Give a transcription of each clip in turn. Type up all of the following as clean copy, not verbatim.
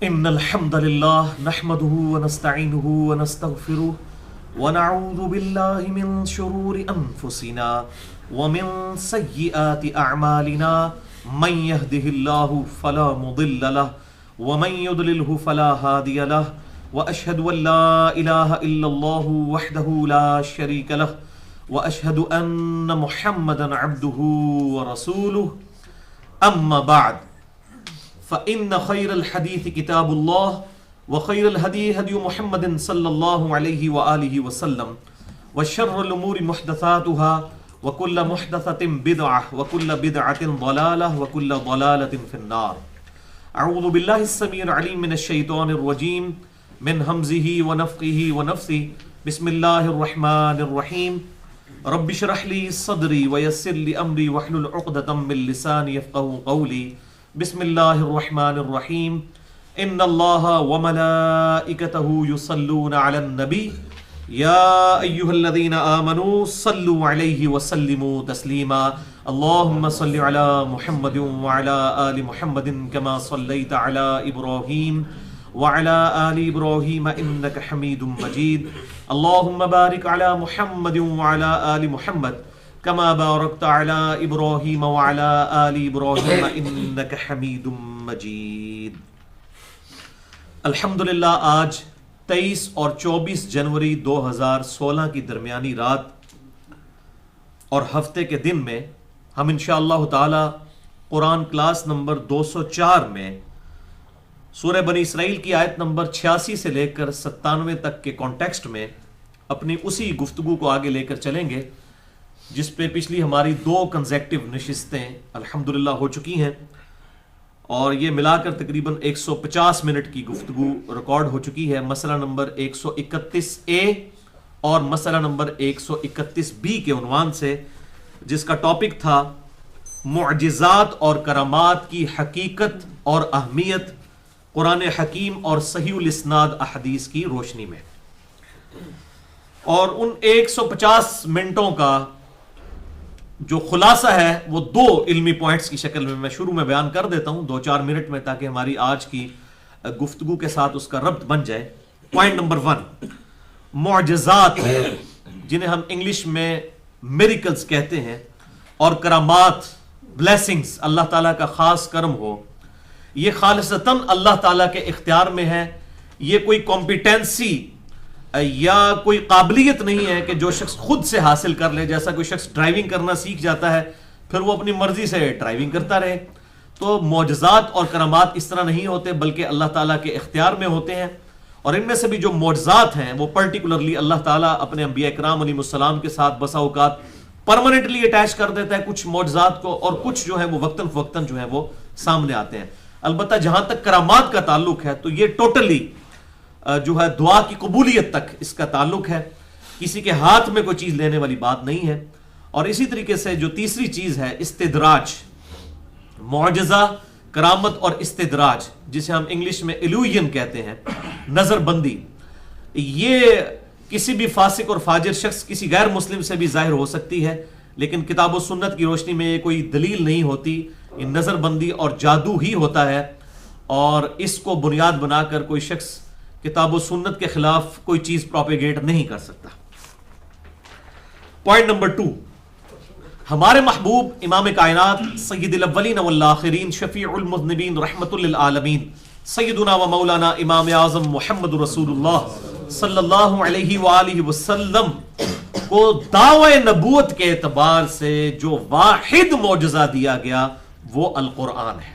إن الحمد لله نحمده ونستعينه ونستغفره ونعوذ بالله من شرور أنفسنا ومن سيئات أعمالنا من يهده الله فلا مضل له ومن يضلله فلا هادي له وأشهد أن لا إله إلا الله وحده لا شريك له وأشهد أن محمدا عبده ورسوله أما بعد فإن خير الحديث كتاب الله وخير الهدي هدي محمد صلى الله عليه وآله وسلم وشر الأمور محدثاتها وكل محدثة بدعة وكل بدعة ضلالة وكل ضلالة في النار. أعوذ بالله السميع العليم من الشيطان الرجيم من همزه ونفخه ونفثه. بسم الله الرحمن الرحيم. رب اشرح لي صدري ويسر لي أمري واحلل عقدة من لساني يفقهوا قولي. بسم اللہ الرحمن الرحیم. ان اللہ وملائکتہ یصلون علی النبی یا ایہا الذین آمنوا صلوا علیہ وسلموا تسلیما. اللہم صل علی محمد وعلی آل محمد کما صلیت علی ابراہیم وعلی آل ابراہیم انک حمید مجید. اللہم بارک علی محمد وعلی آل محمد کما بارکت علی ابراہیم وعلی آل ابراہیم انک حمید مجید. الحمدللہ آج 23 اور 24 جنوری 2016 کی درمیانی رات اور ہفتے کے دن میں ہم انشاءاللہ تعالی قرآن کلاس نمبر 204 میں سورہ بنی اسرائیل کی آیت نمبر 86 سے لے کر 97 تک کے کانٹیکسٹ میں اپنی اسی گفتگو کو آگے لے کر چلیں گے جس پہ پچھلی ہماری 2 کنزیکٹیو نشستیں الحمدللہ ہو چکی ہیں اور یہ ملا کر تقریباً 150 منٹ کی گفتگو ریکارڈ ہو چکی ہے. مسئلہ نمبر 131A اور مسئلہ نمبر 131B کے عنوان سے، جس کا ٹاپک تھا معجزات اور کرامات کی حقیقت اور اہمیت قرآن حکیم اور صحیح الاسناد احادیث کی روشنی میں. اور ان 150 منٹوں کا جو خلاصہ ہے وہ 2 علمی پوائنٹس کی شکل میں شروع میں بیان کر دیتا ہوں 2-4 منٹ میں، تاکہ ہماری آج کی گفتگو کے ساتھ اس کا ربط بن جائے. پوائنٹ نمبر 1، معجزات جنہیں ہم انگلش میں میریکلز کہتے ہیں، اور کرامات، بلیسنگز، اللہ تعالیٰ کا خاص کرم ہو، یہ خالصتاً اللہ تعالیٰ کے اختیار میں ہے. یہ کوئی کمپیٹنسی یا کوئی قابلیت نہیں ہے کہ جو شخص خود سے حاصل کر لے. جیسا کوئی شخص ڈرائیونگ کرنا سیکھ جاتا ہے پھر وہ اپنی مرضی سے ڈرائیونگ کرتا رہے. تو معجزات اور کرامات اس طرح نہیں ہوتے، بلکہ اللہ تعالیٰ کے اختیار میں ہوتے ہیں. اور ان میں سے بھی جو معجزات ہیں وہ پرٹیکولرلی اللہ تعالیٰ اپنے انبیاء اکرام علیہ السلام کے ساتھ بسا اوقات پرماننٹلی اٹیچ کر دیتا ہے کچھ معجزات کو، اور کچھ جو ہے وہ وقتاً فوقتاً جو ہے وہ سامنے آتے ہیں. البتہ جہاں تک کرامات کا تعلق ہے تو یہ ٹوٹلی جو ہے دعا کی قبولیت تک اس کا تعلق ہے، کسی کے ہاتھ میں کوئی چیز لینے والی بات نہیں ہے. اور اسی طریقے سے جو تیسری چیز ہے استدراج، معجزہ، کرامت اور استدراج، جسے ہم انگلش میں ایلوژن کہتے ہیں، نظر بندی. یہ کسی بھی فاسق اور فاجر شخص، کسی غیر مسلم سے بھی ظاہر ہو سکتی ہے، لیکن کتاب و سنت کی روشنی میں یہ کوئی دلیل نہیں ہوتی. یہ نظر بندی اور جادو ہی ہوتا ہے، اور اس کو بنیاد بنا کر کوئی شخص کتاب و سنت کے خلاف کوئی چیز پروپیگیٹ نہیں کر سکتا. پوائنٹ نمبر 2، ہمارے محبوب امام کائنات سید الاولین والآخرین شفیع المذنبین رحمت للعالمین سیدنا و مولانا امام اعظم محمد رسول اللہ صلی اللہ علیہ وآلہ وسلم کو دعوی نبوت کے اعتبار سے جو واحد معجزہ دیا گیا وہ القرآن ہے.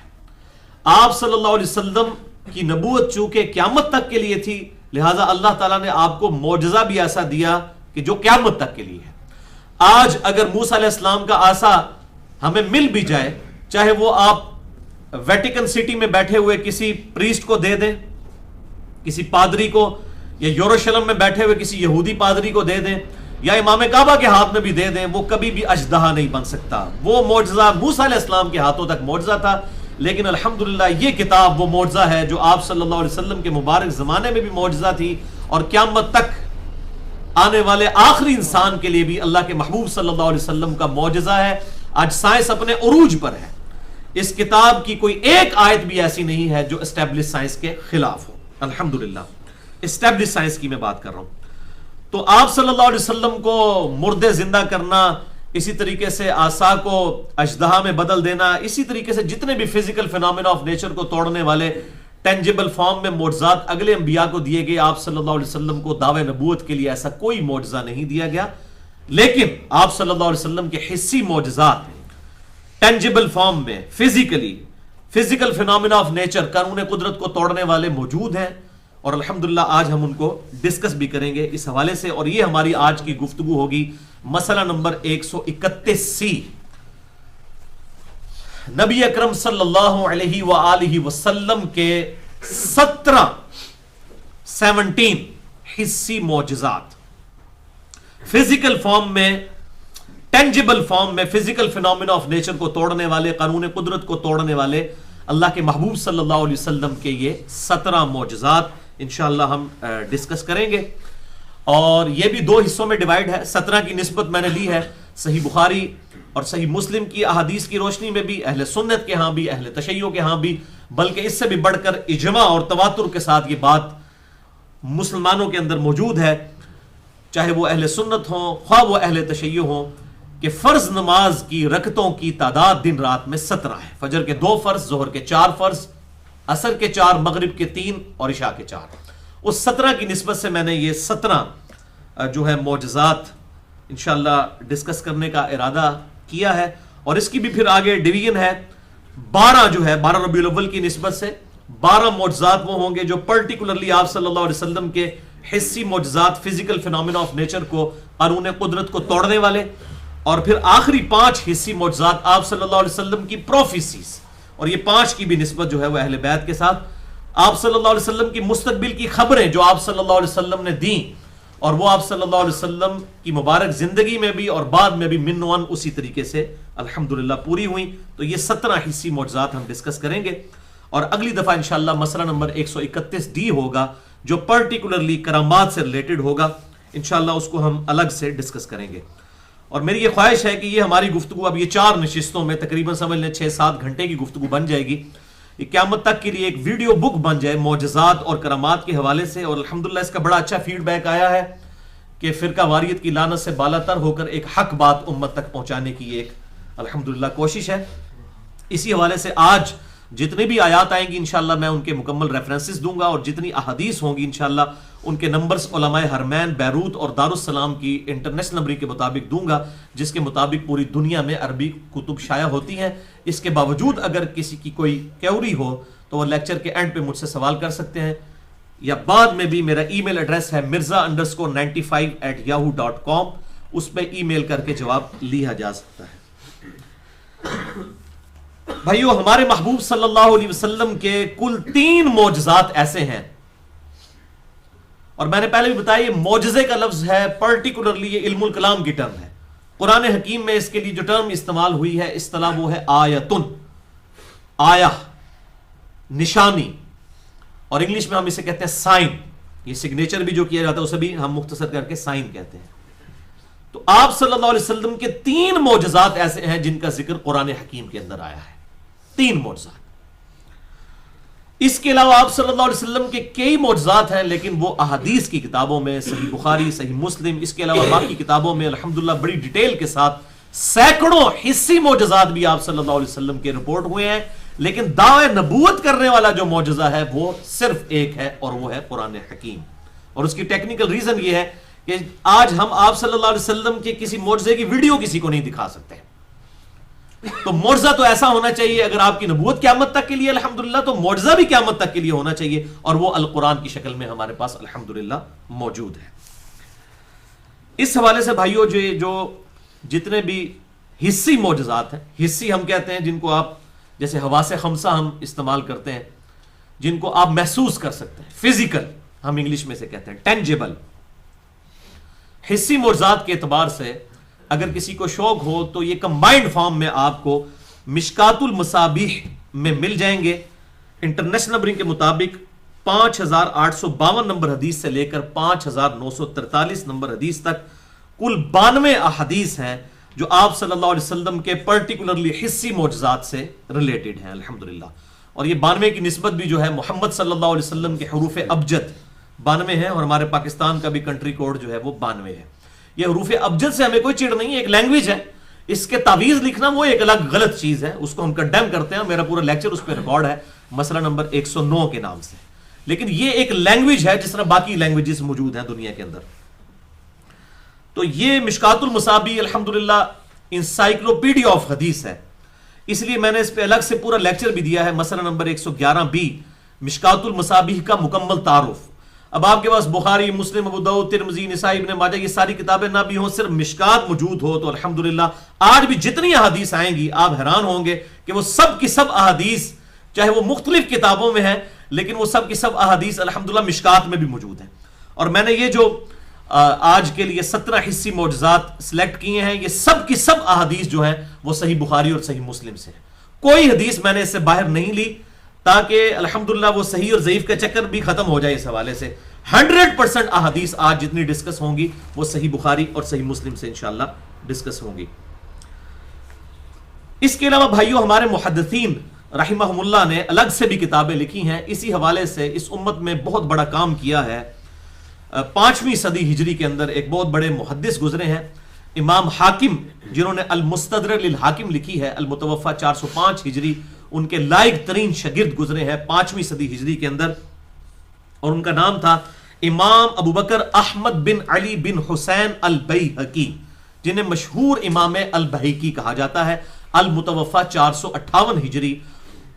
آپ صلی اللہ علیہ وسلم کی نبوت چونکہ قیامت تک کے لیے تھی، لہٰذا اللہ تعالیٰ نے آپ کو معجزہ بھی ایسا دیا کہ جو قیامت تک کے لیے ہے. آج اگر موسیٰ علیہ السلام کا عصا ہمیں مل بھی جائے، چاہے وہ آپ ویٹیکن سٹی میں بیٹھے ہوئے کسی پریسٹ کو دے دیں، کسی پادری کو، یا یروشلم میں بیٹھے ہوئے کسی یہودی پادری کو دے دیں، یا امام کعبہ کے ہاتھ میں بھی دے دیں، وہ کبھی بھی اژدہا نہیں بن سکتا. وہ معجزہ موسیٰ علیہ السلام کے ہاتھوں تک معجزہ تھا، لیکن الحمدللہ یہ کتاب وہ معجزہ ہے جو آپ صلی اللہ علیہ وسلم کے مبارک زمانے میں بھی معجزہ تھی، اور قیامت تک آنے والے آخری انسان کے لیے بھی اللہ کے محبوب صلی اللہ علیہ وسلم کا معجزہ ہے. آج سائنس اپنے عروج پر ہے. اس کتاب کی کوئی ایک آیت بھی ایسی نہیں ہے جو اسٹیبلش سائنس کے خلاف ہو. الحمدللہ اسٹیبلش سائنس کی میں بات کر رہا ہوں. تو آپ صلی اللہ علیہ وسلم کو مردے زندہ کرنا، اسی طریقے سے عصا کو اژدہا میں بدل دینا، اسی طریقے سے جتنے بھی فزیکل فینومینا آف نیچر کو توڑنے والے ٹینجیبل فارم میں معجزات اگلے انبیاء کو دیے گئے، آپ صلی اللہ علیہ وسلم کو دعوے نبوت کے لیے ایسا کوئی معجزہ نہیں دیا گیا. لیکن آپ صلی اللہ علیہ وسلم کے حسی معجزات ٹینجیبل فارم میں فزیکل فینومینا آف نیچر، قانون قدرت کو توڑنے والے موجود ہیں، اور الحمدللہ آج ہم ان کو ڈسکس بھی کریں گے اس حوالے سے. اور یہ ہماری آج کی گفتگو ہوگی مسئلہ نمبر 131C. نبی اکرم صلی اللہ علیہ وآلہ وسلم کے 17 حسی معجزات، فزیکل فارم میں، ٹینجیبل فارم میں، فزیکل فینومینا آف نیچر کو توڑنے والے، قانون قدرت کو توڑنے والے اللہ کے محبوب صلی اللہ علیہ وسلم کے یہ 17 معجزات انشاءاللہ ہم ڈسکس کریں گے. اور یہ بھی 2 حصوں میں ڈیوائیڈ ہے. 17 کی نسبت میں نے لی ہے صحیح بخاری اور صحیح مسلم کی احادیث کی روشنی میں بھی، اہل سنت کے ہاں بھی، اہل تشیع کے ہاں بھی، بلکہ اس سے بھی بڑھ کر اجماع اور تواتر کے ساتھ یہ بات مسلمانوں کے اندر موجود ہے، چاہے وہ اہل سنت ہوں خواہ وہ اہل تشیع ہوں، کہ فرض نماز کی رکعتوں کی تعداد دن رات میں 17 ہے. فجر کے 2 فرض، ظہر کے 4 فرض، عصر کے 4، مغرب کے 3 اور عشاء کے 4. اس 17 کی نسبت سے میں نے یہ 17 جو ہے معجزات انشاءاللہ ڈسکس کرنے کا ارادہ کیا ہے. اور اس کی بھی پھر آگے ڈویژن ہے. 12 جو ہے 12 ربیع الاول کی نسبت سے 12 معجزات وہ ہوں گے جو پرٹیکولرلی آپ صلی اللہ علیہ وسلم کے حسی معجزات، فزیکل فینومینا آف نیچر کو، قانون قدرت کو توڑنے والے. اور پھر آخری 5 حسی معجزات آپ صلی اللہ علیہ وسلم کی پروفیسیز، اور یہ 5 کی بھی نسبت جو ہے وہ اہل بیت کے ساتھ. آپ صلی اللہ علیہ وسلم کی مستقبل کی خبریں جو آپ صلی اللہ علیہ وسلم نے دیں، اور وہ آپ صلی اللہ علیہ وسلم کی مبارک زندگی میں بھی اور بعد میں بھی من و عن اسی طریقے سے الحمدللہ پوری ہوئیں. تو یہ 17 حسی معجزات ہم ڈسکس کریں گے. اور اگلی دفعہ انشاءاللہ مسئلہ نمبر 131D ہوگا جو پرٹیکولرلی کرامات سے ریلیٹڈ ہوگا. انشاءاللہ اس کو ہم الگ سے ڈسکس کریں گے. اور میری یہ خواہش ہے کہ یہ ہماری گفتگو اب یہ 4 نشستوں میں تقریباً سمجھ لیں 6-7 گھنٹے کی گفتگو بن جائے گی. یہ قیامت تک کے لیے ایک ویڈیو بک بن جائے معجزات اور کرامات کے حوالے سے. اور الحمدللہ اس کا بڑا اچھا فیڈ بیک آیا ہے کہ فرقہ واریت کی لعنت سے بالا تر ہو کر ایک حق بات امت تک پہنچانے کی ایک الحمدللہ کوشش ہے. اسی حوالے سے آج جتنے بھی آیات آئیں گی انشاءاللہ میں ان کے مکمل ریفرنسز دوں گا، اور جتنی احادیث ہوں گی انشاءاللہ ان کے نمبرز علماء حرمین، بیروت اور دارالسلام کی انٹرنیشنل نمبر کے مطابق دوں گا، جس کے مطابق پوری دنیا میں عربی کتب شائع ہوتی ہیں. اس کے باوجود اگر کسی کی کوئی کیوری ہو تو وہ لیکچر کے اینڈ پہ مجھ سے سوال کر سکتے ہیں، یا بعد میں بھی میرا ای میل ایڈریس ہے mirza_95@yahoo.com، اس پہ ای میل کر کے جواب لیا جا سکتا ہے. بھائیو، ہمارے محبوب صلی اللہ علیہ وسلم کے کل 3 معجزات ایسے ہیں، اور میں نے پہلے بھی بتایا یہ معجزے کا لفظ ہے، پرٹیکولرلی یہ علم الکلام کی ٹرم ہے. قرآن حکیم میں اس کے لیے جو ٹرم استعمال ہوئی ہے اصطلاح وہ ہے آیتن، آیہ، نشانی، اور انگلش میں ہم اسے کہتے ہیں سائن. یہ سگنیچر بھی جو کیا جاتا ہے اسے بھی ہم مختصر کر کے سائن کہتے ہیں. تو آپ صلی اللہ علیہ وسلم کے 3 معجزات ایسے ہیں جن کا ذکر قرآن حکیم کے اندر آیا ہے. 3 معجزات. اس کے علاوہ آپ صلی اللہ علیہ وسلم کے کئی معجزات ہیں، لیکن وہ احادیث کی کتابوں میں، صحیح بخاری، صحیح مسلم، اس کے علاوہ باقی کتابوں میں الحمدللہ بڑی ڈیٹیل کے ساتھ سینکڑوں حسی معجزات بھی آپ صلی اللہ علیہ وسلم کے رپورٹ ہوئے ہیں. لیکن دعوے نبوت کرنے والا جو معجزہ ہے وہ صرف ایک ہے، اور وہ ہے قرآن حکیم. اور اس کی ٹیکنیکل ریزن یہ ہے کہ آج ہم آپ صلی اللہ علیہ وسلم کے کسی معجزے کی ویڈیو کسی کو نہیں دکھا سکتے. تو معجزہ تو ایسا ہونا چاہیے، اگر آپ کی نبوت قیامت تک کے لیے الحمدللہ، تو معجزہ بھی قیامت تک کے لیے ہونا چاہیے، اور وہ القرآن کی شکل میں ہمارے پاس الحمدللہ موجود ہے. اس حوالے سے بھائیو جو جتنے بھی حسی معجزات ہیں، حسی ہم کہتے ہیں جن کو آپ جیسے حواس خمسہ ہم استعمال کرتے ہیں، جن کو آپ محسوس کر سکتے ہیں، فزیکل ہم انگلش میں سے کہتے ہیں، ٹینجیبل. حسی معجزات کے اعتبار سے اگر کسی کو شوق ہو تو یہ کمبائنڈ فارم میں آپ کو مشکات المصابیح میں مل جائیں گے. انٹرنیشنل نمبرنگ کے مطابق 5852 نمبر حدیث سے لے کر 5943 نمبر حدیث تک کل 92 احادیث ہیں جو آپ صلی اللہ علیہ وسلم کے پرٹیکولرلی حصی معجزات سے ریلیٹڈ ہیں الحمدللہ. اور یہ 92 کی نسبت بھی جو ہے محمد صلی اللہ علیہ وسلم کے حروف ابجد 92 ہے، اور ہمارے پاکستان کا بھی کنٹری کوڈ جو ہے وہ 92 ہے. یہ حروف ابجد سے ہمیں کوئی چڑ نہیں ہے، ایک لینگویج ہے. اس کے تعویذ لکھنا وہ ایک الگ غلط چیز ہے، اس کو ہم کنڈیم کرتے ہیں. میرا پورا لیکچر اس پہ ریکارڈ ہے مسئلہ نمبر 109 کے نام سے. لیکن یہ ایک لینگویج ہے جس طرح باقی لینگویجز موجود ہیں دنیا کے اندر. تو یہ مشکات المصابیح الحمدللہ انسائکلوپیڈیا آف حدیث ہے، اس لیے میں نے اس پہ الگ سے پورا لیکچر بھی دیا ہے. مسئلہ نمبر 111 مشکات المصابیح کا مکمل تعارف. اب آپ کے پاس بخاری، مسلم، ابو داؤد، ترمذی، نسائی، ابن ماجہ یہ ساری کتابیں نہ بھی ہوں، صرف مشکات موجود ہو تو الحمدللہ آج بھی جتنی احادیث آئیں گی آپ حیران ہوں گے کہ وہ سب کی سب احادیث چاہے وہ مختلف کتابوں میں ہیں لیکن وہ سب کی سب احادیث الحمدللہ مشکات میں بھی موجود ہیں. اور میں نے یہ جو آج کے لیے 17 حصی معجزات سلیکٹ کیے ہیں، یہ سب کی سب احادیث جو ہیں وہ صحیح بخاری اور صحیح مسلم سے ہیں. کوئی حدیث میں نے اس سے باہر نہیں لی تاکہ الحمدللہ وہ صحیح اور ضعیف کا چکر بھی ختم ہو جائے. اس حوالے سے 100% احادیث آج جتنی ڈسکس ہوں گی وہ صحیح بخاری اور صحیح مسلم سے انشاءاللہ ڈسکس ہوں گی. اس کے علاوہ بھائیوں ہمارے محدثین رحمہم اللہ نے الگ سے بھی کتابیں لکھی ہیں اسی حوالے سے. اس امت میں بہت بڑا کام کیا ہے. 5ویں صدی ہجری کے اندر ایک بہت بڑے محدث گزرے ہیں امام حاکم، جنہوں نے المستدرک للحاکم لکھی ہے، المتوفى 405 ہجری. ان کے لائق ترین شاگرد گزرے ہیں 5ویں صدی ہجری کے اندر، اور ان کا نام تھا امام ابو بکر احمد بن علی بن حسین البیہقی، جنہیں مشہور امام البیہقی کہا جاتا ہے. المتوفى 458 ہجری.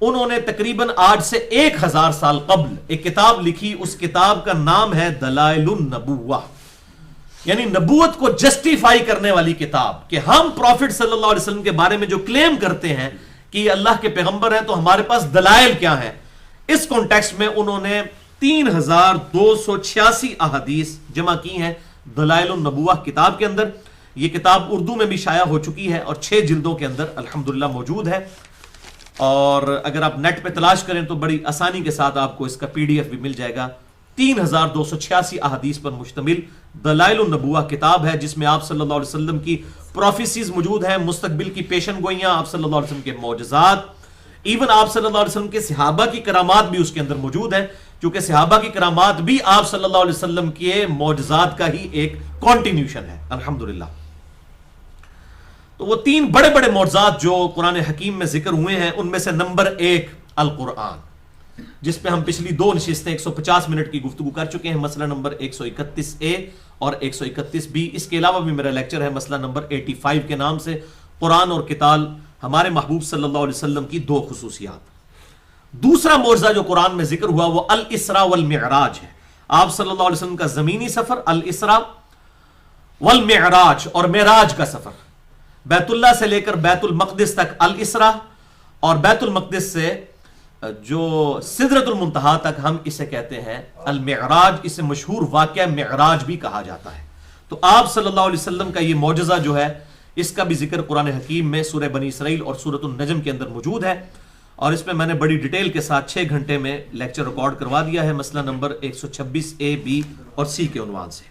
انہوں نے تقریباً آج سے 1000 سال قبل ایک کتاب لکھی. اس کتاب کا نام ہے دلائل النبوہ، یعنی نبوت کو جسٹیفائی کرنے والی کتاب، کہ ہم پروفٹ صلی اللہ علیہ وسلم کے بارے میں جو کلیم کرتے ہیں کہ یہ اللہ کے پیغمبر ہیں تو ہمارے پاس دلائل کیا ہیں. اس کانٹیکسٹ میں انہوں نے 3286 احادیث جمع کی ہیں دلائل النبوہ کتاب کے اندر. یہ کتاب اردو میں بھی شائع ہو چکی ہے اور 6 جلدوں کے اندر الحمدللہ موجود ہے. اور اگر آپ نیٹ پہ تلاش کریں تو بڑی آسانی کے ساتھ آپ کو اس کا PDF بھی مل جائے گا. 3286 احادیث پر مشتمل دلائل النبوہ کتاب ہے، جس میں آپ صلی اللہ علیہ وسلم کی پروفیسیز موجود ہیں، مستقبل کی پیشن گوئیاں، آپ صلی اللہ علیہ وسلم کے معجزات، ایون آپ صلی اللہ علیہ وسلم کے صحابہ کی کرامات بھی اس کے اندر موجود ہیں، کیونکہ صحابہ کی کرامات بھی آپ صلی اللہ علیہ وسلم کے معجزات کا ہی ایک کنٹینیوشن ہے الحمدللہ. تو وہ 3 بڑے بڑے معجزات جو قرآن حکیم میں ذکر ہوئے ہیں، ان میں سے نمبر 1 القرآن، جس پہ ہم پچھلی 2 نشستیں 150 منٹ کی گفتگو کر چکے ہیں. مسئلہ نمبر 131A اور 131B. اس کے علاوہ بھی میرا لیکچر ہے مسئلہ نمبر 85 کے نام سے، قرآن اور قتال، ہمارے محبوب صلی اللہ علیہ وسلم کی 2 خصوصیات. دوسرا معجزہ جو قرآن میں ذکر ہوا وہ الاسراء والمعراج ہے. آپ صلی اللہ علیہ وسلم کا زمینی سفر الاسراء والمعراج، اور معراج کا سفر بیت اللہ سے لے کر بیت المقدس تک الاسراء، اور بیت المقدس سے جو سدرۃ المنتہا تک ہم اسے کہتے ہیں المعراج. اسے مشہور واقعہ معراج بھی کہا جاتا ہے. تو آپ صلی اللہ علیہ وسلم کا یہ معجزہ جو ہے اس کا بھی ذکر قرآن حکیم میں سورہ بنی اسرائیل اور سورۃ النجم کے اندر موجود ہے، اور اس میں میں نے بڑی ڈیٹیل کے ساتھ 6 گھنٹے میں لیکچر ریکارڈ کروا دیا ہے مسئلہ نمبر 126A B اور C کے عنوان سے.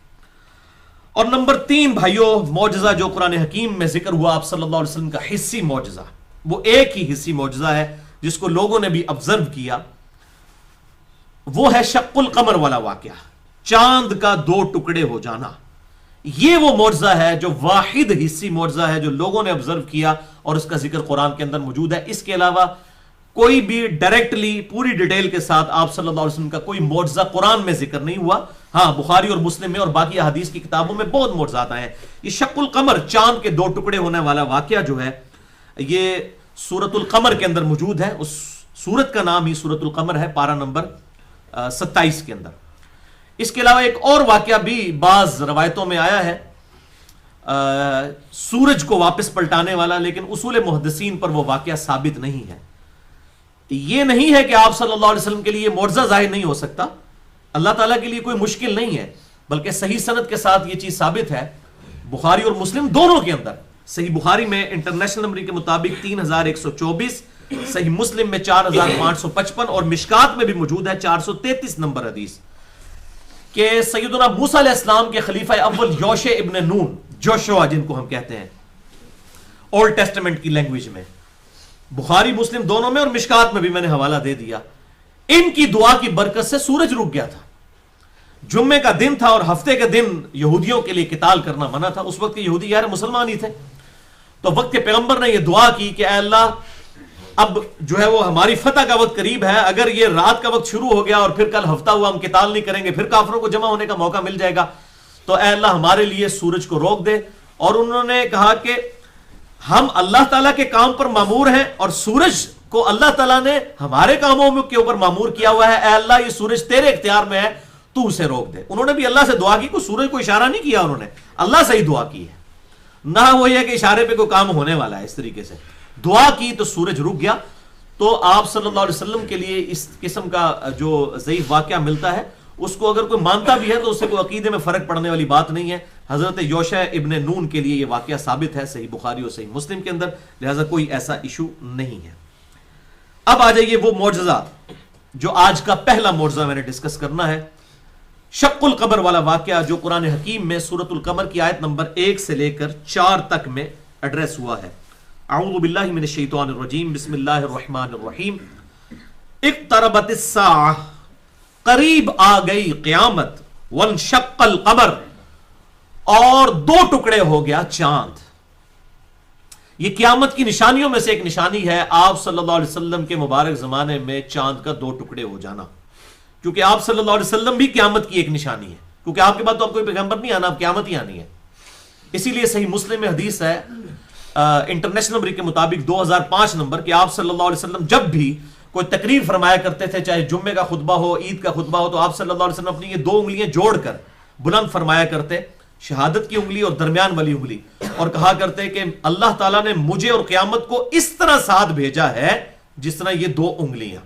اور نمبر 3 بھائیوں معجزہ جو قرآن حکیم میں ذکر ہوا آپ صلی اللہ علیہ وسلم کا حصی معجزہ، وہ ایک ہی حصی معجزہ ہے جس کو لوگوں نے بھی آبزرو کیا، وہ ہے شق القمر والا واقعہ، چاند کا 2 ٹکڑے ہو جانا. یہ وہ معجزہ ہے جو واحد حصی معجزہ ہے جو لوگوں نے آبزرو کیا اور اس کا ذکر قرآن کے اندر موجود ہے. اس کے علاوہ کوئی بھی ڈائریکٹلی پوری ڈیٹیل کے ساتھ آپ صلی اللہ علیہ وسلم کا کوئی معجزہ قرآن میں ذکر نہیں ہوا. ہاں بخاری اور مسلم میں اور باقی حدیث کی کتابوں میں بہت معجزات آئے ہیں. یہ شق القمر، چاند کے 2 ٹکڑے ہونے والا واقعہ جو ہے یہ سورۃ القمر کے اندر موجود ہے. اس سورت کا نام ہی سورۃ القمر ہے، پارہ نمبر 27 کے اندر. اس کے علاوہ ایک اور واقعہ بھی بعض روایتوں میں آیا ہے سورج کو واپس پلٹانے والا، لیکن اصول محدثین پر وہ واقعہ ثابت نہیں ہے. یہ نہیں ہے کہ آپ صلی اللہ علیہ وسلم کے لیے معجزہ ظاہر نہیں ہو سکتا، اللہ تعالیٰ کے لیے کوئی مشکل نہیں ہے، بلکہ صحیح سند کے ساتھ یہ چیز ثابت ہے بخاری اور مسلم دونوں کے اندر. صحیح بخاری میں انٹرنیشنل نمبر کے مطابق 3124، صحیح مسلم میں 4555، اور مشکات میں بھی موجود ہے 433 نمبر حدیث کہ سیدنا موسیٰ علیہ السلام کے خلیفہ اول یوشع ابن نون، جوشوا جن کو ہم کہتے ہیں، اولڈ ٹیسٹمنٹ کی لینگویج میں، بخاری مسلم دونوں میں اور مشکات میں بھی میں نے حوالہ دے دیا. ان کی دعا کی برکت سے سورج رک گیا تھا. جمعے کا دن تھا اور ہفتے کے دن یہودیوں کے لیے قتال کرنا منع تھا. اس وقت کے یہودی یار مسلمان ہی تھے. تو وقت کے پیغمبر نے یہ دعا کی کہ اے اللہ اب جو ہے وہ ہماری فتح کا وقت قریب ہے، اگر یہ رات کا وقت شروع ہو گیا اور پھر کل ہفتہ ہوا ہم قتال نہیں کریں گے، پھر کافروں کو جمع ہونے کا موقع مل جائے گا، تو اے اللہ ہمارے لیے سورج کو روک دے. اور انہوں نے کہا کہ ہم اللہ تعالیٰ کے کام پر مامور ہیں اور سورج کو اللہ تعالیٰ نے ہمارے کاموں کے اوپر مامور کیا ہوا ہے، اے اللہ یہ سورج تیرے اختیار میں ہے، تو اسے روک دے. انہوں نے بھی اللہ سے دعا کی، کوئی سورج کو اشارہ نہیں کیا، انہوں نے اللہ سے ہی دعا کی ہے. نہ وہ یہ کہ اشارے پہ کوئی کام ہونے والا ہے، اس طریقے سے دعا کی تو سورج رک گیا. تو آپ صلی اللہ علیہ وسلم کے لیے اس قسم کا جو ضعیف واقعہ ملتا ہے، اس کو اگر کوئی مانتا بھی ہے تو اس سے کوئی عقیدے میں فرق پڑنے والی بات نہیں ہے. حضرت یوشع ابن نون کے لیے یہ واقعہ ثابت ہے صحیح بخاری اور صحیح مسلم کے اندر، لہذا کوئی ایسا ایشو نہیں ہے. اب آ جائیے وہ معجزہ جو آج کا پہلا معجزہ میں نے ڈسکس کرنا ہے، شق القمر والا واقعہ جو قرآن حکیم میں سورۃ القمر کی آیت نمبر 1 سے لے کر 4 تک میں ایڈریس ہوا ہے. اعوذ باللہ من الشیطان الرجیم، بسم اللہ الرحمن الرحیم. اقتربت الساعہ، قریب آ گئی قیامت، وانشق القمر، اور 2 ٹکڑے ہو گیا چاند. یہ قیامت کی نشانیوں میں سے ایک نشانی ہے آپ صلی اللہ علیہ وسلم کے مبارک زمانے میں چاند کا 2 ٹکڑے ہو جانا، کیونکہ آپ صلی اللہ علیہ وسلم بھی قیامت کی ایک نشانی ہے، کیونکہ آپ کے بعد تو آپ کوئی پیغمبر نہیں آنا، آپ قیامت ہی آنی ہے. اسی لیے صحیح مسلم میں حدیث ہے انٹرنیشنل نمبر کے مطابق 2005 نمبر کہ آپ صلی اللہ علیہ وسلم جب بھی کوئی تقریر فرمایا کرتے تھے، چاہے جمعے کا خطبہ ہو، عید کا خطبہ ہو، تو آپ صلی اللہ علیہ وسلم اپنی یہ 2 انگلیاں جوڑ کر بلند فرمایا کرتے، شہادت کی انگلی اور درمیان والی انگلی، اور کہا کرتے کہ اللہ تعالیٰ نے مجھے اور قیامت کو اس طرح ساتھ بھیجا ہے جس طرح یہ 2 انگلیاں.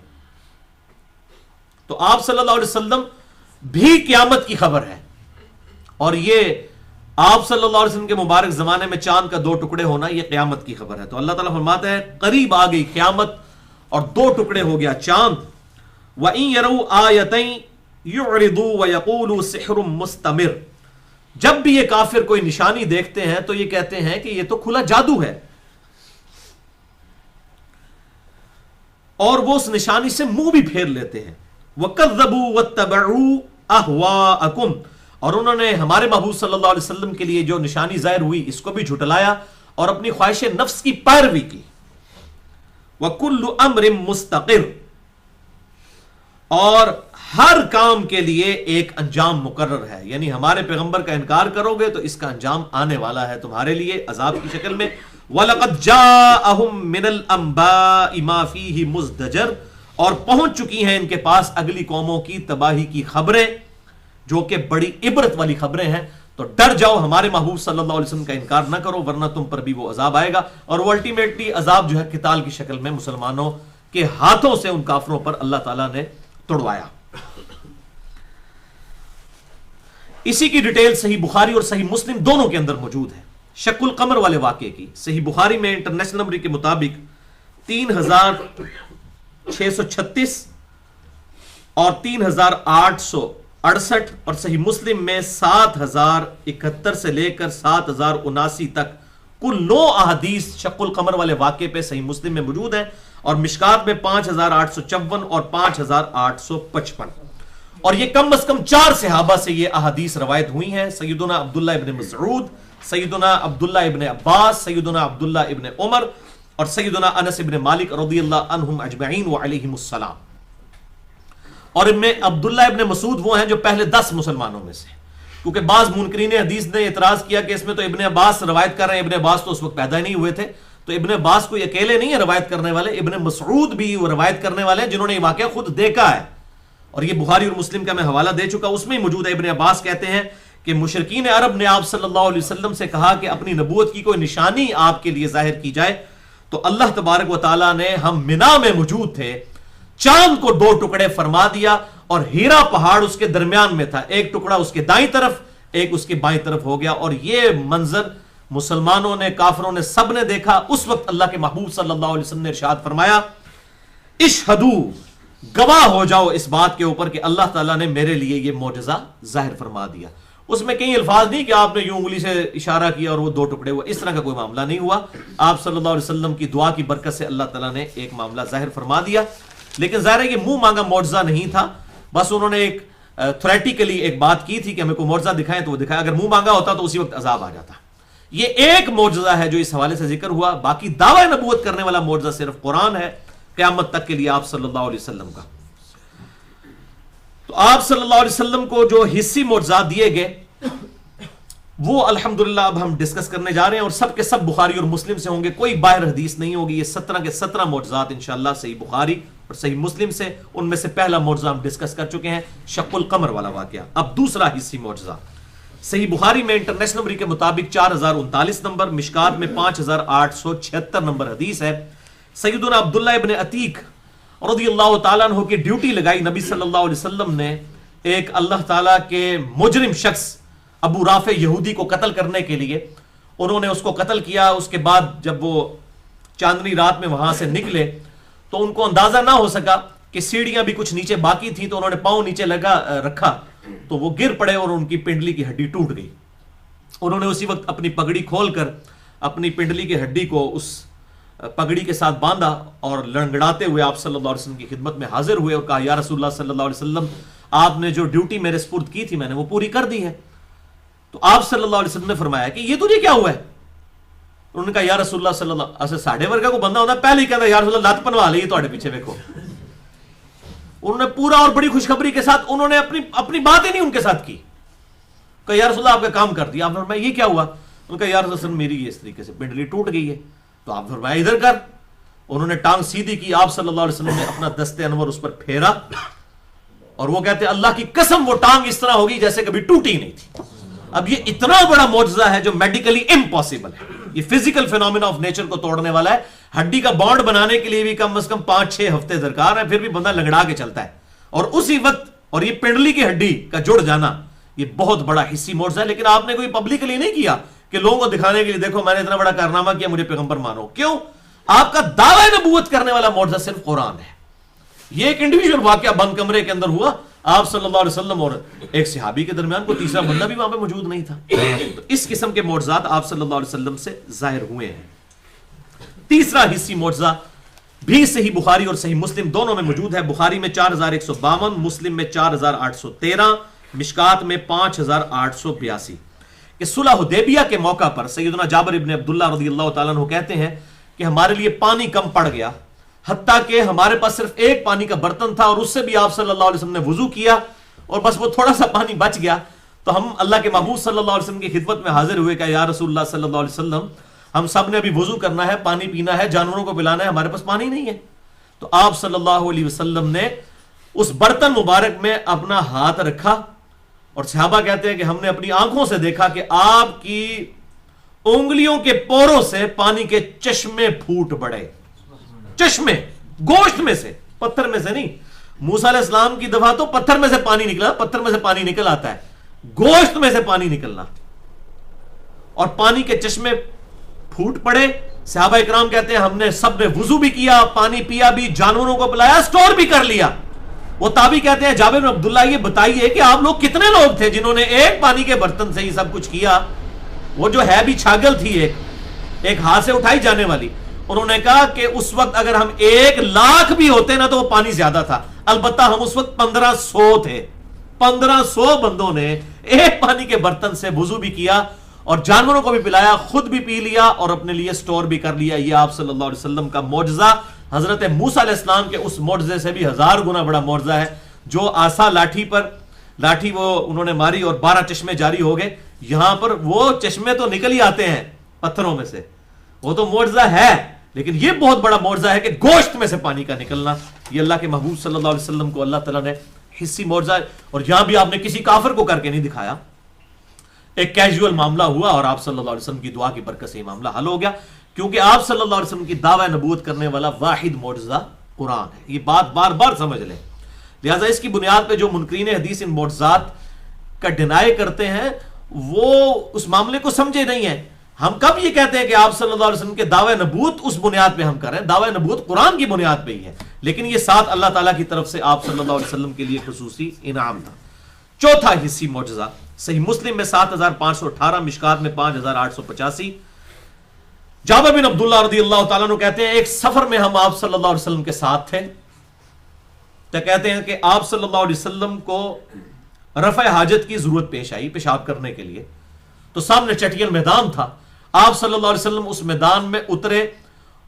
تو آپ صلی اللہ علیہ وسلم بھی قیامت کی خبر ہے، اور یہ آپ صلی اللہ علیہ وسلم کے مبارک زمانے میں چاند کا 2 ٹکڑے ہونا یہ قیامت کی خبر ہے. تو اللہ تعالیٰ فرماتا ہے قریب آ گئی قیامت اور 2 ٹکڑے ہو گیا چاند. وَإِن يَرَوْا آيَةً يُعْرِضُوا وَيَقُولُوا سِحْرٌ مُسْتَمِرٌ. جب بھی یہ کافر کوئی نشانی دیکھتے ہیں تو یہ کہتے ہیں کہ یہ تو کھلا جادو ہے، اور وہ اس نشانی سے منہ بھی پھیر لیتے ہیں. وَكَذَّبُوا وَاتَّبَعُوا أَهْوَاءَكُمْ. اور انہوں نے ہمارے محبوب صلی اللہ علیہ وسلم کے لیے جو نشانی ظاہر ہوئی اس کو بھی جھٹلایا اور اپنی خواہش نفس کی پیروی کی. وَكُلُّ أَمْرٍ مُسْتَقِرٍ. اور ہر کام کے لیے ایک انجام مقرر ہے، یعنی ہمارے پیغمبر کا انکار کرو گے تو اس کا انجام آنے والا ہے تمہارے لیے عذاب کی شکل میں. وَلَقَدْ جَاءَهُم مِّنَ الْأَنبَاءِ مَا فِيهِ مُزْدَجَرٌ. اور پہنچ چکی ہیں ان کے پاس اگلی قوموں کی تباہی کی خبریں جو کہ بڑی عبرت والی خبریں ہیں. تو ڈر جاؤ، ہمارے محبوب صلی اللہ علیہ وسلم کا انکار نہ کرو، ورنہ تم پر بھی وہ عذاب آئے گا. اور وہ الٹیمیٹلی عذاب جو ہے قتال کی شکل میں مسلمانوں کے ہاتھوں سے ان کافروں پر اللہ تعالیٰ نے توڑوایا. اسی کی ڈیٹیل صحیح بخاری اور صحیح مسلم دونوں کے اندر موجود ہے. شق القمر والے واقعے کی صحیح بخاری میں انٹرنیشنل نمبر کے مطابق 3636 اور 3868 اور صحیح مسلم میں 7071 سے لے کر 7079 تک کل 9 احادیث شق القمر والے واقعے پہ صحیح مسلم میں موجود ہیں، اور مشکات میں 5854 اور 5855. اور یہ کم از کم 4 صحابہ سے یہ احادیث روایت ہوئی ہیں، سیدنا عبداللہ ابن مسعود، سیدنا عبداللہ ابن عباس، سیدنا عبداللہ ابن عمر، اور سیدنا انس ابن مالک رضی اللہ عنہم اجمعین وعلیہم السلام. اور ان میں عبداللہ ابن مسعود وہ ہیں جو پہلے 10 مسلمانوں میں سے، کیونکہ بعض منکرین حدیث نے اعتراض کیا کہ اس میں تو ابن عباس روایت کر رہے ہیں، ابن عباس تو اس وقت پیدا ہی نہیں ہوئے تھے. تو ابن عباس کوئی اکیلے نہیں ہے روایت کرنے والے، ابن مسعود بھی وہ روایت کرنے والے ہیں جنہوں نے یہ واقعہ خود دیکھا ہے، اور یہ بخاری اور مسلم کا میں حوالہ دے چکا، اس میں ہی موجود ہے. ابن عباس کہتے ہیں کہ مشرکین عرب نے آپ صلی اللہ علیہ وسلم سے کہا کہ اپنی نبوت کی کوئی نشانی آپ کے لیے ظاہر کی جائے، تو اللہ تبارک و تعالیٰ نے، ہم منا میں موجود تھے، چاند کو 2 ٹکڑے فرما دیا، اور ہیرا پہاڑ اس کے درمیان میں تھا، ایک ٹکڑا اس کے دائیں طرف ایک اس کے بائیں طرف ہو گیا. اور یہ منظر مسلمانوں نے، کافروں نے، سب نے دیکھا. اس وقت اللہ کے محبوب صلی اللہ علیہ وسلم نے ارشاد فرمایا اشہدو، گواہ ہو جاؤ اس بات کے اوپر کہ اللہ تعالیٰ نے میرے لیے یہ معجزہ ظاہر فرما دیا. اس میں کئی الفاظ نہیں کہ آپ نے یوں انگلی سے اشارہ کیا اور وہ دو ٹکڑے ہوئے، اس طرح کا کوئی معاملہ نہیں ہوا. آپ صلی اللہ علیہ وسلم کی دعا کی برکت سے اللہ تعالیٰ نے ایک معاملہ ظاہر فرما دیا. لیکن ظاہر ہے کہ منہ مانگا معجزہ نہیں تھا، بس انہوں نے ایک تھریٹیکلی ایک بات کی تھی کہ ہمیں کوئی معجزہ دکھائیں تو وہ دکھایا. اگر منہ مانگا ہوتا تو اسی وقت عذاب آ جاتا. یہ ایک معجزہ ہے جو اس حوالے سے ذکر ہوا. باقی دعوی نبوت کرنے والا معجزہ صرف قرآن ہے قیامت تک کے لیے آپ صلی اللہ علیہ وسلم کا. تو آپ صلی اللہ علیہ وسلم کو جو حصی معجزات دیے گئے وہ الحمدللہ اب ہم ڈسکس کرنے جا رہے ہیں، اور سب کے سب بخاری اور مسلم سے ہوں گے، کوئی باہر حدیث نہیں ہوگی. یہ 17 کے 17 معجزات انشاءاللہ صحیح بخاری اور صحیح مسلم سے. ان میں سے پہلا معجزہ ہم ڈسکس کر چکے ہیں، شق القمر والا واقعہ. اب دوسرا حصی معجزہ صحیح بخاری میں انٹرنیشنل نمبر کے مطابق 4039 نمبر، مشکات میں 5876 نمبر حدیث ہے. سیدنا عبداللہ ابن عتیق رضی اللہ تعالیٰ عنہ کی ڈیوٹی لگائی نبی صلی اللہ علیہ وسلم نے ایک اللہ تعالیٰ کے مجرم شخص ابو رافع یہودی کو قتل کرنے کے لیے. انہوں نے اس کو قتل کیا. اس کے بعد جب وہ چاندنی رات میں وہاں سے نکلے تو ان کو اندازہ نہ ہو سکا کہ سیڑھیاں بھی کچھ نیچے باقی تھیں، تو انہوں نے پاؤں نیچے رکھا تو وہ گر پڑے اور ان کی پنڈلی کی ہڈی ٹوٹ گئی. انہوں نے اسی وقت اپنی پگڑی کھول کر اپنی پنڈلی کی ہڈی کو اس پگڑی کے ساتھ باندھا اور لڑگڑاتے ہوئے آپ صلی اللہ علیہ وسلم کی خدمت میں حاضر ہوئے اور کہا یا رسول اللہ صلی اللہ علیہ وسلم، آپ نے جو ڈیوٹی میرے سپرد کی تھی میں نے وہ پوری کر دی ہے. تو آپ صلی اللہ علیہ وسلم نے فرمایا کہ یہ تجھے کیا ہوا ہے؟ انہوں نے کہا یا رسول اللہ صلی اللہ علیہ وسلم، ساڑھے ورگا کو بندہ ہوتا پہلے ہی کہتا یا رسول اللہ لات پنوا لئی تھوڑے پیچھے دیکھو. انہوں نے پورا اور بڑی خوشخبری کے ساتھ انہوں نے اپنی بات ہی نہیں ان کے ساتھ کی. کہا یا رسول اللہ آپ کا کام کر دیا. آپ نے فرمایا یہ کیا ہوا؟ انہوں نے کہا یا رسول اللہ میری یہ اس طریقے سے پنڈلی ٹوٹ گئی ہے. تو آپ نے فرمایا ادھر کر. انہوں نے ٹانگ سیدھی کی. آپ صلی اللہ علیہ وسلم نے اپنا دست انور اس پر پھیرا اور وہ کہتے ہیں اللہ کی قسم وہ ٹانگ اس طرح ہوگی جیسے کبھی ٹوٹی نہیں تھی. اب یہ اتنا بڑا معجزہ ہے جو میڈیکلی امپاسبل ہے. یہ فزیکل فینومینا آف نیچر کو توڑنے والا ہے. ہڈی کا بانڈ بنانے کے لیے بھی کم از کم 5-6 ہفتے درکار ہے، پھر بھی بندہ لنگڑا کے چلتا ہے. اور اسی وقت اور یہ پنڈلی کی ہڈی کا جڑ جانا یہ بہت بڑا حصی معجزہ ہے. لیکن آپ نے کوئی پبلکلی نہیں کیا کہ لوگوں کو دکھانے کے لیے دیکھو میں نے اتنا بڑا کارنامہ کیا مجھے پیغمبر مانو. کیوں؟ آپ کا دعوی نبوت کرنے والا معجزہ صرف قرآن ہے. یہ ایک انڈیویجول واقعہ بند کمرے کے اندر ہوا. آپ صلی اللہ علیہ وسلم اور ایک صحابی کے درمیان کوئی تیسرا بندہ بھی وہاں پہ موجود نہیں تھا. تو اس قسم کے معجزات آپ صلی اللہ علیہ وسلم سے ظاہر ہوئے ہیں. تیسرا حصی معجزہ بھی صحیح بخاری اور صحیح مسلم دونوں میں موجود ہے. بخاری میں 4152، مسلم میں 4813، مشکات میں 5882 کہ صلح حدیبیہ کے موقع پر سیدنا جابر ابن عبداللہ رضی اللہ تعالیٰ عنہ کہتے ہیں کہ ہمارے لیے پانی کم پڑ گیا، حتیٰ کہ ہمارے پاس صرف ایک پانی کا برتن تھا اور اس سے بھی آپ صلی اللہ علیہ وسلم نے وضو کیا اور بس وہ تھوڑا سا پانی بچ گیا. تو ہم اللہ کے محبوب صلی اللہ علیہ وسلم کی خدمت میں حاضر ہوئے کہ یا رسول اللہ صلی اللہ علیہ وسلم ہم سب نے ابھی وضو کرنا ہے، پانی پینا ہے، جانوروں کو پلانا ہے، ہمارے پاس پانی نہیں ہے. تو آپ صلی اللہ علیہ وسلم نے اس برتن مبارک میں اپنا ہاتھ رکھا اور صحابہ کہتے ہیں کہ ہم نے اپنی آنکھوں سے دیکھا کہ آپ کی انگلیوں کے پوروں سے پانی کے چشمے پھوٹ پڑے. چشمے گوشت میں سے، پتھر میں سے نہیں. موسیٰ علیہ السلام کی دفعہ تو پتھر میں سے پانی نکلا، پتھر میں سے پانی نکل آتا ہے، گوشت میں سے پانی نکلنا اور پانی کے چشمے پھوٹ پڑے. صحابہ اکرام کہتے ہیں ہم نے سب نے وضو بھی کیا، پانی پیا بھی، جانوروں کو پلایا، سٹور بھی کر لیا. وہ تابعی کہتے ہیں جابر بن عبداللہ یہ بتائیے کہ آپ لوگ کتنے لوگ تھے جنہوں نے ایک پانی کے برتن سے ہی سب کچھ کیا؟ وہ جو ہے بھی چھاگل تھی ایک ہاتھ سے اٹھائی جانے والی. انہوں نے کہا کہ اس وقت اگر ہم 1,00,000 بھی ہوتے نا تو وہ پانی زیادہ تھا. البتہ ہم اس وقت 1500 تھے. 1500 بندوں نے ایک پانی کے برتن سے وضو بھی کیا اور جانوروں کو بھی پلایا، خود بھی پی لیا اور اپنے لیے سٹور بھی کر لیا. یہ آپ صلی اللہ علیہ وسلم کا معجزہ حضرت موسیٰ علیہ السلام کے اس معجزے سے بھی 1000 گنا بڑا معجزہ ہے. جو آسا لاٹھی وہ انہوں نے ماری اور 12 چشمے جاری ہو گئے. یہاں پر وہ چشمے تو نکل ہی آتے ہیں پتھروں میں سے، وہ تو معجزہ ہے. لیکن یہ بہت بڑا معجزہ ہے کہ گوشت میں سے پانی کا نکلنا. یہ اللہ کے محبوب صلی اللہ علیہ وسلم کو اللہ تعالیٰ نے حصی معجزہ ہے. اور یہاں بھی آپ نے کسی کافر کو کر کے نہیں دکھایا، ایک کیجول معاملہ ہوا اور آپ صلی اللہ علیہ وسلم کی دعا کی برکت سے یہ معاملہ حل ہو گیا. کیونکہ آپ صلی اللہ علیہ وسلم کی دعوی نبوت کرنے والا واحد معجزہ قرآن ہے. یہ بات بار بار سمجھ لیں. لہٰذا اس کی بنیاد پہ جو منکرین حدیث ان معجزات کا ڈینائی کرتے ہیں وہ اس معاملے کو سمجھے نہیں ہیں. ہم کب یہ کہتے ہیں کہ آپ صلی اللہ علیہ وسلم کے دعوی نبوت اس بنیاد پہ ہم کر رہے ہیں؟ دعوی نبوت قرآن کی بنیاد پہ ہی ہے، لیکن یہ ساتھ اللہ تعالیٰ کی طرف سے آپ صلی اللہ علیہ وسلم کے لیے خصوصی انعام تھا. چوتھا حصی معجزہ صحیح مسلم میں 7518، مشکات میں 5885۔ جابر بن عبداللہ رضی اللہ تعالیٰ عنہ کہتے ہیں ایک سفر میں ہم آپ صلی اللہ علیہ وسلم کے ساتھ تھے، تو کہتے ہیں کہ آپ صلی اللہ علیہ وسلم کو رفع حاجت کی ضرورت پیش آئی پیشاب کرنے کے لیے، تو سامنے چٹیل میدان تھا، آپ صلی اللہ علیہ وسلم اس میدان میں اترے،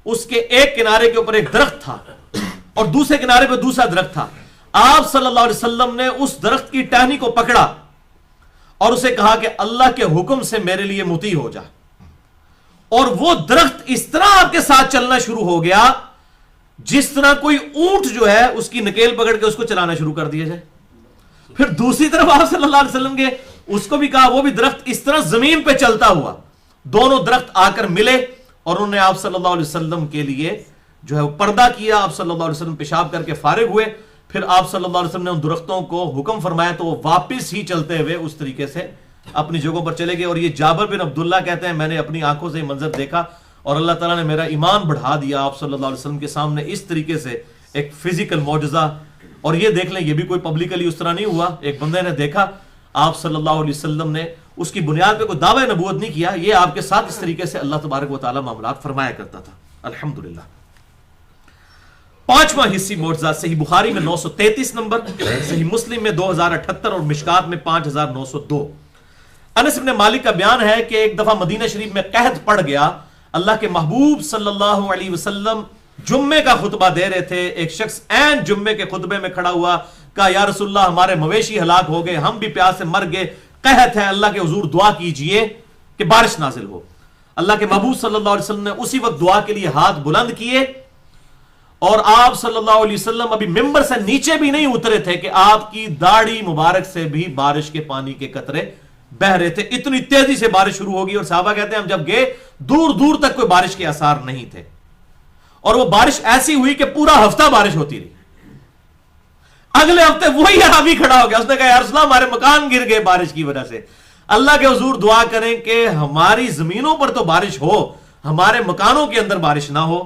اس کے ایک کنارے کے اوپر ایک درخت تھا اور دوسرے کنارے پہ دوسرا درخت تھا، آپ صلی اللہ علیہ وسلم نے اس درخت کی ٹہنی کو پکڑا اور اسے کہا کہ اللہ کے حکم سے میرے لیے مطیع ہو جا، اور وہ درخت اس طرح آپ کے ساتھ چلنا شروع ہو گیا جس طرح کوئی اونٹ جو ہے اس کی نکیل پکڑ کے اس کو چلانا شروع کر دیا جائے۔ پھر دوسری طرف آپ صلی اللہ علیہ وسلم کے اس کو بھی کہا، وہ بھی درخت اس طرح زمین پہ چلتا ہوا، دونوں درخت آ کر ملے اور انہوں نے آپ صلی اللہ علیہ وسلم کے لیے جو ہے وہ پردہ کیا، آپ صلی اللہ علیہ وسلم پیشاب کر کے فارغ ہوئے، پھر آپ صلی اللہ علیہ وسلم نے ان درختوں کو حکم فرمایا تو وہ واپس ہی چلتے ہوئے اس طریقے سے اپنی جگہوں پر چلے گئے۔ اور یہ جابر بن عبداللہ کہتے ہیں میں نے اپنی آنکھوں سے یہ منظر دیکھا اور اللہ تعالیٰ نے میرا ایمان بڑھا دیا آپ صلی اللہ علیہ وسلم کے سامنے اس طریقے سے ایک فزیکل معجزہ۔ اور یہ دیکھ لیں یہ بھی کوئی پبلکلی اس طرح نہیں ہوا، ایک بندے نے دیکھا آپ صلی اللہ علیہ وسلم نے اس کی بنیاد پہ کوئی دعوی نبوت نہیں کیا، یہ آپ کے ساتھ اس طریقے سے اللہ تبارک و تعالیٰ معاملات فرمایا کرتا تھا۔ الحمدللہ۔ پانچواں حصی معجزہ صحیح بخاری میں 933 نمبر، صحیح مسلم میں 2078 اور مشکات میں 5902۔ انس بن مالک کا بیان ہے کہ ایک دفعہ مدینہ شریف میں قحط پڑ گیا، اللہ کے محبوب صلی اللہ علیہ وسلم جمعے کا خطبہ دے رہے تھے، ایک شخص عین جمعے کے خطبے میں کھڑا ہوا، کہا یا رسول اللہ ہمارے مویشی ہلاک ہو گئے، ہم بھی پیاس سے مر گئے، قحط ہے، اللہ کے حضور دعا کیجئے کہ بارش نازل ہو۔ اللہ کے محبوب صلی اللہ علیہ وسلم نے اسی وقت دعا کے لیے ہاتھ بلند کیے، اور آپ صلی اللہ علیہ وسلم ابھی ممبر سے نیچے بھی نہیں اترے تھے کہ آپ کی داڑھی مبارک سے بھی بارش کے پانی کے قطرے بہ رہے تھے، اتنی تیزی سے بارش شروع ہوگی۔ اور صحابہ کہتے ہیں ہم جب گئے دور دور تک کوئی بارش کے آثار نہیں تھے، اور وہ بارش ایسی ہوئی کہ پورا ہفتہ بارش ہوتی رہی۔ اگلے ہفتے وہی آدمی کھڑا ہو گیا، اس نے کہا یا رسول اللہ ہمارے مکان گر گئے بارش کی وجہ سے، اللہ کے حضور دعا کریں کہ ہماری زمینوں پر تو بارش ہو، ہمارے مکانوں کے اندر بارش نہ ہو،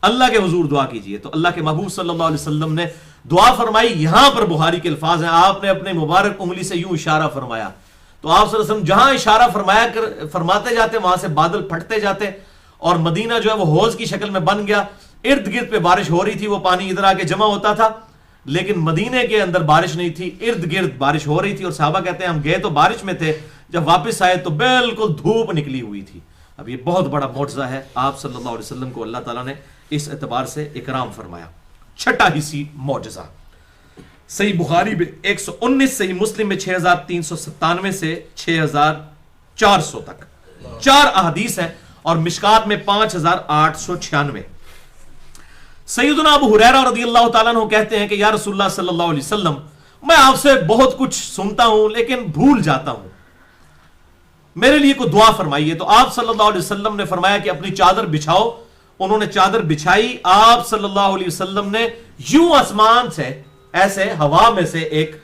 اللہ کے حضور دعا کیجئے۔ تو اللہ کے محبوب صلی اللہ علیہ وسلم نے دعا فرمائی، یہاں پر بخاری کے الفاظ ہیں، آپ نے اپنے مبارک انگلی سے یوں اشارہ فرمایا، تو آپ صلی اللہ علیہ وسلم جہاں اشارہ فرماتے جاتے وہاں سے بادل پھٹتے جاتے، اور مدینہ جو ہے وہ حوض کی شکل میں بن گیا، ارد گرد پہ بارش ہو رہی تھی، وہ پانی ادھر آ کے جمع ہوتا تھا، لیکن مدینے کے اندر بارش نہیں تھی، ارد گرد بارش ہو رہی تھی۔ اور صحابہ کہتے ہیں ہم گئے تو بارش میں تھے، جب واپس آئے تو بالکل دھوپ نکلی ہوئی تھی۔ اب یہ بہت بڑا معجزہ ہے، آپ صلی اللہ علیہ وسلم کو اللہ تعالیٰ نے اس اعتبار سے اکرام فرمایا۔ چھٹا حصی معجزہ صحیح بخاری میں 119، صحیح مسلم میں 6397 سے 6400 تک 4 احادیث ہیں، اور مشکات میں 5896۔ سیدنا ابو ہریرہ رضی اللہ تعالیٰ عنہ کہتے ہیں کہ یا رسول اللہ صلی اللہ علیہ وسلم میں آپ سے بہت کچھ سنتا ہوں لیکن بھول جاتا ہوں، میرے لیے کوئی دعا فرمائیے۔ تو آپ صلی اللہ علیہ وسلم نے فرمایا کہ اپنی چادر بچھاؤ، انہوں نے چادر بچھائی، آپ صلی اللہ علیہ وسلم نے یوں آسمان سے ایسے ہوا میں سے ایک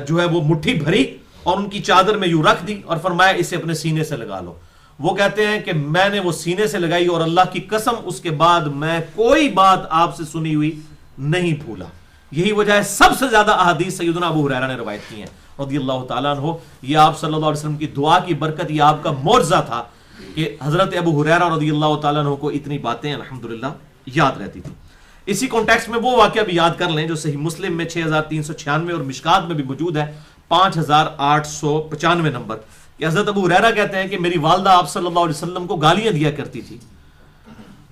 جو ہے وہ مٹھی بھری اور ان کی چادر میں یوں رکھ دی اور فرمایا اسے اپنے سینے سے لگا لو۔ وہ کہتے ہیں کہ میں نے وہ سینے سے لگائی اور اللہ کی قسم اس کے بعد میں کوئی بات آپ سے سنی ہوئی نہیں بھولا۔ یہی وجہ ہے سب سے زیادہ احادیث سیدنا ابو ہریرہ نے روایت کی ہیں رضی اللہ تعالیٰ عنہ۔ یہ آپ صلی اللہ علیہ وسلم کی دعا کی برکت، یہ آپ کا معجزہ تھا کہ حضرت ابو ہریرہ رضی اللہ تعالیٰ عنہ کو اتنی باتیں الحمدللہ یاد رہتی تھی۔ اسی کانٹیکسٹ میں وہ واقعہ بھی یاد کر لیں جو صحیح مسلم میں 6396 اور مشکات میں بھی موجود ہے 5895 نمبر، کہ حضرت ابو ہریرہ کہتے ہیں کہ میری والدہ آپ صلی اللہ علیہ وسلم کو گالیاں دیا کرتی تھی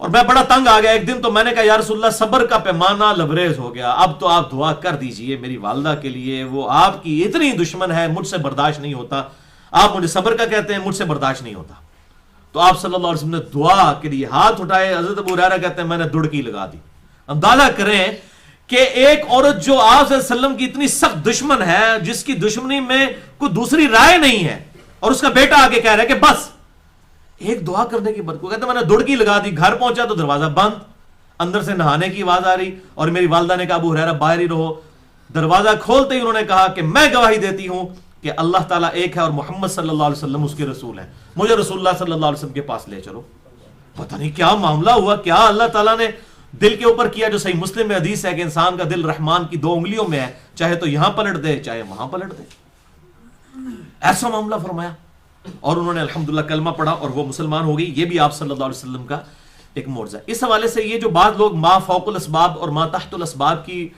اور میں بڑا تنگ آ گیا۔ ایک دن تو میں نے کہا یا رسول اللہ صبر کا پیمانہ لبریز ہو گیا، اب تو آپ دعا کر دیجئے میری والدہ کے لیے، وہ آپ کی اتنی دشمن ہے، مجھ سے برداشت نہیں ہوتا، آپ مجھے صبر کا کہتے ہیں، مجھ سے برداشت نہیں ہوتا۔ تو آپ صلی اللہ علیہ وسلم نے دعا کے لیے ہاتھ اٹھائے، حضرت ابو ہریرہ کہتے ہیں میں نے دڑکی لگا دی۔ اندازہ کریں کہ ایک عورت جو آپ صلی اللہ علیہ وسلم کی اتنی سخت دشمن ہے، جس کی دشمنی میں کوئی دوسری رائے نہیں ہے، اور اس کا بیٹا آگے کہہ رہا ہے کہ بس ایک دعا کرنے کی برکت، کہتے ہیں میں نے دڑکی لگا دی، گھر پہنچا تو دروازہ بند، اندر سے نہانے کی آواز آ رہی، اور میری والدہ نے کہا ابو ہریرہ باہر ہی رہو۔ دروازہ کھولتے ہی انہوں نے کہا کہ میں گواہی دیتی ہوں کہ اللہ تعالیٰ ایک ہے اور محمد صلی اللہ علیہ وسلم اس کے رسول ہیں، مجھے رسول اللہ صلی اللہ علیہ وسلم کے پاس لے چلو۔ پتہ نہیں کیا معاملہ ہوا، کیا اللہ تعالیٰ نے دل کے اوپر کیا، جو صحیح مسلم میں حدیث ہے کہ انسان کا دل رحمان کی 2 انگلیوں میں ہے، چاہے تو یہاں پلٹ دے چاہے وہاں پلٹ دے۔ ایسا معاملہ فرمایا، اور انہوں نے الحمدللہ کلمہ پڑھا اور وہ مسلمان ہو گئی. یہ بھی آپ صلی اللہ علیہ وسلم کا ایک معجزہ. اس حوالے سے یہ جو بعض لوگ ما فوق الاسباب اور ما تحت الاسباب کی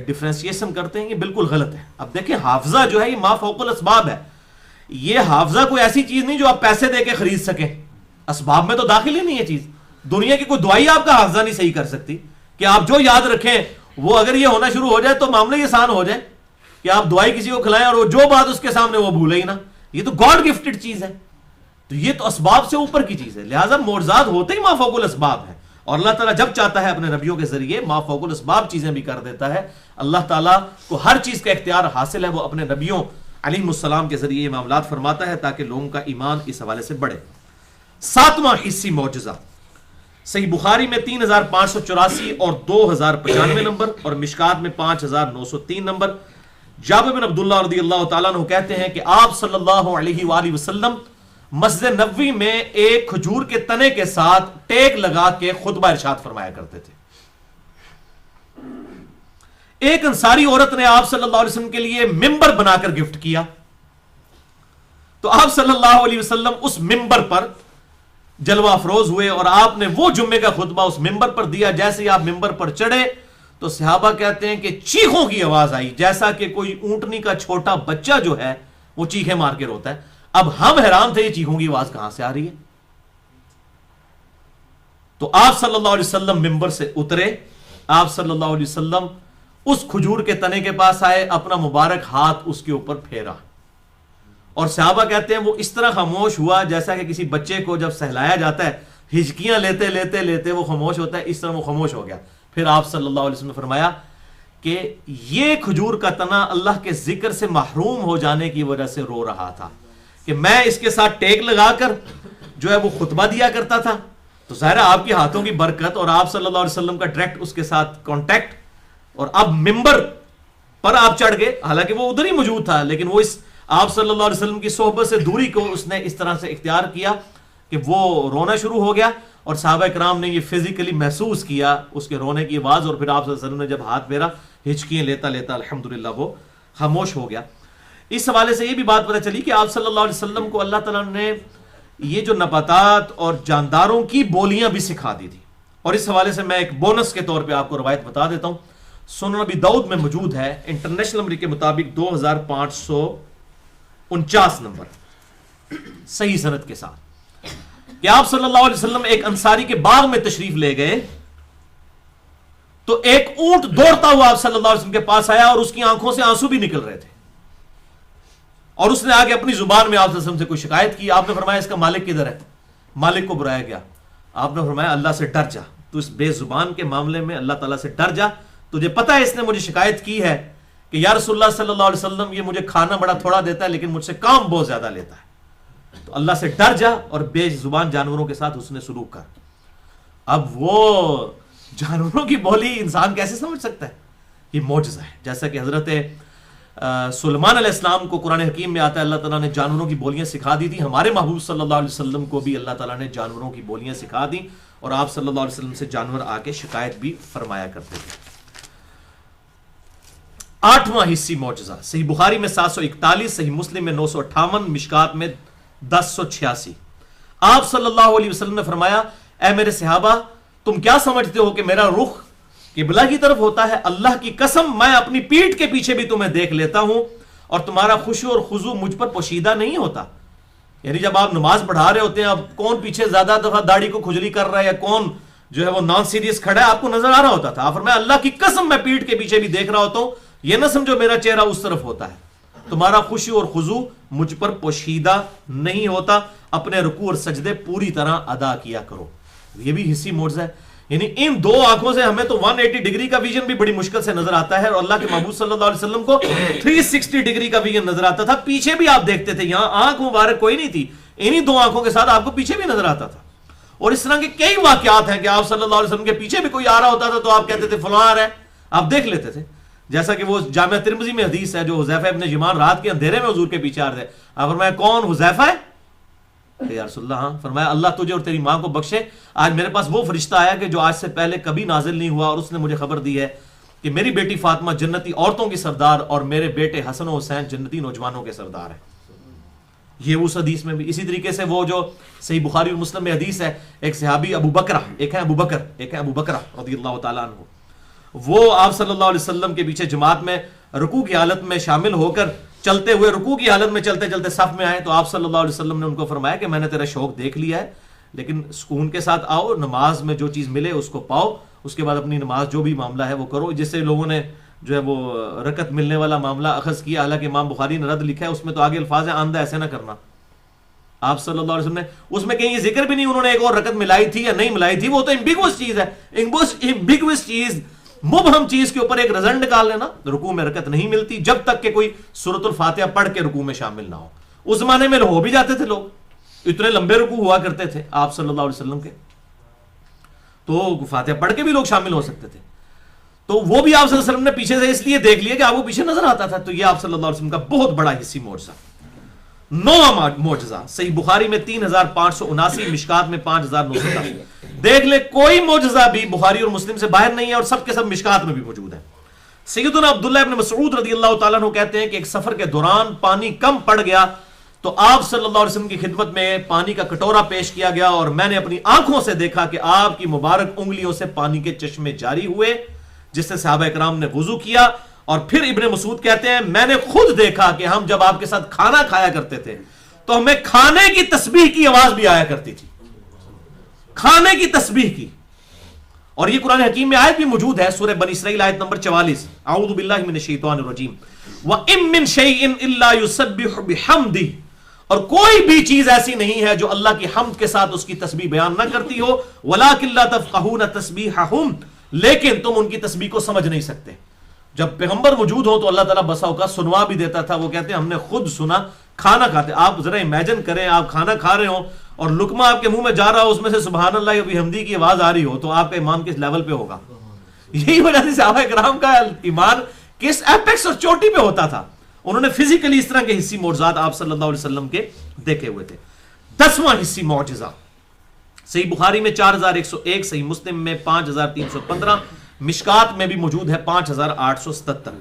ڈفرینسیشن کرتے ہیں، یہ بالکل غلط ہے. اب دیکھیں حافظہ جو ہے یہ ما فوق الاسباب ہے. یہ حافظہ کوئی ایسی چیز نہیں جو آپ پیسے دے کے خرید سکیں، اسباب میں تو داخل ہی نہیں ہے چیز. دنیا کی کوئی دعائی آپ کا حافظہ نہیں صحیح کر سکتی کہ آپ جو یاد رکھیں وہ اگر یہ ہونا شروع ہو جائے تو معاملہ یہ آسان ہو جائے کہ آپ دعائی کسی کو کھلائیں اور وہ جو بات اس کے سامنے وہ بھولے ہی نا. یہ تو گاڈ گفٹڈ چیز ہے، تو یہ تو اسباب سے اوپر کی چیز ہے. لہٰذا معجزات ہوتے ہی ما فوق الاسباب ہے، اور اللہ تعالیٰ جب چاہتا ہے اپنے نبیوں کے ذریعے ما فوق الاسباب چیزیں بھی کر دیتا ہے. اللہ تعالیٰ کو ہر چیز کا اختیار حاصل ہے، وہ اپنے نبیوں علیہ السلام کے ذریعے یہ معاملات فرماتا ہے تاکہ لوگوں کا ایمان اس حوالے سے بڑھے. 7واں حصی معجزہ صحیح بخاری میں 3584 اور 2095 نمبر، اور مشکات میں 5903 نمبر. جابر بن عبداللہ رضی اللہ تعالیٰ عنہ کہتے ہیں کہ آپ صلی اللہ علیہ وآلہ وسلم مسجد نبوی میں ایک کھجور کے تنے کے ساتھ ٹیک لگا کے خطبہ ارشاد فرمایا کرتے تھے. ایک انصاری عورت نے آپ صلی اللہ علیہ وسلم کے لیے ممبر بنا کر گفٹ کیا، تو آپ صلی اللہ علیہ وسلم اس ممبر پر جلوہ افروز ہوئے اور آپ نے وہ جمعے کا خطبہ اس ممبر پر دیا. جیسے ہی آپ ممبر پر چڑھے تو صحابہ کہتے ہیں کہ چیخوں کی آواز آئی، جیسا کہ کوئی اونٹنی کا چھوٹا بچہ جو ہے وہ چیخیں مار کے روتا ہے. اب ہم حیران تھے یہ چیخوں کی آواز کہاں سے آ رہی ہے. تو آپ صلی اللہ علیہ وسلم ممبر سے اترے، آپ صلی اللہ علیہ وسلم اس کھجور کے تنے کے پاس آئے، اپنا مبارک ہاتھ اس کے اوپر پھیرا، اور صحابہ کہتے ہیں وہ اس طرح خاموش ہوا جیسا کہ کسی بچے کو جب سہلایا جاتا ہے ہچکیاں لیتے لیتے لیتے وہ خاموش ہوتا ہے، اس طرح وہ خاموش ہو گیا. پھر آپ صلی اللہ علیہ وسلم نے فرمایا کہ یہ کھجور کا تنا اللہ کے ذکر سے محروم ہو جانے کی وجہ سے رو رہا تھا کہ میں اس کے ساتھ ٹیک لگا کر جو ہے وہ خطبہ دیا کرتا تھا. تو ظاہر ہے آپ کے ہاتھوں کی برکت اور آپ صلی اللہ علیہ وسلم کا ڈائریکٹ اس کے ساتھ کانٹیکٹ، اور اب ممبر پر آپ چڑھ گئے، حالانکہ وہ ادھر ہی موجود تھا لیکن وہ اس آپ صلی اللہ علیہ وسلم کی صحبت سے دوری کو اس نے اس طرح سے اختیار کیا کہ وہ رونا شروع ہو گیا، اور صحابہ کرام نے یہ فزیکلی محسوس کیا اس کے رونے کی آواز. اور پھر آپ صلی اللہ علیہ وسلم نے جب ہاتھ پھیرا ہچکیاں لیتا لیتا الحمدللہ وہ خاموش ہو گیا. اس حوالے سے یہ بھی بات پتہ چلی کہ آپ صلی اللہ علیہ وسلم کو اللہ تعالیٰ نے یہ جو نباتات اور جانداروں کی بولیاں بھی سکھا دی تھی. اور اس حوالے سے میں ایک بونس کے طور پہ آپ کو روایت بتا دیتا ہوں. سنن ابی داؤد میں موجود ہے انٹرنیشنل نمبر کے مطابق 2549 نمبر صحیح سند کے ساتھ کہ آپ صلی اللہ علیہ وسلم ایک انصاری کے باغ میں تشریف لے گئے تو ایک اونٹ دوڑتا ہوا آپ صلی اللہ علیہ وسلم کے پاس آیا اور اس کی آنکھوں سے آنسو بھی نکل رہے تھے، اور اس نے آگے اپنی زبان میں آپ صلی اللہ علیہ وسلم سے کوئی شکایت کی. آپ نے فرمایا اس کا مالک کدھر ہے؟ مالک کو بلایا گیا. آپ نے فرمایا اللہ سے ڈر جا، تو اس بے زبان کے معاملے میں اللہ تعالیٰ سے ڈر جا. تجھے پتا ہے اس نے مجھے شکایت کی ہے کہ یا رسول اللہ صلی اللہ علیہ وسلم یہ مجھے کھانا بڑا تھوڑا دیتا ہے لیکن مجھ سے کام بہت زیادہ لیتا ہے، تو اللہ سے ڈر جا اور بے زبان جانوروں کے ساتھ حسن سلوک کر. اب وہ جانوروں کی بولی انسان کیسے سمجھ سکتا ہے؟ یہ معجزہ ہے. جیسا کہ حضرت سلیمان علیہ السلام کو قرآن حکیم میں آتا ہے اللہ تعالیٰ نے جانوروں کی بولیاں سکھا دی تھی. ہمارے محبوب صلی اللہ علیہ وسلم کو بھی اللہ تعالیٰ نے جانوروں کی بولیاں سکھا دی، اور آپ صلی اللہ علیہ وسلم سے جانور آ کے شکایت بھی فرمایا کرتے تھے. 8واں حصی معجزہ صحیح بخاری میں 741، صحیح مسلم میں 958، مشکات میں 1086. آپ صلی اللہ علیہ وسلم نے فرمایا اے میرے صحابہ تم کیا سمجھتے ہو کہ میرا رخ قبلہ کی طرف ہوتا ہے؟ اللہ کی قسم میں اپنی پیٹھ کے پیچھے بھی تمہیں دیکھ لیتا ہوں اور تمہارا خشوع اور خضوع مجھ پر پوشیدہ نہیں ہوتا. یعنی جب آپ نماز پڑھا رہے ہوتے ہیں اب کون پیچھے زیادہ دفعہ داڑھی کو کھجلی کر رہا ہے یا کون جو ہے وہ نان سیریس کھڑا ہے آپ کو نظر آ رہا ہوتا تھا. آپ فرمایا اللہ کی قسم میں پیٹھ کے پیچھے بھی دیکھ رہا ہوتا ہوں، یہ نہ سمجھو میرا چہرہ اس طرف ہوتا ہے، تمہارا خشوع اور خضوع مجھ پر پوشیدہ نہیں ہوتا. اپنے رکوع اور سجدے پوری طرح ادا کیا کرو. یہ بھی حصی معجزہ ہے. یعنی ان دو آنکھوں سے ہمیں تو 180 ڈگری کا ویژن بھی بڑی مشکل سے نظر آتا ہے، اور اللہ کے محبوب صلی اللہ علیہ وسلم کو 360 ڈگری کا ویژن نظر آتا تھا. پیچھے بھی آپ دیکھتے تھے، یہاں آنکھ مبارک کوئی نہیں تھی، انہی دو آنکھوں کے ساتھ آپ کو پیچھے بھی نظر آتا تھا. اور اس طرح کے کئی واقعات ہیں کہ آپ صلی اللہ علیہ وسلم کے پیچھے بھی کوئی آ رہا ہوتا تھا تو آپ کہتے تھے فلاں آ رہا ہے، آپ دیکھ لیتے تھے. جیسا کہ وہ جامعہ ترمذی میں حدیث ہے جو حذیفہ ابن یمان رات کے اندھیرے میں حضور کے پیچھے آ رہے تھے. آپ فرمایا کون؟ حذیفہ ہے؟ یا رسول اللہ ہاں. فرمایا اللہ تجھے اور تیری ماں کو بخشے، آج میرے پاس وہ فرشتہ آیا کہ جو آج سے پہلے کبھی نازل نہیں ہوا، اور اس نے مجھے خبر دی ہے کہ میری بیٹی فاطمہ جنتی عورتوں کی سردار اور میرے بیٹے حسن و حسین جنتی نوجوانوں کے سردار ہیں. یہ اس حدیث میں بھی. اسی طریقے سے وہ جو صحیح بخاری اور مسلم میں حدیث ہے, ایک صحابی ابو بکرہ, ایک ہے ابو بکرہ رضی اللہ تعالیٰ عنہ, وہ آپ صلی اللہ علیہ وسلم کے پیچھے جماعت میں رکوع کی حالت میں شامل ہو کر چلتے ہوئے, رکوع کی حالت میں چلتے چلتے صف میں آئے, تو آپ صلی اللہ علیہ وسلم نے ان کو فرمایا کہ میں نے تیرا شوق دیکھ لیا ہے, لیکن سکون کے ساتھ آؤ, نماز میں جو چیز ملے اس کو پاؤ, اس کے بعد اپنی نماز جو بھی معاملہ ہے وہ کرو. جس سے لوگوں نے جو ہے وہ رکعت ملنے والا معاملہ اخذ کیا, حالانکہ امام بخاری نے رد لکھا ہے, اس میں تو آگے الفاظ ہیں آندہ ایسے نہ کرنا. آپ صلی اللہ علیہ وسلم نے اس میں کہیں یہ ذکر بھی نہیں انہوں نے ایک اور رکعت ملائی تھی یا نہیں ملائی تھی, وہ تو امبیگوس چیز ہے, امبیگوس چیز, مبہم چیز کے اوپر ایک رزلٹ نکال لینا. رکوع میں رکعت نہیں ملتی جب تک کہ کوئی سورۃ الفاتحہ پڑھ کے رکوع میں شامل نہ ہو. اس زمانے میں ہو بھی جاتے تھے لوگ, اتنے لمبے رکوع ہوا کرتے تھے آپ صلی اللہ علیہ وسلم کے, تو فاتحہ پڑھ کے بھی لوگ شامل ہو سکتے تھے. تو وہ بھی آپ صلی اللہ علیہ وسلم نے پیچھے سے اس لیے دیکھ لیا کہ آپ کو پیچھے نظر آتا تھا. تو یہ آپ صلی اللہ علیہ وسلم کا بہت بڑا حصی معجزہ. 9واں معجزہ صحیح بخاری میں 3579, مشکات میں 5910. دیکھ لے کوئی معجزہ بھی بخاری اور مسلم سے باہر نہیں ہے, اور سب کے سب مشکات میں بھی موجود ہے. سیدنا عبداللہ ابن مسعود رضی اللہ تعالیٰ عنہ کہتے ہیں کہ ایک سفر کے دوران پانی کم پڑ گیا, تو آپ صلی اللہ علیہ وسلم کی خدمت میں پانی کا کٹورا پیش کیا گیا, اور میں نے اپنی آنکھوں سے دیکھا کہ آپ کی مبارک انگلیوں سے پانی کے چشمے جاری ہوئے, جس سے صحابہ اکرام نے وضو کیا. اور پھر ابن مسعود کہتے ہیں میں نے خود دیکھا کہ ہم جب آپ کے ساتھ کھانا کھایا کرتے تھے تو ہمیں کھانے کی تسبیح کی آواز بھی آیا کرتی تھی, کھانے کی تسبیح کی. اور یہ قرآن حکیم میں آیت بھی موجود ہے, سورہ بنی اسرائیل آیت نمبر 44, اعوذ باللہ من الشیطان الرجیم, وَإِن مِّن شَيْءٍ إِلَّا يُسَبِّحُ بِحَمْدِهِ, اور کوئی بھی چیز ایسی نہیں ہے جو اللہ کی حمد کے ساتھ اس کی تسبیح بیان نہ کرتی ہو, وَلَٰكِن لَّا تَفْقَهُونَ تَسْبِيحَهُمْ, لیکن تم ان کی تسبیح کو سمجھ نہیں سکتے. جب پیغمبر موجود ہو تو اللہ تعالیٰ بسا اوقات سنوا بھی دیتا تھا. وہ کہتے ہیں ہم نے خود سنا کھانا کھاتے. آپ ذرا امیجن کریں, آپ کھانا کھا رہے ہوں اور لقمہ آپ کے منہ میں جا رہا ہو, اس میں سے سبحان اللہ یا بحمدی کی آواز آ رہی ہو, تو آپ کا ایمان کس لیول پہ ہوگا. یہی وجہ سے صحابہ کرام کا ایمان کس ایپیکس اور چوٹی پہ ہوتا تھا. انہوں نے فزیکلی اس طرح کے حصی معجزات آپ صلی اللہ علیہ وسلم کے دیکھے ہوئے تھے. 10واں حصی معجزہ صحیح بخاری میں 4101, صحیح مسلم میں 5315, مشکات میں بھی موجود ہے 5877.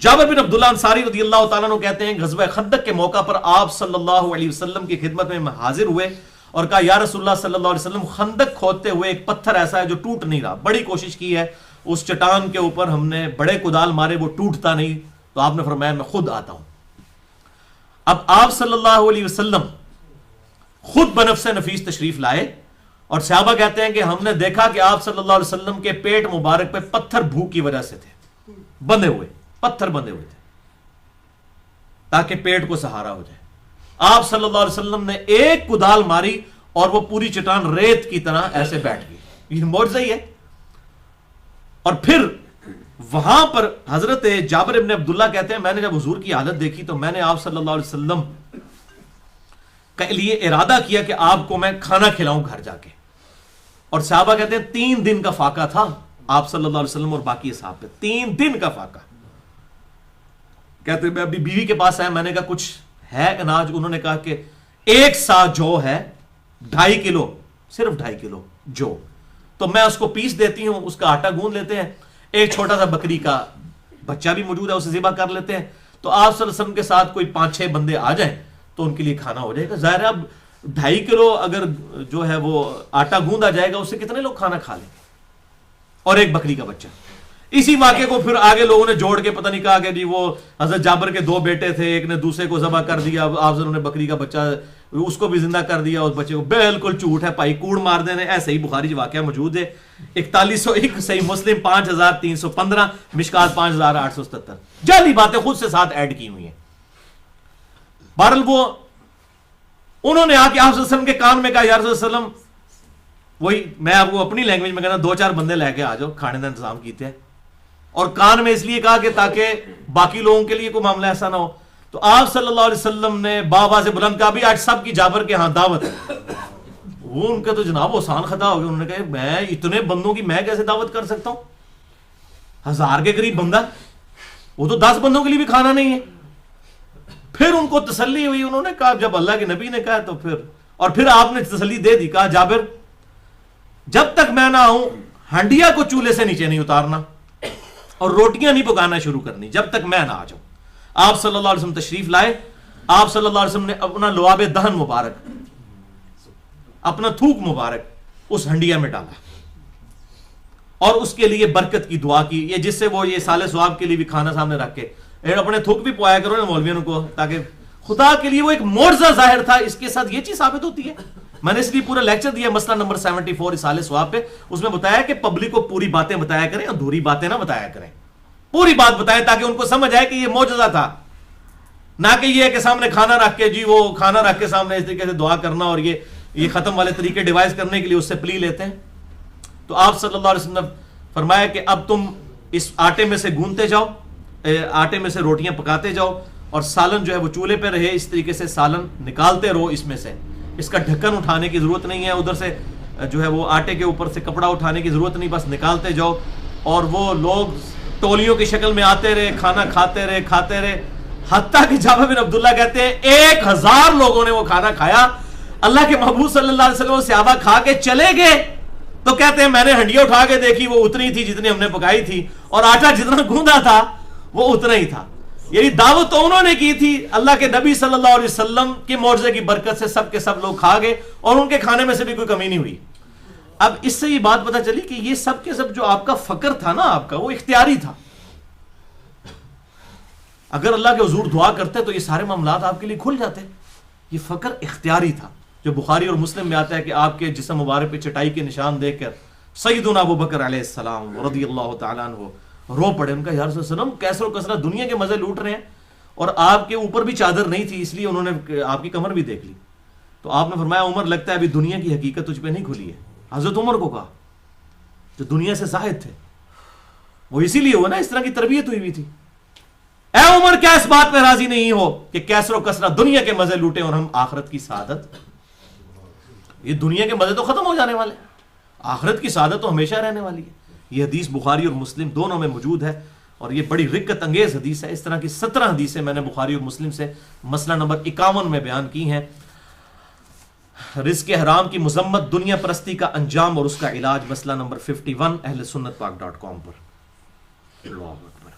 جابر بن عبداللہ انصاری رضی اللہ تعالیٰ عنہ کہتے ہیں غزوہ خندق کے موقع پر آپ صلی اللہ علیہ وسلم کی خدمت میں حاضر ہوئے اور کہا یا رسول اللہ صلی اللہ علیہ وسلم, خندق کھودتے ہوئے ایک پتھر ایسا ہے جو ٹوٹ نہیں رہا, بڑی کوشش کی ہے اس چٹان کے اوپر, ہم نے بڑے کدال مارے وہ ٹوٹتا نہیں, تو آپ نے فرمایا میں خود آتا ہوں. اب آپ صلی اللہ علیہ وسلم خود بنفس نفیس تشریف لائے, اور صحابہ کہتے ہیں کہ ہم نے دیکھا کہ آپ صلی اللہ علیہ وسلم کے پیٹ مبارک پہ پتھر بھوک کی وجہ سے تھے, بندھے ہوئے, پتھر بندھے ہوئے تھے تاکہ پیٹ کو سہارا ہو جائے. آپ صلی اللہ علیہ وسلم نے ایک کدال ماری اور وہ پوری چٹان ریت کی طرح ایسے بیٹھ گئی. یہ معجزہ ہی ہے. اور پھر وہاں پر حضرت جابر ابن عبداللہ کہتے ہیں میں نے جب حضور کی حالت دیکھی تو میں نے آپ صلی اللہ علیہ وسلم کے لیے ارادہ کیا کہ آپ کو میں کھانا کھلاؤں گھر جا کے. اور صحابہ کہتے ہیں 3 دن کا فاقہ تھا آپ صلی اللہ علیہ وسلم اور باقی اصحاب پہ, 3 دن کا فاقہ. کہتے ہیں میں اپنی بیوی کے پاس آیا, میں نے کہا کچھ ہے اناج, انہوں نے کہا کہ 1 سا جو ہے 2.5 کلو, صرف 2.5 کلو جو, تو میں اس کو پیس دیتی ہوں, اس کا آٹا گوندھ لیتے ہیں, ایک چھوٹا سا بکری کا بچہ بھی موجود ہے اسے ذبح کر لیتے ہیں, تو آپ صلی اللہ علیہ وسلم کے ساتھ کوئی 5-6 بندے آ جائیں تو ان کے لیے کھانا ہو جائے گا. ظاہر ہے اب 2.5 کلو اگر جو ہے وہ آٹا گوندا جائے گا اس سے کتنے لوگ کھانا کھا لیں گے, اور ایک بکری کا بچہ. اسی واقعے کو پھر آگے لوگوں نے جوڑ کے پتہ نہیں کہا کہ جی وہ حضرت جابر کے 2 بیٹے تھے, ایک نے دوسرے کو ذبح کر دیا, آپ نے بکری کا بچہ اس کو بھی زندہ کر دیا, اس بچے کو. بالکل جھوٹ ہے بھائی, کوڑ مار دینے. ایسے ہی بخاری واقعہ موجود ہے 4101, صحیح مسلم 5315, مشکات 5877. جعلی باتیں خود سے ساتھ ایڈ کی ہوئی ہیں. بہرحال وہ انہوں نے آ کے آپ صلی اللہ علیہ وسلم کے کان میں کہا یا رسول اللہ علیہ وسلم, وہی میں آپ کو اپنی لینگویج میں کہنا 2-4 بندے لے کے آ جاؤ, کھانے کا انتظام کیتے ہیں. اور کان میں اس لیے کہا کہ تاکہ باقی لوگوں کے لیے کوئی معاملہ ایسا نہ ہو. تو آپ صلی اللہ علیہ وسلم نے بابا سے بلند کہا بھی آج سب کی جابر کے ہاں دعوت ہے. وہ ان کا تو جناب آسان خطا ہو گیا. انہوں نے کہا میں اتنے بندوں کی میں کیسے دعوت کر سکتا ہوں, 1000 کے قریب بندہ, وہ تو 10 بندوں کے لیے بھی کھانا نہیں ہے. پھر ان کو تسلی ہوئی, انہوں نے کہا جب اللہ کے نبی نے کہا تو پھر, اور پھر آپ نے تسلی دے دی, کہا جابر جب تک میں نہ آؤں ہنڈیا کو چولہے سے نیچے نہیں اتارنا اور روٹیاں نہیں پکانا شروع کرنی جب تک میں نہ آ جاؤں. آپ صلی اللہ علیہ وسلم تشریف لائے, آپ صلی اللہ علیہ وسلم نے اپنا لعاب دہن مبارک، اپنا تھوک مبارک اس ہنڈیا میں ڈالا اور اس کے لیے برکت کی دعا کی، یہ جس سے وہ یہ سال ثواب کے لیے بھی کھانا سامنے رکھ کے اپنے تھوک بھی پوایا کرو نا مولویوں کو، تاکہ خدا کے لیے وہ ایک معجزہ ظاہر تھا. اس کے ساتھ یہ چیز ثابت ہوتی ہے. میں نے اس لیے پورا لیکچر دیا مسئلہ نمبر 74 سال ثواب پہ، اس میں بتایا کہ پبلک کو پوری باتیں بتایا کریں، ادھوری باتیں نہ بتایا کریں، پوری بات بتائیں تاکہ ان کو سمجھ آئے کہ یہ معجزہ تھا، نہ کہ یہ کہ سامنے کھانا رکھ کے جی وہ کھانا رکھ کے سامنے اس طریقے سے دعا کرنا اور یہ ختم والے طریقے ڈیوائز کرنے کے لیے اس سے پلی لیتے ہیں. تو آپ صلی اللہ علیہ وسلم نے فرمایا کہ اب تم اس آٹے میں سے گونتے جاؤ، آٹے میں سے روٹیاں پکاتے جاؤ اور سالن جو ہے وہ چولہے پہ رہے، اس طریقے سے سالن نکالتے رہو اس میں سے، اس کا ڈھکن اٹھانے کی ضرورت نہیں ہے، ادھر سے جو ہے وہ آٹے کے اوپر سے کپڑا اٹھانے کی ضرورت نہیں، بس نکالتے جاؤ. اور وہ لوگ ٹولیوں کی شکل میں آتے رہے، کھانا کھاتے رہے، حتیٰ کہ جابر بن عبداللہ کہتے ہیں 1000 لوگوں نے وہ کھانا کھایا. اللہ کے محبوب صلی اللہ علیہ وسلم صحابہ کھا کے چلے گئے تو کہتے ہیں میں نے ہنڈیا اٹھا کے دیکھی، وہ اتنی تھی جتنی ہم نے پکائی تھی، اور آٹا جتنا گوندا تھا وہ اتنا ہی تھا. یعنی دعوت تو انہوں نے کی تھی، اللہ کے نبی صلی اللہ علیہ وسلم کے معجزے کی برکت سے سب کے سب لوگ کھا گئے اور ان کے کھانے میں سے بھی کوئی کمی نہیں ہوئی. اب اس سے یہ بات پتہ چلی کہ یہ سب کے سب جو آپ کا فقر تھا نا، آپ کا وہ اختیاری تھا. اگر اللہ کے حضور دعا کرتے تو یہ سارے معاملات آپ کے لیے کھل جاتے. یہ فقر اختیاری تھا، جو بخاری اور مسلم میں آتا ہے کہ آپ کے جسم مبارک پہ چٹائی کے نشان دیکھ کر سیدنا ابو بکر علیہ السلام رضی اللہ تعالیٰ عنہ رو پڑے. ان کا یا رسول اللہ علیہ وسلم کیسر و کثرت دنیا کے مزے لوٹ رہے ہیں اور آپ کے اوپر بھی چادر نہیں تھی، اس لیے انہوں نے آپ کی کمر بھی دیکھ لی. تو آپ نے فرمایا عمر لگتا ہے ابھی دنیا کی حقیقت تجھ پہ نہیں کھلی ہے. حضرت عمر کو کہا جو دنیا سے زاہد تھے، وہ اسی لیے ہوا نا، اس طرح کی تربیت ہوئی تھی. اے عمر کیا اس بات پہ راضی نہیں ہو کہ کیسر و کثرت دنیا کے مزے لوٹے اور ہم آخرت کی سعادت؟ یہ دنیا کے مزے تو ختم ہو جانے والے، آخرت کی سعادت تو ہمیشہ رہنے والی ہے. یہ حدیث بخاری اور مسلم دونوں میں موجود ہے اور یہ بڑی رقت انگیز حدیث ہے. اس طرح کی 17 حدیثیں میں نے بخاری اور مسلم سے مسئلہ نمبر 51 میں بیان کی ہیں. رزق حرام کی مذمت، دنیا پرستی کا انجام اور اس کا علاج، مسئلہ نمبر 51 اہل سنت پاک.com پر. اللہ اکبر.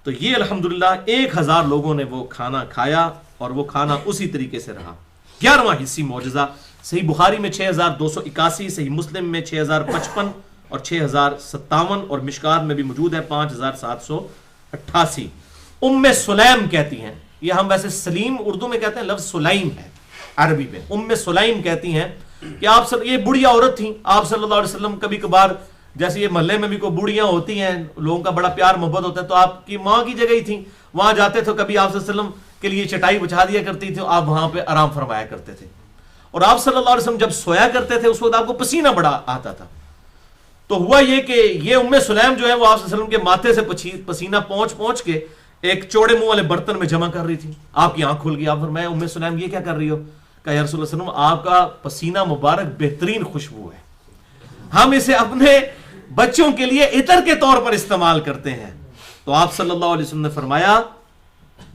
تو یہ الحمدللہ 1000 لوگوں نے وہ کھانا کھایا اور وہ کھانا اسی طریقے سے رہا. 11واں حصی معجزہ صحیح بخاری میں 6281، صحیح مسلم میں 6055 اور 6057 اور مشکات میں بھی موجود ہے 5788. ام سلیم کہتی ہیں، یہ ہم ویسے سلیم اردو میں کہتے ہیں، لفظ سلیم ہے عربی میں. ام سلیم کہتی ہیں کہ آپ یہ بڑھیا عورت تھیں، آپ صلی اللہ علیہ وسلم کبھی کبھار جیسے یہ محلے میں بھی کوئی بوڑھیاں ہوتی ہیں، لوگوں کا بڑا پیار محبت ہوتا ہے، تو آپ کی ماں کی جگہ ہی تھیں، وہاں جاتے تھے کبھی آپ صلی اللہ علیہ وسلم کے لیے چٹائی بچھا دیا کرتی تھی، آپ وہاں پہ آرام فرمایا کرتے تھے. اور آپ صلی اللہ علیہ وسلم جب سویا کرتے تھے اس وقت آپ کو پسینہ بڑا آتا تھا. تو ہوا یہ کہ یہ ام سلیم جو ہے وہ آپ صلی اللہ علیہ وسلم کے ماتھے سے پسینہ پہنچ کے ایک چوڑے منہ والے برتن میں جمع کر رہی تھی. آپ کی آنکھ کھل گئی. آپ فرمایا ام سلیم یہ کیا کر رہی ہو؟ کہا یا رسول اللہ صلی اللہ علیہ وسلم آپ کا پسینہ مبارک بہترین خوشبو ہے، ہم اسے اپنے بچوں کے لیے عطر کے طور پر استعمال کرتے ہیں. تو آپ صلی اللہ علیہ وسلم نے فرمایا،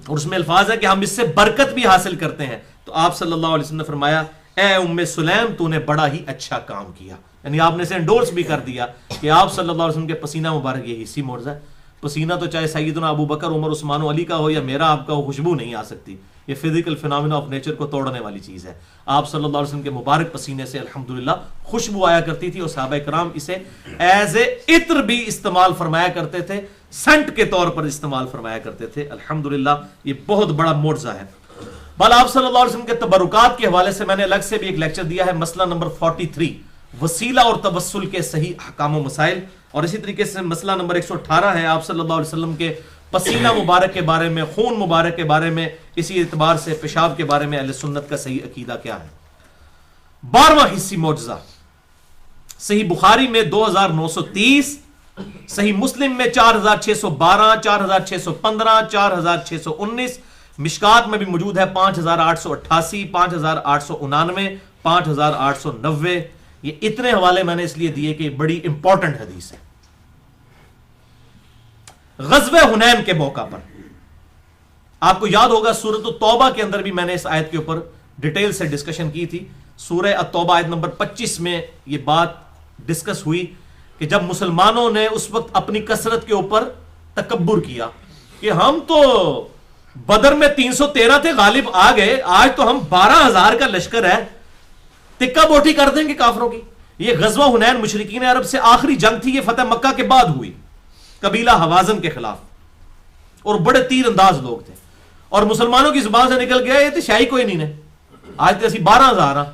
اور اس میں الفاظ ہے کہ ہم اس سے برکت بھی حاصل کرتے ہیں. تو آپ صلی اللہ علیہ وسلم نے فرمایا اے ام سلیم تو نے بڑا ہی اچھا کام کیا. یعنی آپ نے اسے انڈورس بھی کر دیا کہ آپ صلی اللہ علیہ وسلم کے پسینہ مبارک یہ اسی معجزہ ہے. پسینہ تو چاہے سیدنا ابو بکر عمر عثمان و علی کا ہو یا میرا آپ کا ہو، خوشبو نہیں آ سکتی. یہ فزیکل فینومینا آف نیچر کو توڑنے والی چیز ہے. آپ صلی اللہ علیہ وسلم کے مبارک پسینے سے الحمدللہ خوشبو آیا کرتی تھی اور صحابہ کرام اسے ایز اے عطر بھی استعمال فرمایا کرتے تھے، سینٹ کے طور پر استعمال فرمایا کرتے تھے. الحمدللہ یہ بہت بڑا معجزہ ہے. بل آپ صلی اللہ علیہ وسلم کے تبرکات کے حوالے سے میں نے الگ سے بھی ایک لیکچر دیا ہے، مسئلہ نمبر 43 وسیلہ اور توسل کے صحیح احکام و مسائل. اور اسی طریقے سے مسئلہ نمبر 118 ہے آپ صلی اللہ علیہ وسلم کے پسینہ مبارک کے بارے میں، خون مبارک کے بارے میں، اسی اعتبار سے پیشاب کے بارے میں اہل سنت کا صحیح عقیدہ کیا ہے. 12واں حصی معجزہ صحیح بخاری میں 2930، صحیح مسلم میں 4612، 4615، 4619، مشکات میں بھی موجود ہے 5888، 5889، 5890. یہ اتنے حوالے میں نے اس لیے دیے کہ بڑی امپورٹنٹ حدیث ہے. غزوہ حنین کے موقع پر آپ کو یاد ہوگا سورۃ التوبہ کے اندر بھی میں نے اس آیت کے اوپر ڈیٹیل سے ڈسکشن کی تھی. سورہ التوبہ آیت نمبر 25 میں یہ بات ڈسکس ہوئی کہ جب مسلمانوں نے اس وقت اپنی کثرت کے اوپر تکبر کیا کہ ہم تو بدر میں 313 تھے، غالب آ گئے، آج تو ہم 12,000 کا لشکر ہے، تکہ بوٹی کر دیں گے کافروں کی. یہ غزوہ حنین مشرکین عرب سے آخری جنگ تھی، یہ فتح مکہ کے بعد ہوئی قبیلہ حوازن کے خلاف، اور بڑے تیر انداز لوگ تھے، اور مسلمانوں کی زبان سے نکل گیا یہ تو شاہی کوئی نہیں نے، آج تو اسی 12,000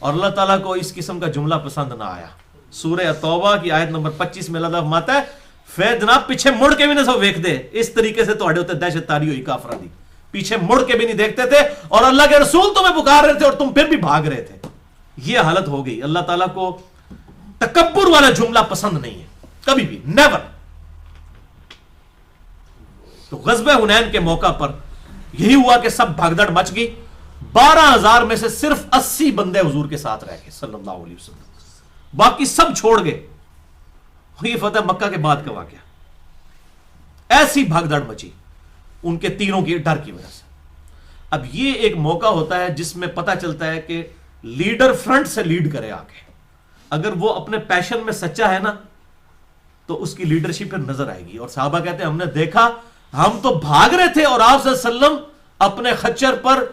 اور اللہ تعالیٰ کو اس قسم کا جملہ پسند نہ آیا. سورہ توبہ کی آیت نمبر 25 میں اللہ فرماتا ہے پھر جناب پیچھے مڑ کے بھی نہ سو ویکھ دے، اس طریقے سے تہاڈے اوتے دہشت تاری ہوئی کافراں دی، پیچھے مڑ کے بھی نہیں دیکھتے تھے، اور اللہ کے رسول تمہیں پکار رہے تھے اور تم پھر بھی بھاگ رہے تھے. یہ حالت ہو گئی. اللہ تعالیٰ کو تکبر والا جملہ پسند نہیں ہے کبھی بھی، نیور. تو غزوہ حنین کے موقع پر یہی ہوا کہ سب بھگدڑ مچ گئی. 12,000 میں سے صرف 80 بندے حضور کے ساتھ رہ گئے صلی اللہ علیہ وسلم، باقی سب چھوڑ گئے. یہ فتح مکہ کے بعد کا واقعہ. ایسی بھگدڑ مچی ان کے تیروں کی ڈر کی وجہ سے. اب یہ ایک موقع ہوتا ہے جس میں پتہ چلتا ہے کہ لیڈر فرنٹ سے لیڈ کرے آگے. اگر وہ اپنے پیشن میں سچا ہے نا تو اس کی لیڈرشپ پھر نظر آئے گی. اور صحابہ کہتے ہیں ہم نے دیکھا، ہم تو بھاگ رہے تھے اور آپ صلی اللہ علیہ وسلم اپنے خچر پر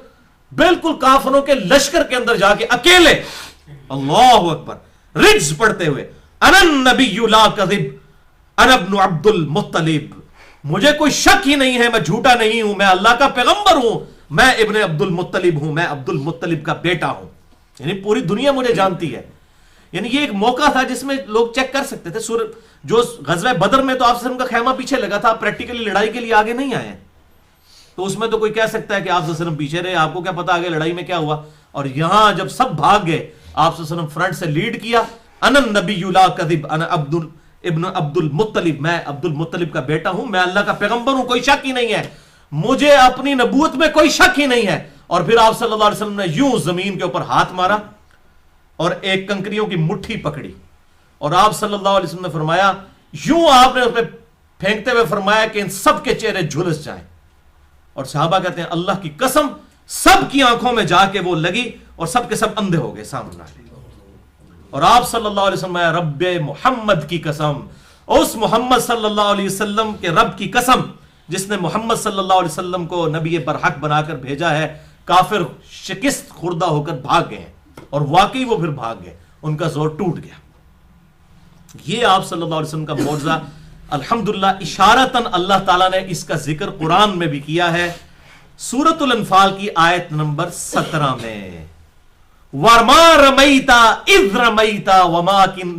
بالکل کافروں کے لشکر کے اندر جا کے اکیلے اللہ اکبر رجز پڑھتے ہوئے انا النبی لا کذب انا ابن عبد المطلب، مجھے کوئی شک ہی نہیں ہے، میں جھوٹا نہیں ہوں، میں اللہ کا پیغمبر ہوں، میں ابن عبد المطلب ہوں، میں عبد المطلب کا بیٹا ہوں. یعنی پوری دنیا مجھے جانتی ہے. یعنی یہ ایک موقع تھا جس میں لوگ چیک کر سکتے تھے. جو غزوہ بدر میں تو آپ وسلم کا خیمہ پیچھے لگا تھا، پریکٹیکلی لڑائی کے لیے آگے نہیں آئے ہیں، تو اس میں تو کوئی کہہ سکتا ہے کہ آپ وسلم پیچھے رہے، آپ کو کیا پتا آگے لڑائی میں کیا ہوا. اور یہاں جب سب بھاگ گئے، آپ وسلم فرنٹ سے لیڈ کیا. انا النبی لا کذب انا ابن عبد المطلب، میں عبد المطلب کا بیٹا ہوں، میں اللہ کا پیغمبر ہوں، کوئی شک ہی نہیں ہے، مجھے اپنی نبوت میں کوئی شک ہی نہیں ہے. اور پھر آپ صلی اللہ علیہ وسلم نے یوں زمین کے اوپر ہاتھ مارا اور ایک کنکریوں کی مٹھی پکڑی، اور آپ صلی اللہ علیہ وسلم نے فرمایا، یوں آپ نے اس پہ پھینکتے ہوئے فرمایا کہ ان سب کے چہرے جھلس جائیں. اور صحابہ کہتے ہیں اللہ کی قسم سب کی آنکھوں میں جا کے وہ لگی اور سب کے سب اندھے ہو گئے سامنے. اور آپ صلی اللہ علیہ وسلم رب محمد کی قسم، اس محمد صلی اللہ علیہ وسلم کے رب کی قسم جس نے محمد صلی اللہ علیہ وسلم کو نبی برحق بنا کر بھیجا ہے، کافر شکست خوردہ ہو کر بھاگ گئے ہیں. اور واقعی وہ پھر بھاگ گئے، ان کا زور ٹوٹ گیا. یہ آپ صلی اللہ علیہ وسلم کا معجزہ الحمدللہ اشارتاً اللہ تعالیٰ نے اس کا ذکر قرآن میں بھی کیا ہے. سورۃ الانفال کی آیت نمبر 17 میں وَمَا رَمَيْتَ إِذْ رَمَيْتَ وَلَٰكِنَّ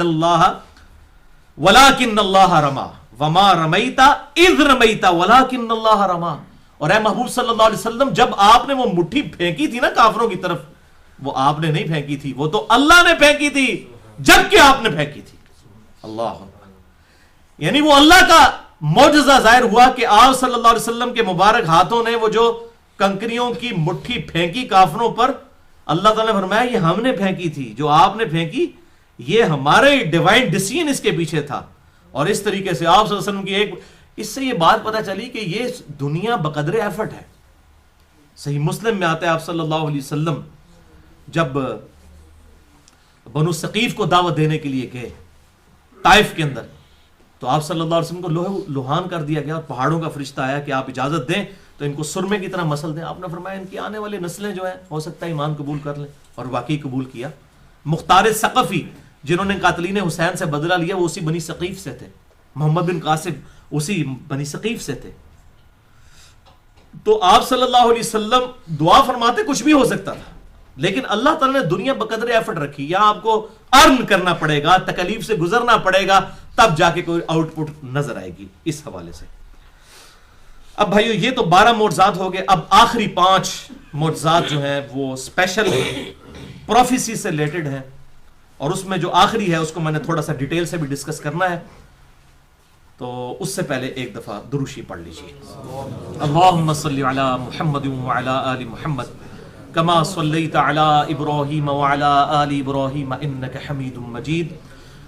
اللَّهَ رَمَىٰ وَمَا رَمَيْتَ إِذْ رَمَيْتَ وَلَٰكِنَّ اللَّهَ رَمَىٰ. اور اے محبوب صلی اللہ علیہ وسلم جب آپ نے وہ مٹھی پھینکی تھی نا کافروں کی طرف، وہ آپ نے نہیں پھینکی تھی، وہ تو اللہ نے پھینکی تھی جبکہ آپ نے پھینکی تھی. اللہ، یعنی وہ اللہ کا معجزہ ظاہر ہوا کہ آپ صلی اللہ علیہ وسلم کے مبارک ہاتھوں نے وہ جو کنکریوں کی مٹھی پھینکی کافروں پر، اللہ تعالیٰ نے فرمایا یہ ہم نے پھینکی تھی، جو آپ نے پھینکی یہ ہمارے ڈیوائن ڈیسیژن اس کے پیچھے تھا. اور اس طریقے سے آپ صلی اللہ علیہ وسلم کی ایک اس سے یہ بات پتہ چلی کہ یہ دنیا بقدر ایفرٹ ہے. صحیح مسلم میں آتا ہے آپ صلی اللہ علیہ وسلم جب بنو ثقیف کو دعوت دینے کے لیے گئے طائف کے اندر، تو آپ صلی اللہ علیہ وسلم کو لوہان کر دیا گیا اور پہاڑوں کا فرشتہ آیا کہ آپ اجازت دیں تو ان کو سرمے کی طرح مسل دیں. آپ نے فرمایا ان کی آنے والی نسلیں جو ہیں ہو سکتا ہے ایمان قبول کر لیں، اور واقعی قبول کیا. مختار ثقفی جنہوں نے قاتلین حسین سے بدلہ لیا وہ اسی بنی ثقیف سے تھے، محمد بن قاسم اسی بنی ثقیف سے تھے. تو آپ صلی اللہ علیہ وسلم دعا فرماتے کچھ بھی ہو سکتا تھا، لیکن اللہ تعالیٰ نے دنیا بقدر ایفرٹ رکھی. یا آپ کو ارن کرنا پڑے گا، تکلیف سے گزرنا پڑے گا، تب جا کے کوئی آؤٹ پٹ نظر آئے گی. اس حوالے سے اب بھائیو یہ تو 12 معجزات ہو گئے. اب آخری 5 معجزات جو ہیں وہ اسپیشل پروفیسی سے ریلیٹڈ ہیں، اور اس میں جو آخری ہے اس کو میں نے تھوڑا سا ڈیٹیل سے بھی ڈسکس کرنا ہے. تو اس سے پہلے ایک دفعہ دروشی پڑھ لیجیے. اللہم صلی علی محمد وعلی آل محمد کما صلیت علی ابراہیم وعلی آل ابراہیم انک حمید مجید.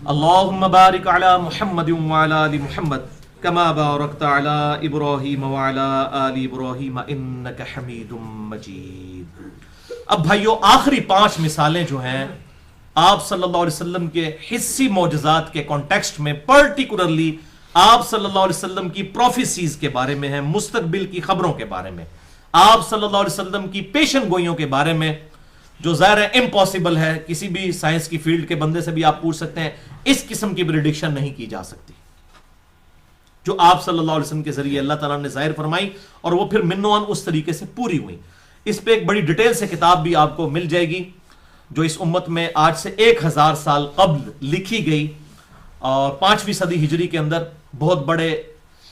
اللہم بارک علی محمد وعلی آل محمد کما بارکت علی ابراہیم وعلی آل ابراہیم انک حمید مجید. اب بھائیو آخری 5 مثالیں جو ہیں آپ صلی اللہ علیہ وسلم کے حصی معجزات کے کانٹیکسٹ میں، پرٹیکولرلی آپ صلی اللہ علیہ وسلم کی پروفیسیز کے بارے میں ہیں، مستقبل کی خبروں کے بارے میں. آپ صلی اللہ علیہ وسلم کی پیشن گوئیوں کے بارے میں، جو ظاہر ہے امپاسبل ہے، کسی بھی سائنس کی فیلڈ کے بندے سے بھی آپ پوچھ سکتے ہیں، اس قسم کی پریڈکشن نہیں کی جا سکتی جو آپ صلی اللہ علیہ وسلم کے ذریعے اللہ تعالیٰ نے ظاہر فرمائی، اور وہ پھر منوان اس طریقے سے پوری ہوئی. اس پہ ایک بڑی ڈیٹیل سے کتاب بھی آپ کو مل جائے گی جو اس امت میں آج سے 1000 سال قبل لکھی گئی، اور 5ویں صدی ہجری کے اندر بہت بڑے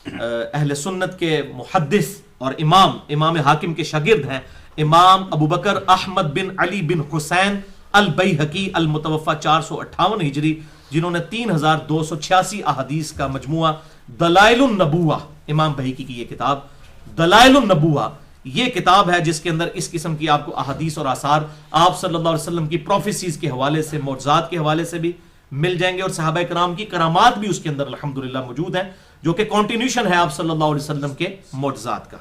اہل سنت کے محدث اور امام حاکم کے شاگرد ہیں، امام ابو بکر احمد بن علی بن حسین البیہقی المتوفى 458 ہجری، جنہوں نے 3286 احادیث کا مجموعہ دلائل النبوہ، امام بہقی کی یہ کتاب دلائل النبوہ، یہ کتاب ہے جس کے اندر اس قسم کی آپ کو احادیث اور آثار آپ صلی اللہ علیہ وسلم کی پروفیسیز کے حوالے سے، معجزات کے حوالے سے بھی مل جائیں گے، اور صحابہ کرام کی کرامات بھی اس کے اندر الحمدللہ موجود ہیں، جو کہ کنٹینیوشن ہے آپ صلی اللہ علیہ وسلم کے معجزات کا.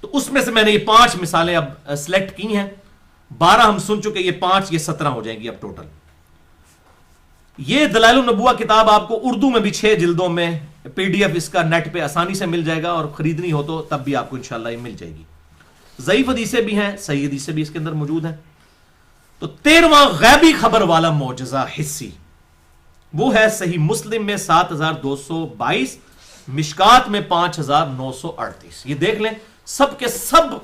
تو اس میں سے میں نے یہ 5 مثالیں اب سلیکٹ کی ہیں، 12 ہم سن چکے، یہ 5 یہ 17 ہو جائیں گی اب ٹوٹل. یہ دلائل النبوہ کتاب آپ کو اردو میں بھی 6 جلدوں میں PDF اس کا نیٹ پہ آسانی سے مل جائے گا، اور خریدنی ہو تو تب بھی آپ کو انشاءاللہ یہ مل جائے گی. ضعیف حدیثیں بھی ہیں، صحیح حدیثیں بھی اس کے اندر موجود ہیں. تو 13واں غیبی خبر والا معجزہ حسی، وہ ہے صحیح مسلم میں 7222، مشکات میں 5938. یہ دیکھ لیں سب کے سب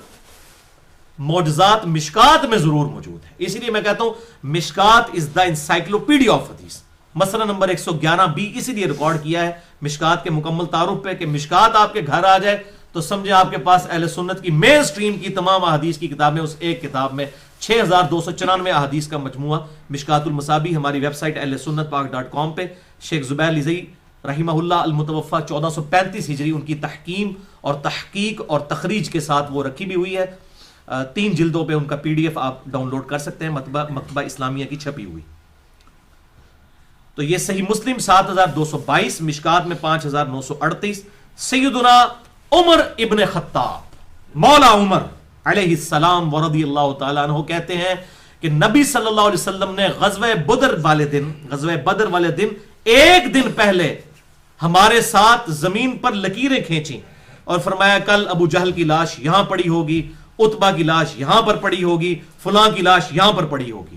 معجزات مشکات میں ضرور موجود ہے، اسی لیے میں کہتا ہوں مشکات از دا انسائکلوپیڈیا آف حدیث. مسئلہ نمبر 111B اسی لیے ریکارڈ کیا ہے مشکات کے مکمل تعارف پہ، کہ مشکات آپ کے گھر آ جائے تو سمجھے آپ کے پاس اہل سنت کی مین سٹریم کی تمام احادیث کی کتابیں اس ایک کتاب میں 6294 احادیث کا مجموعہ مشکات المصابیح ہماری ویب سائٹ اہلسنتپاک.com پہ شیخ زبیر لزئی رحمہ اللہ المتوفى 1435 ہجری، ان کی تحکیم اور تحقیق اور تخریج کے ساتھ وہ رکھی بھی ہوئی ہے. 3 جلدوں پہ ان کا PDF آپ ڈاؤن لوڈ کر سکتے ہیں، مکتبہ اسلامیہ کی چھپی ہوئی. تو یہ صحیح مسلم 7222، مشکات میں 5938. سیدنا عمر ابن خطاب مولا عمر علیہ السلام ورضی اللہ تعالیٰ عنہ کہتے ہیں کہ نبی صلی اللہ علیہ وسلم نے غزوہ بدر والے دن ایک دن پہلے ہمارے ساتھ زمین پر لکیریں کھینچیں اور فرمایا کل ابو جہل کی لاش یہاں پڑی ہوگی، عتبہ کی لاش یہاں پر پڑی ہوگی، فلاں کی لاش یہاں پر پڑی ہوگی.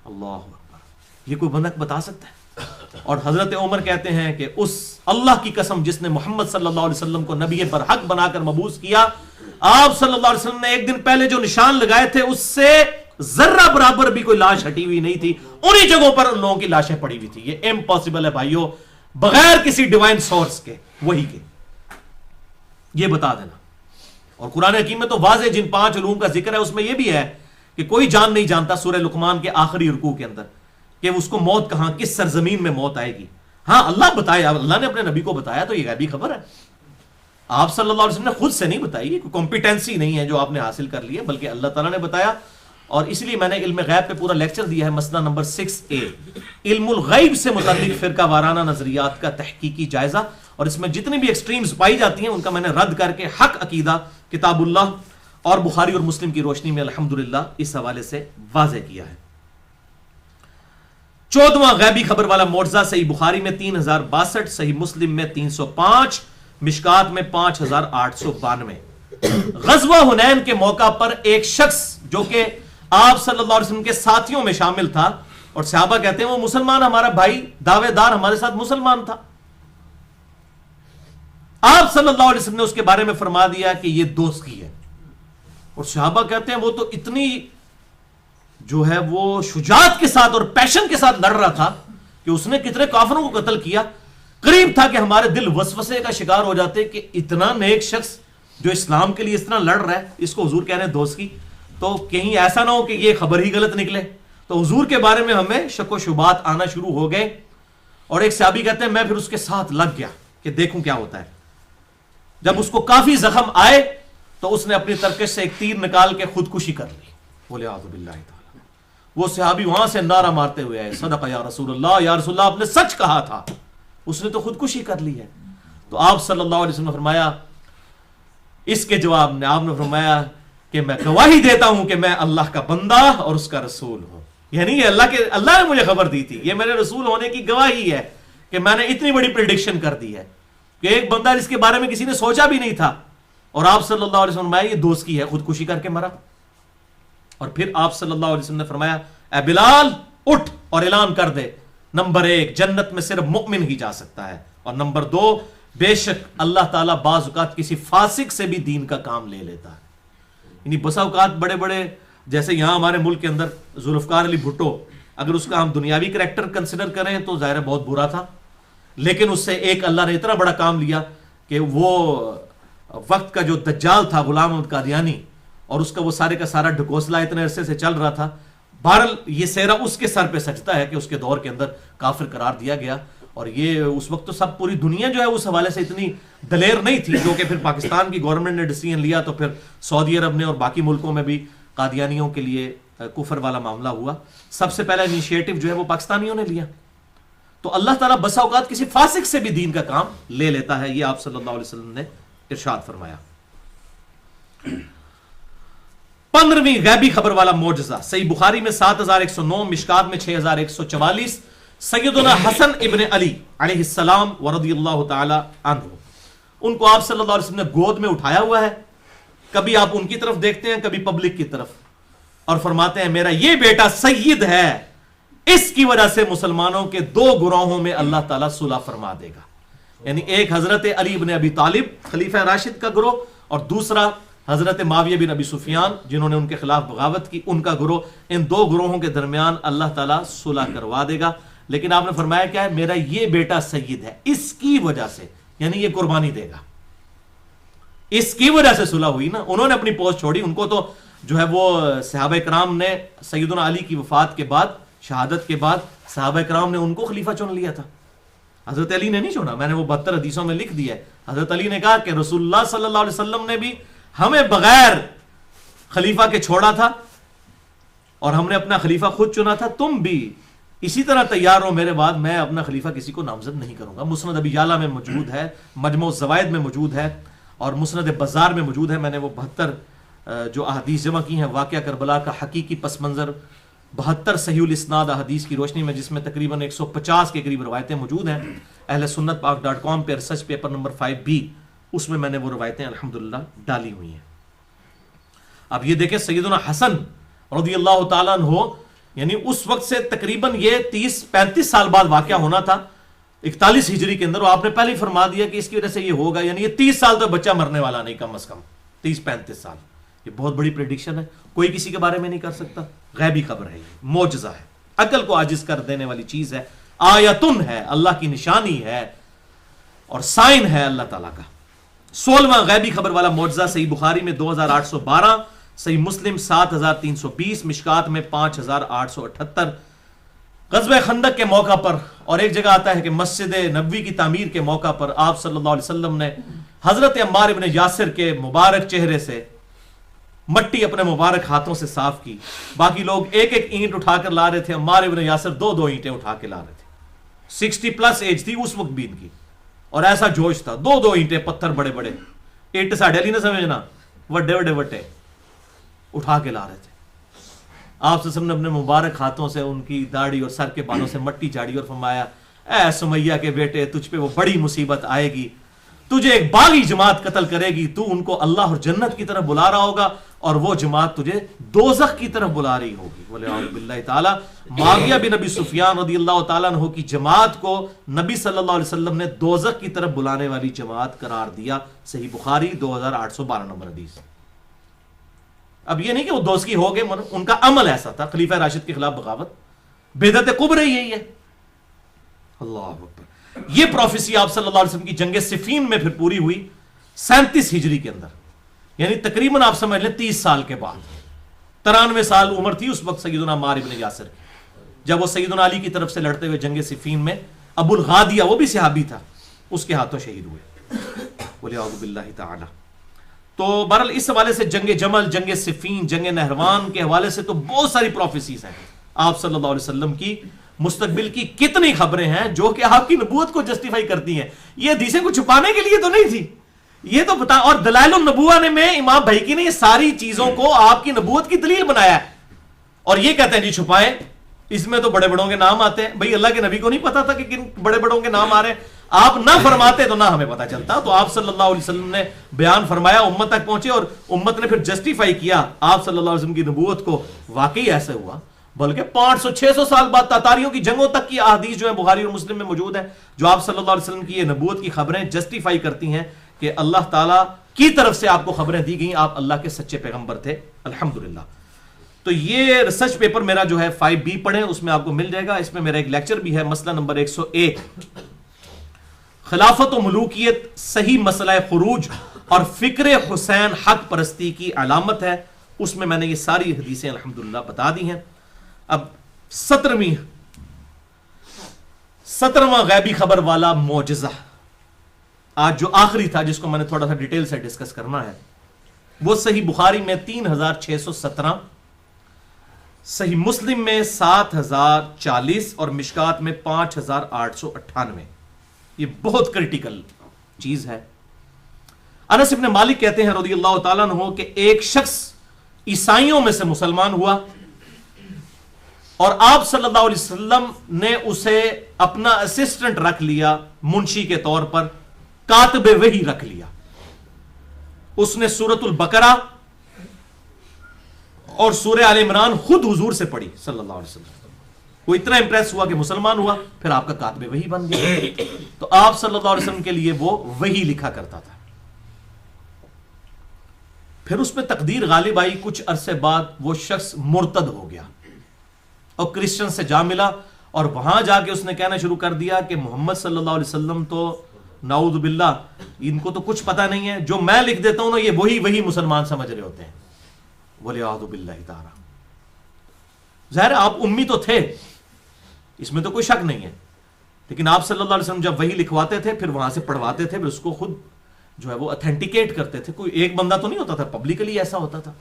اللہ اکبر، یہ کوئی بندہ بتا سکتا ہے؟ اور حضرت عمر کہتے ہیں کہ اس اللہ کی قسم جس نے محمد صلی اللہ علیہ وسلم کو نبی برحق بنا کر مبعوث کیا، آپ صلی اللہ علیہ وسلم نے ایک دن پہلے جو نشان لگائے تھے اس سے ذرہ برابر بھی کوئی لاش ہٹی ہوئی نہیں تھی، انہی جگہوں پر ان لوگوں کی لاشیں پڑی ہوئی تھی. یہ امپاسبل ہے بھائیو، بغیر کسی ڈیوائن سورس کے، وہی کے. یہ بتا دینا. اور قرآن حکیم میں تو واضح جن 5 علوم کا ذکر ہے اس میں یہ بھی ہے کہ کوئی جان نہیں جانتا سورہ لقمان کے آخری رکوع کے اندر کہ اس کو موت کہاں، کس سرزمین میں موت آئے گی. ہاں اللہ بتایا، اللہ نے اپنے نبی کو بتایا، تو یہ غیبی خبر ہے. آپ صلی اللہ علیہ وسلم نے خود سے نہیں بتائی، کوئی کمپیٹنسی نہیں ہے جو آپ نے حاصل کر لی ہے، بلکہ اللہ تعالیٰ نے بتایا. اور اس لیے میں نے علم غیب پہ پورا لیکچر دیا ہے، مسئلہ نمبر 6A، علم الغیب سے متعلق فرقہ وارانہ نظریات کا تحقیقی جائزہ. اور اس میں جتنی بھی ایکسٹریمز پائی جاتی ہیں ان کا میں نے رد کر کے حق عقیدہ کتاب اللہ اور بخاری اور مسلم کی روشنی میں الحمدللہ اس حوالے سے واضح کیا ہے. 14واں غیبی خبر والا معجزہ صحیح بخاری میں 3062، صحیح مسلم میں 305، مشکات میں 5892. غزوہ حنین کے موقع پر ایک شخص جو کہ آپ صلی اللہ علیہ وسلم کے ساتھیوں میں شامل تھا، اور صحابہ کہتے ہیں وہ مسلمان، ہمارا بھائی دعوے دار ہمارے ساتھ مسلمان تھا. آپ صلی اللہ علیہ وسلم نے اس کے بارے میں فرما دیا کہ یہ دوستی ہے. اور صحابہ کہتے ہیں وہ تو اتنی جو ہے وہ شجاعت کے ساتھ اور پیشن کے ساتھ لڑ رہا تھا کہ اس نے کتنے کافروں کو قتل کیا. قریب تھا کہ ہمارے دل وسوسے کا شکار ہو جاتے کہ اتنا نیک شخص جو اسلام کے لیے اس طرح لڑ رہا ہے، اس کو حضور کہہ رہے ہیں دوست کی، تو کہیں ایسا نہ ہو کہ یہ خبر ہی غلط نکلے. تو حضور کے بارے میں ہمیں شک و شبہات آنا شروع ہو گئے. اور ایک صحابی کہتے ہیں میں پھر اس کے ساتھ لگ گیا کہ دیکھوں کیا ہوتا ہے. جب اس کو کافی زخم آئے تو اس نے اپنی ترکش سے ایک تیر نکال کے خودکشی کر لی. بولے اعوذ باللہ تعالی. وہ صحابی وہاں سے نعرہ مارتے ہوئے آئے صدق یا رسول اللہ، یا رسول اللہ آپ نے سچ کہا تھا، اس نے تو خودکشی کر لی ہے. تو آپ صلی اللہ علیہ وسلم نے فرمایا، اس کے جواب میں آپ نے فرمایا کہ میں گواہی دیتا ہوں کہ میں اللہ کا بندہ اور اس کا رسول ہوں. یعنی یہ اللہ نے مجھے خبر دی تھی، یہ میرے رسول ہونے کی گواہی ہے کہ میں نے اتنی بڑی پریڈکشن کر دی ہے کہ ایک بندہ جس کے بارے میں کسی نے سوچا بھی نہیں تھا اور آپ صلی اللہ علیہ وسلم نے یہ دوست کی ہے, خودکشی کر کے مرا. اور پھر آپ صلی اللہ علیہ وسلم نے فرمایا اے بلال اٹھ اور اعلان کر دے, نمبر 1 جنت میں صرف مؤمن ہی جا سکتا ہے, اور نمبر 2 بے شک اللہ تعالیٰ بعض اوقات کسی فاسق سے بھی دین کا کام لے لیتا ہے. یعنی بسا اوقات بڑے بڑے, جیسے یہاں ہمارے ملک کے اندر ذوالفقار علی بھٹو, اگر اس کا ہم دنیاوی کریکٹر کنسیڈر کریں تو ظاہر بہت برا تھا, لیکن اس سے ایک اللہ نے اتنا بڑا کام لیا کہ وہ وقت کا جو دجال تھا غلام احمد قادیانی, اور اس کا وہ سارے کا سارا ڈھکوسلا اتنے عرصے سے چل رہا تھا, بہرحال یہ سہرا اس کے سر پہ سجتا ہے کہ اس کے دور کے اندر کافر قرار دیا گیا. اور یہ اس وقت تو سب پوری دنیا جو ہے اس حوالے سے اتنی دلیر نہیں تھی, جو کہ پھر پاکستان کی گورنمنٹ نے ڈیسیژن لیا تو پھر سعودی عرب نے اور باقی ملکوں میں بھی قادیانیوں کے لیے کفر والا معاملہ ہوا. سب سے پہلا انیشیٹو جو ہے وہ پاکستانیوں نے لیا. تو اللہ تعالیٰ بسا اوقات کسی فاسق سے بھی دین کا کام لے لیتا ہے, یہ آپ صلی اللہ علیہ وسلم نے ارشاد فرمایا. 15ویں غیبی خبر والا معجزہ, صحیح بخاری میں 7109, مشکات میں 6144, سیدنا حسن ابن علی علیہ السلام ورضی اللہ تعالی عنہ, ان کو آپ صلی اللہ علیہ وسلم نے گود میں اٹھایا ہوا ہے. کبھی آپ ان کی طرف دیکھتے ہیں, کبھی پبلک کی طرف, اور فرماتے ہیں میرا یہ بیٹا سید ہے, اس کی وجہ سے مسلمانوں کے 2 گروہوں میں اللہ تعالیٰ صلح فرما دے گا. یعنی ایک حضرت علی بن ابی طالب خلیفہ راشد کا گروہ, اور دوسرا حضرت معاویہ بن ابی سفیان جنہوں نے ان کے خلاف بغاوت کی, ان کا گروہ. ان 2 گروہوں کے درمیان اللہ تعالیٰ صلح کروا دے گا. لیکن آپ نے فرمایا کیا ہے, میرا یہ بیٹا سید ہے, اس کی وجہ سے, یعنی یہ قربانی دے گا, اس کی وجہ سے صلح ہوئی نا. انہوں نے اپنی پوسٹ چھوڑی, ان کو تو جو ہے وہ صحابہ کرام نے سیدنا علی کی وفات کے بعد, شہادت کے بعد صحابہ کرام نے ان کو خلیفہ چن لیا تھا. حضرت علی نے نہیں چنا, میں نے وہ 72 حدیثوں میں لکھ دیا ہے. حضرت علی نے کہا کہ رسول اللہ صلی اللہ علیہ وسلم نے بھی ہمیں بغیر خلیفہ کے چھوڑا تھا, اور ہم نے اپنا خلیفہ خود چنا تھا, تم بھی اسی طرح تیار ہو میرے بعد, میں اپنا خلیفہ کسی کو نامزد نہیں کروں گا. مسند ابی یعلا میں موجود ہے, مجموع الزوائد میں موجود ہے, اور مسند بزار میں موجود ہے. میں نے وہ 72 جو احادیث جمع کی ہیں واقعہ کربلا کا حقیقی پس منظر, 72 صحیح الاسناد احادیث کی روشنی میں, جس میں تقریباً 150 کے قریب روایتیں موجود ہیں. اہل سنت پاک.com پہ ریسرچ پیپر نمبر 5B, اس میں نے وہ روایتیں الحمدللہ ڈالی ہوئی ہیں. اب یہ دیکھیں سیدنا حسن رضی اللہ تعالیٰ عنہ, یعنی اس وقت سے تقریباً یہ 30-35 سال بعد واقعہ ہونا تھا, 41 ہجری کے اندر, اور آپ نے پہلے ہی فرما دیا کہ اس کی وجہ سے یہ ہوگا. یعنی یہ 30 سال تو بچہ مرنے والا نہیں, کم از کم 30-35 سال. یہ بہت بڑی پریڈکشن ہے, کوئی کسی کے بارے میں نہیں کر سکتا. غیبی خبر ہے, یہ معجزہ ہے, عقل کو عاجز کر دینے والی چیز ہے, آیتن ہے, اللہ کی نشانی ہے, اور سائن ہے اللہ تعالیٰ کا. 16واں غیبی خبر والا معجزہ, صحیح بخاری میں 2812, صحیح مسلم 7320, مشکات میں 5878. غزوہ خندق کے موقع پر, اور ایک جگہ آتا ہے کہ مسجد نبوی کی تعمیر کے موقع پر آپ صلی اللہ علیہ وسلم نے حضرت عمار ابن یاسر کے مبارک چہرے سے مٹی اپنے مبارک ہاتھوں سے صاف کی. باقی لوگ ایک ایک اینٹ اٹھا کر لا رہے تھے, عمار ابن یاسر 2 اینٹیں اٹھا کے لا رہے تھے. 60+ ایج تھی اس وقت بھی ان کی, اور ایسا جوش تھا, 2 اینٹیں, پتھر بڑے بڑے, اینٹ ساڑھے نہیں سمجھنا, وڈے وڈے وٹے اٹھا کے لا رہے تھے. آپ سے نے اپنے مبارک ہاتھوں سے ان کی داڑھی اور سر کے بالوں سے مٹی جاڑی, اور فرمایا اے سمیہ کے بیٹے, تجھ پہ وہ بڑی مصیبت آئے گی, تجھے ایک باغی جماعت قتل کرے گی, تو ان کو اللہ اور جنت کی طرف بلا رہا ہوگا, اور وہ جماعت تجھے دوزخ کی طرف بلا رہی ہوگی. وَلِعَوْذُ بِاللَّهِ تعالیٰ. معاویہ بن ابی سفیان رضی اللہ تعالیٰ عنہ کی جماعت کو نبی صلی اللہ علیہ وسلم نے دوزخ کی طرف بلانے والی جماعت قرار دیا. صحیح بخاری 2812 نمبر حدیث. اب یہ نہیں کہ وہ دوزخی ہو گئے, ان کا عمل ایسا تھا, خلیفہ راشد کے خلاف بغاوت, بدعت کبری یہی ہے. اللہ اکبر. یہ پروفیسی آپ صلی اللہ علیہ وسلم کی جنگ صفین میں پھر پوری ہوئی 37 ہجری کے اندر, یعنی تقریباً آپ سمجھ لیں 30 سال کے بعد. 93 سال عمر تھی اس وقت سیدنا عمار ابن یاسر کی, جب وہ سیدنا علی کی طرف سے لڑتے ہوئے جنگ صفین میں ابو الغادیہ, وہ بھی صحابی تھا, اس کے ہاتھوں شہید ہوئے. وَلِعَوْذُ بِاللَّهِ تعالی. تو بہرحال اس حوالے سے جنگ جمل, جنگ صفین, جنگ نہروان کے حوالے سے تو بہت ساری پروفیسیز ہیں آپ صلی اللہ علیہ وسلم کی. مستقبل کی کتنی خبریں ہیں جو کہ آپ کی نبوت کو جسٹیفائی کرتی ہیں. یہ حدیثیں کو چھپانے کے لیے تو نہیں تھی, یہ تو بتا. اور دلائل النبوہ نے میں امام بھائیکی نے یہ ساری چیزوں کو آپ کی نبوت کی دلیل بنایا ہے, اور یہ کہتے ہیں جی چھپائیں, اس میں تو بڑے بڑوں کے نام آتے ہیں. بھئی اللہ کے نبی کو نہیں پتا تھا کہ کن بڑے بڑوں کے نام آ رہے ہیں. آپ نہ فرماتے تو نہ ہمیں پتا چلتا. تو آپ صلی اللہ علیہ وسلم نے بیان فرمایا, امت تک پہنچے, اور امت نے پھر جسٹیفائی کیا آپ صلی اللہ علیہ وسلم کی نبوت کو. واقعی ایسے ہوا, بلکہ 500-600 سال بعد تاتاریوں کی جنگوں تک کی احادیث جو ہے بخاری اور مسلم میں موجود ہے, جو آپ صلی اللہ علیہ وسلم کی یہ نبوت کی خبریں جسٹیفائی کرتی ہیں کہ اللہ تعالیٰ کی طرف سے آپ کو خبریں دی گئیں, آپ اللہ کے سچے پیغمبر تھے الحمدللہ. تو یہ ریسرچ پیپر میرا جو ہے 5B پڑھیں, اس میں آپ کو مل جائے گا. اس میں میرا ایک لیکچر بھی ہے, مسئلہ نمبر 101, خلافت و ملوکیت صحیح مسئلہ خروج اور فکر حسین حق پرستی کی علامت ہے. اس میں نے یہ ساری حدیثیں الحمدللہ بتا دی ہیں. اب 17واں غیبی خبر والا معجزہ آج جو آخری تھا, جس کو میں نے تھوڑا سا ڈیٹیل سے ڈسکس کرنا ہے, وہ صحیح بخاری میں 3617, صحیح مسلم میں 7040 اور مشکات میں 5898. یہ بہت کریٹیکل چیز ہے. انس ابن مالک کہتے ہیں رضی اللہ تعالیٰ عنہ کہ ایک شخص عیسائیوں میں سے مسلمان ہوا اور آپ صلی اللہ علیہ وسلم نے اسے اپنا اسسٹنٹ رکھ لیا, منشی کے طور پر کاتب وحی رکھ لیا. اس نے سورۃ البقرہ اور سورہ آل عمران خود حضور سے پڑھی صلی اللہ علیہ وسلم. وہ اتنا امپریس ہوا کہ مسلمان ہوا, پھر آپ کا کاتب وحی بن گیا. تو آپ صلی اللہ علیہ وسلم کے لیے وہ وحی لکھا کرتا تھا. پھر اس میں تقدیر غالب آئی, کچھ عرصے بعد وہ شخص مرتد ہو گیا اور کرسچن سے جا ملا, اور وہاں جا کے اس نے کہنا شروع کر دیا کہ محمد صلی اللہ علیہ وسلم تو نعوذ باللہ ان کو تو کچھ پتا نہیں ہے, جو میں لکھ دیتا ہوں نا یہ وہی مسلمان سمجھ رہے ہوتے ہیں. وَلِعَاذُ بِاللَّهِ تَعَالَى. ظاہر آپ امی تو تھے, اس میں تو کوئی شک نہیں ہے, لیکن آپ صلی اللہ علیہ وسلم جب وہی لکھواتے تھے پھر وہاں سے پڑھواتے تھے, پھر اس کو خود جو ہے وہ اتھینٹیکیٹ کرتے تھے. کوئی ایک بندہ تو نہیں ہوتا تھا, پبلکلی ایسا ہوتا تھا.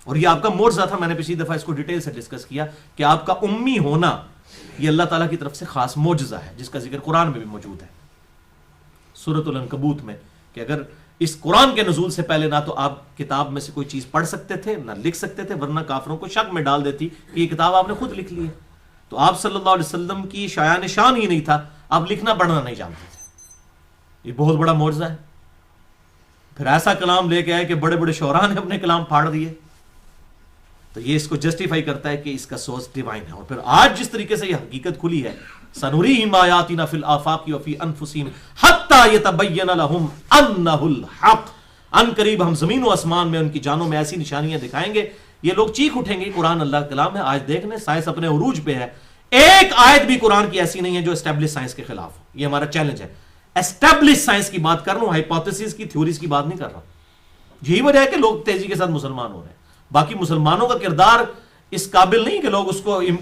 اور یہ آپ کا معجزہ تھا. میں نے پچھلی دفعہ اس کو ڈیٹیل سے ڈسکس کیا کہ آپ کا امی ہونا یہ اللہ تعالیٰ کی طرف سے خاص معجزہ ہے, جس کا ذکر قرآن میں بھی موجود ہے سورۃ العنکبوت میں, کہ اگر اس قرآن کے نزول سے پہلے نہ تو آپ کتاب میں سے کوئی چیز پڑھ سکتے تھے نہ لکھ سکتے تھے, ورنہ کافروں کو شک میں ڈال دیتی کہ یہ کتاب آپ نے خود لکھ لی ہے. تو آپ صلی اللہ علیہ وسلم کی شایان شان ہی نہیں تھا, آپ لکھنا پڑھنا نہیں جانتے تھے. یہ بہت بڑا معجزہ ہے. پھر ایسا کلام لے کے آئے کہ بڑے بڑے شعراء نے اپنے کلام پھاڑ دیے. تو یہ اس کو جسٹیفائی کرتا ہے کہ اس کا سورس ڈیوائن ہے. اور پھر آج جس طریقے سے یہ حقیقت کھلی ہے, سنوریہم آیاتنا فی الآفاق وفی انفسہم حتی یتبین لہم انہ الحق. ان قریب ہم زمین و آسمان میں ان کی جانوں میں ایسی نشانیاں دکھائیں گے, یہ لوگ چیخ اٹھیں گے قرآن اللہ کا کلام ہے. آج دیکھ لیں سائنس اپنے عروج پہ ہے, ایک آیت بھی قرآن کی ایسی نہیں ہے جو اسٹیبلش سائنس کے خلاف ہو. یہ ہمارا چیلنج ہے. اسٹیبلش سائنس کی بات کر رہا ہوں, ہائپوتھیسس کی, تھیوریز کی بات نہیں کر رہا. یہی وجہ ہے کہ لوگ تیزی کے ساتھ مسلمان ہو رہے ہیں. باقی مسلمانوں کا کردار اس قابل نہیں کہ لوگ اس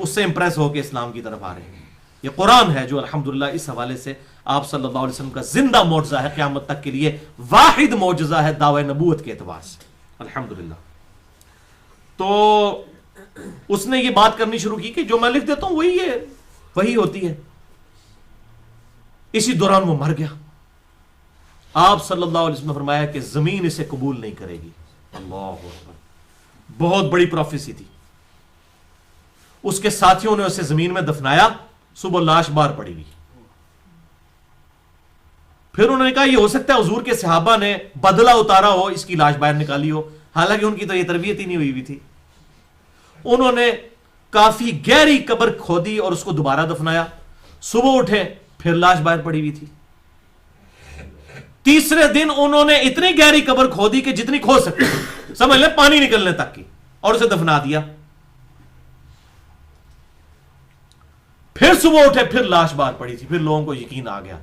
سے امپریس ہو کے اسلام کی طرف آ رہے ہیں. یہ قرآن ہے جو الحمدللہ اس حوالے سے آپ صلی اللہ علیہ وسلم کا زندہ معجزہ ہے, قیامت تک کے لیے واحد معجزہ ہے دعوی نبوت کے اعتبار سے الحمدللہ. تو اس نے یہ بات کرنی شروع کی کہ جو میں لکھ دیتا ہوں وہی ہوتی ہے. اسی دوران وہ مر گیا. آپ صلی اللہ علیہ وسلم نے فرمایا کہ زمین اسے قبول نہیں کرے گی. اللہ اکبر, بہت بڑی پروفیسی تھی. اس کے ساتھیوں نے اسے زمین میں دفنایا, صبح لاش باہر پڑی ہوئی. پھر انہوں نے کہا یہ ہو سکتا ہے حضور کے صحابہ نے بدلہ اتارا ہو, اس کی لاش باہر نکالی ہو, حالانکہ ان کی تو یہ تربیت ہی نہیں ہوئی تھی. انہوں نے کافی گہری قبر کھودی اور اس کو دوبارہ دفنایا. صبح اٹھے پھر لاش باہر پڑی ہوئی تھی. تیسرے دن انہوں نے اتنی گہری قبر کھودی کہ جتنی کھود سکتے, سمجھ لیں پانی نکلنے تک کی, اور اسے دفنا دیا. پھر صبح اٹھے پھر لاش باہر پڑی تھی. پھر لوگوں کو یقین آ گیا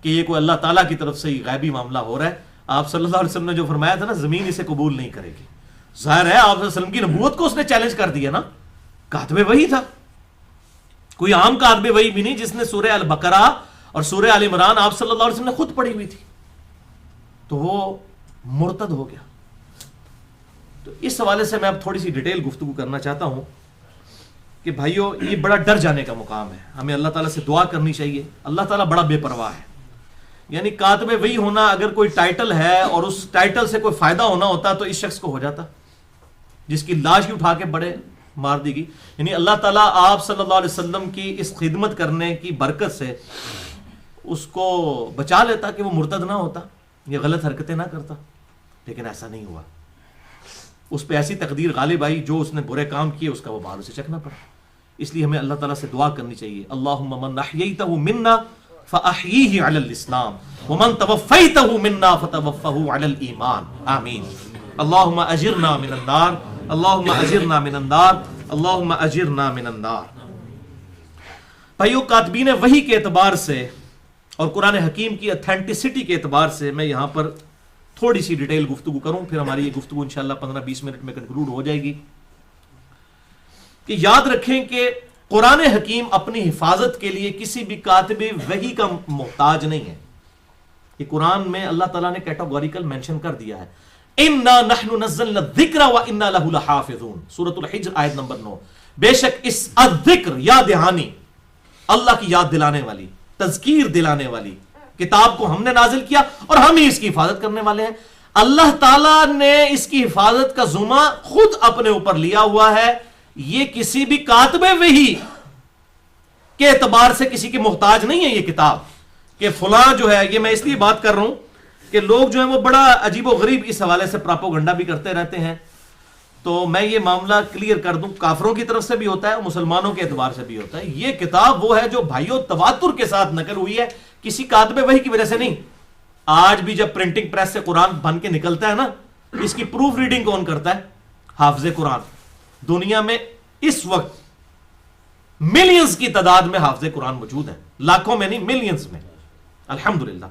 کہ یہ کوئی اللہ تعالیٰ کی طرف سے ہی غیبی معاملہ ہو رہا ہے. آپ صلی اللہ علیہ وسلم نے جو فرمایا تھا نا زمین اسے قبول نہیں کرے گی, ظاہر ہے آپ صلی اللہ علیہ وسلم کی نبوت کو اس نے چیلنج کر دیا نا. کاتب وحی تھا, کوئی عام کاتب وحی بھی نہیں جس نے سورہ البقرہ اور سورہ آل عمران آپ صلی اللہ علیہ وسلم نے خود پڑھی ہوئی تھی. تو وہ مرتد ہو گیا. تو اس حوالے سے میں اب تھوڑی سی ڈیٹیل گفتگو کرنا چاہتا ہوں کہ بھائیو یہ بڑا ڈر جانے کا مقام ہے. ہمیں اللہ تعالیٰ سے دعا کرنی چاہیے. اللہ تعالیٰ بڑا بے پرواہ ہے. یعنی کاتب وحی ہونا اگر کوئی ٹائٹل ہے اور اس ٹائٹل سے کوئی فائدہ ہونا ہوتا تو اس شخص کو ہو جاتا جس کی لاش ہی اٹھا کے بڑے مار دی گئی. یعنی اللہ تعالیٰ آپ صلی اللہ علیہ وسلم کی اس خدمت کرنے کی برکت سے اس کو بچا لیتا کہ وہ مرتد نہ ہوتا، یہ غلط حرکتیں نہ کرتا، لیکن ایسا نہیں ہوا. اس پہ ایسی تقدیر غالب آئی، جو اس نے برے کام کیے اس کا وہ بھار اسے چکنا پڑا. اس لیے ہمیں اللہ تعالیٰ سے دعا کرنی چاہیے، اللہم من احییتہ منا فاحییہ علی الاسلام ومن توفیتہ منا فتوفہ علی الایمان، آمین. اللہم اجرنا من النار، اللہم اجرنا من النار، اللہم اجرنا من النار. بھائیو، کاتبین وحی کے اعتبار سے اور قرآن حکیم کی اتھینٹسٹی کے اعتبار سے میں یہاں پر تھوڑی سی ڈیٹیل گفتگو کروں، پھر ہماری یہ گفتگو انشاءاللہ 15-20 منٹ میں کنکلوڈ ہو جائے گی. کہ یاد رکھیں کہ قرآن حکیم اپنی حفاظت کے لیے کسی بھی کاتب وحی کا محتاج نہیں ہے. یہ قرآن میں اللہ تعالیٰ نے کیٹاگوریکل مینشن کر دیا ہے، اِنَّا نَحْنُ نَزَّلْنَا الذِّكْرَ وَإِنَّا لَهُ لَحَافِظُونَ. سورۃ الحجر آیت نمبر 9. بے شک اس الذکر، یاد دہانی، اللہ کی یاد دلانے والی، تذکیر دلانے والی کتاب کو ہم نے نازل کیا اور ہم ہی اس کی حفاظت کرنے والے ہیں. اللہ تعالیٰ نے اس کی حفاظت کا ذمہ خود اپنے اوپر لیا ہوا ہے. یہ کسی بھی کاتب وحی کے اعتبار سے کسی کے محتاج نہیں ہے یہ کتاب، کہ فلاں جو ہے، یہ میں اس لیے بات کر رہا ہوں کہ لوگ جو ہیں وہ بڑا عجیب و غریب اس حوالے سے پراپوگنڈا بھی کرتے رہتے ہیں. تو میں یہ معاملہ کلیئر کر دوں، کافروں کی طرف سے بھی ہوتا ہے اور مسلمانوں کے اعتبار سے بھی ہوتا ہے. یہ کتاب وہ ہے جو بھائیوں تواتر کے ساتھ نقل ہوئی ہے، کسی کاتب وحی کی وجہ سے نہیں. آج بھی جب پرنٹنگ پریس سے قرآن بن کے نکلتا ہے نا، اس کی پروف ریڈنگ کون کرتا ہے؟ حافظ قرآن. دنیا میں اس وقت ملینز کی تعداد میں حافظ قرآن موجود ہیں، لاکھوں میں نہیں، ملینز میں الحمدللہ.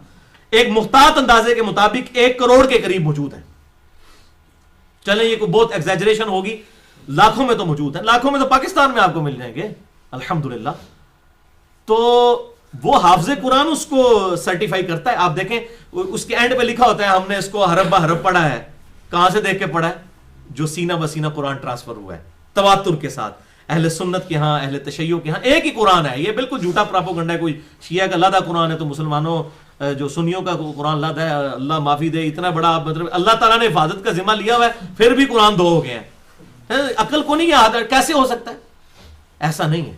ایک محتاط اندازے کے مطابق 1 کروڑ کے قریب موجود ہیں. چلیں یہ کوئی بہت ایگزیجریشن ہوگی، لاکھوں میں تو موجود ہیں، لاکھوں میں تو پاکستان میں آپ کو مل جائیں گے الحمدللہ. تو وہ حافظ قرآن اس کو سرٹیفائی کرتا ہے. آپ دیکھیں اس کے اینڈ پہ لکھا ہوتا ہے ہم نے اس کو حرف بہ حرف پڑھا ہے. کہاں سے دیکھ کے پڑھا ہے؟ جو سینہ بسینہ قرآن ٹرانسفر ہوا ہے تواتر کے ساتھ. اہل سنت کے ہاں، اہل تشیع کے ہاں ایک ہی قرآن ہے. یہ بالکل جھوٹا پراپوگنڈا ہے. کوئی شیعہ کا لادہ قرآن ہے تو مسلمانوں جو سنیوں کا قرآن لادہ ہے، اللہ معافی دے. اتنا بڑا مطلب اللہ تعالیٰ نے حفاظت کا ذمہ لیا ہوا ہے، پھر بھی قرآن 2 ہو گئے ہیں. عقل کو نہیں یاد ہے، کیسے ہو سکتا ہے؟ ایسا نہیں ہے.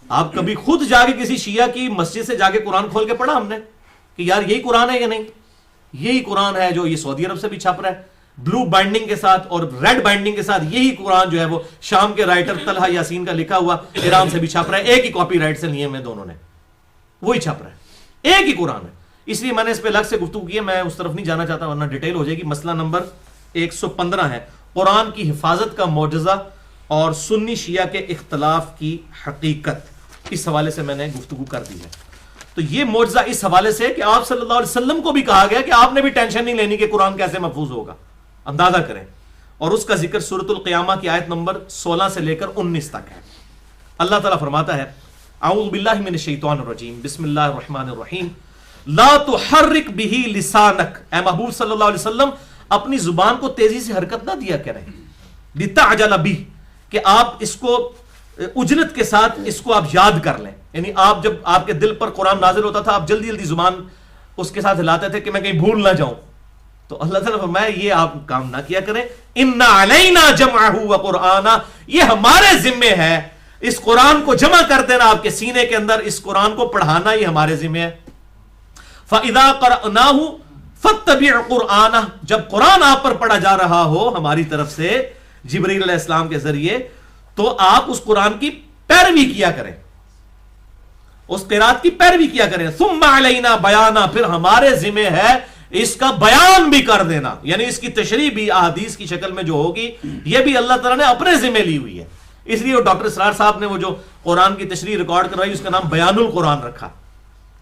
آپ کبھی خود جا کے کسی شیعہ کی مسجد سے جا کے قرآن کھول کے پڑھا ہم نے کہ یار یہی قرآن ہے یا نہیں؟ یہی قرآن ہے جو یہ سعودی عرب سے بھی چھپ رہا ہے بلو بائنڈنگ کے ساتھ اور ریڈ بائنڈنگ کے ساتھ. یہی قرآن جو ہے وہ شام کے رائٹر طلحہ یاسین کا لکھا ہوا ایران سے بھی چھپ رہا ہے. ایک ہی کاپی رائٹ سے لیے میں دونوں نے، وہی چھپ رہا ہے، ایک ہی قرآن ہے. اس لیے میں نے اس پہ الگ سے گفتگو کی ہے، میں اس طرف نہیں جانا چاہتا ورنہ ڈیٹیل ہو جائے گی. مسئلہ نمبر 115 ہے قرآن کی حفاظت کا معجزہ اور سنی شیعہ کے اختلاف کی حقیقت. اس حوالے سے میں نے گفتگو کر دی ہے. تو یہ معجزہ اس حوالے سے کہ آپ صلی اللہ علیہ وسلم کو بھی کہا گیا کہ آپ نے بھی ٹینشن نہیں لینی کہ قرآن کیسے محفوظ ہوگا. اندازہ کریں. اور اس کا ذکر سورۃ القیامہ کی آیت نمبر 16 سے لے کر 19 تک ہے. اللہ تعالیٰ فرماتا ہے اعوذ باللہ من الشیطان الرجیم بسم اللہ الرحمن الرحیم لا تحرک بہ لسانک. اے محبوب صلی اللہ علیہ وسلم اپنی زبان کو تیزی سے حرکت نہ دیا کریں. لتعجل بہ، کہ آپ اس کو اجلت کے ساتھ اس کو آپ یاد کر لیں. یعنی آپ جب آپ کے دل پر قرآن نازل ہوتا تھا آپ جلدی جلدی زبان اس کے ساتھ ہلاتے تھے کہ میں کہیں بھول نہ جاؤں. تو اللہ تعالیٰ فرمایا یہ آپ کام نہ کیا کریں. ان علینا جمعہ وقرآنہ، یہ ہمارے ذمے ہے اس قرآن کو جمع کر دینا آپ کے سینے کے اندر، اس قرآن کو پڑھانا یہ ہمارے ذمے ہے. فاذا قرأناہ فاتبع قرآنہ، جب قرآن آپ پر پڑھا جا رہا ہو ہماری طرف سے جبریل علیہ السلام کے ذریعے، تو آپ اس قرآن کی پیروی کیا کریں، اس قرات کی پیروی کیا کریں. ثم علینا بیانا، پھر ہمارے ذمہ ہے اس کا بیان بھی کر دینا، یعنی اس کی تشریح بھی احادیث کی شکل میں جو ہوگی یہ بھی اللہ تعالیٰ نے اپنے ذمہ لی ہوئی ہے. اس لیے وہ ڈاکٹر اسرار صاحب نے وہ جو قرآن کی تشریح ریکارڈ کروائی اس کا نام بیان القرآن رکھا.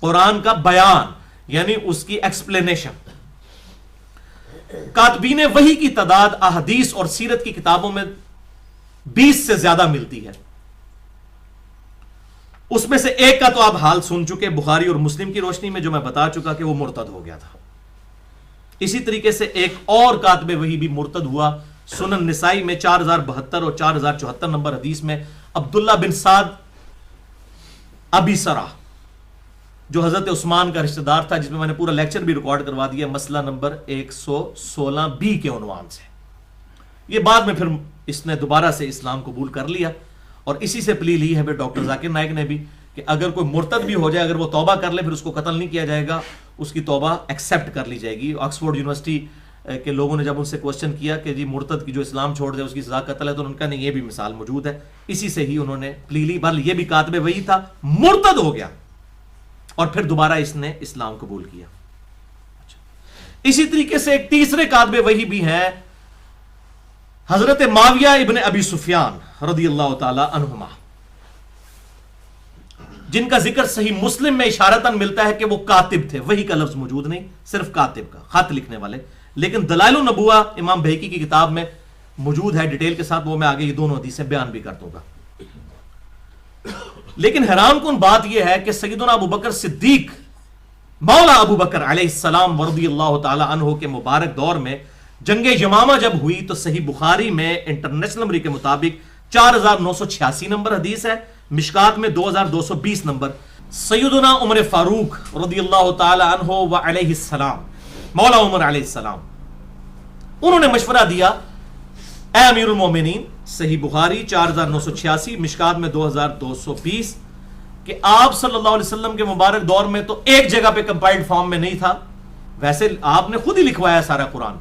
قرآن کا بیان یعنی اس کی ایکسپلینیشن. کاتبین وحی کی تعداد احادیث اور سیرت کی کتابوں میں 20 سے زیادہ ملتی ہے. اس میں سے ایک کا تو آپ حال سن چکے، بخاری اور مسلم کی روشنی میں جو میں بتا چکا کہ وہ مرتد ہو گیا تھا. اسی طریقے سے ایک اور کاتب وحی بھی مرتد ہوا. سنن نسائی میں 4072 اور 4074 نمبر حدیث میں عبداللہ بن سعد ابی سرا جو حضرت عثمان کا رشتہ دار تھا، جس میں میں نے پورا لیکچر بھی ریکارڈ کروا دیا مسئلہ نمبر 116 بی کے عنوان سے. یہ بعد میں پھر اس نے دوبارہ سے اسلام قبول کر لیا اور اسی سے پلی لی ہے ڈاکٹر ذاکر نائک نے بھی کہ اگر کوئی مرتد بھی ہو جائے، اگر وہ توبہ کر لے، پھر اس کو قتل نہیں کیا جائے گا، اس کی توبہ ایکسیپٹ کر لی جائے گی. آکسفورڈ یونیورسٹی کے لوگوں نے جب ان سے کوشچن کیا کہ جی مرتد کی جو اسلام چھوڑ دے اس کی سزا قتل ہے، تو ان کا نہیں، یہ بھی مثال موجود ہے. اسی سے ہی انہوں نے پلی لی. بل یہ بھی کاتب وحی تھا، مرتد ہو گیا اور پھر دوبارہ اس نے اسلام قبول کیا. اسی طریقے سے ایک تیسرے کاتب وحی بھی ہیں حضرت معاویہ ابن ابی سفیان رضی اللہ تعالی عنہما، جن کا ذکر صحیح مسلم میں اشارتاً ملتا ہے کہ وہ کاتب تھے. وحی کا لفظ موجود نہیں، صرف کاتب کا، خط لکھنے والے. لیکن دلائل النبوہ امام بہقی کی کتاب میں موجود ہے ڈیٹیل کے ساتھ، وہ میں آگے یہ دونوں حدیثیں بیان بھی کر دوں گا. لیکن حیران کن بات یہ ہے کہ سیدنا ابو بکر صدیق مولا ابو بکر علیہ السلام ورضی اللہ تعالی عنہ کے مبارک دور میں جنگ یمامہ جب ہوئی تو صحیح بخاری میں انٹرنیشنل نمبر کے مطابق 4986 نمبر حدیث ہے، مشکات میں 2220 نمبر. سیدنا عمر فاروق رضی اللہ تعالی عنہ و علیہ السلام، مولا عمر علیہ السلام، انہوں نے مشورہ دیا، اے امیر المومنین، صحیح بخاری 4986 مشکات میں 2220، کہ آپ صلی اللہ علیہ وسلم کے مبارک دور میں تو ایک جگہ پہ کمپائلڈ فارم میں نہیں تھا، ویسے آپ نے خود ہی لکھوایا سارا قرآن،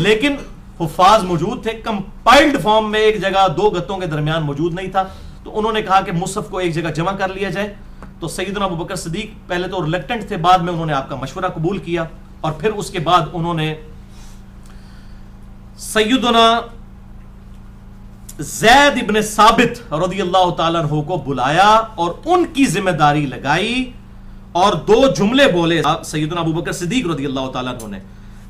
لیکن حفاظ موجود تھے. کمپائلڈ فارم میں ایک جگہ دو گتوں کے درمیان موجود نہیں تھا، تو انہوں نے کہا کہ مصحف کو ایک جگہ جمع کر لیا جائے. تو سیدنا ابو بکر صدیق پہلے تو ریلیکٹنٹ تھے، بعد میں انہوں نے آپ کا مشورہ قبول کیا، اور پھر اس کے بعد انہوں نے سیدنا زید ابن ثابت رضی اللہ تعالیٰ عنہ کو بلایا اور ان کی ذمہ داری لگائی، اور دو جملے بولے سیدنا ابو بکر صدیق رضی اللہ تعالیٰ عنہ نے.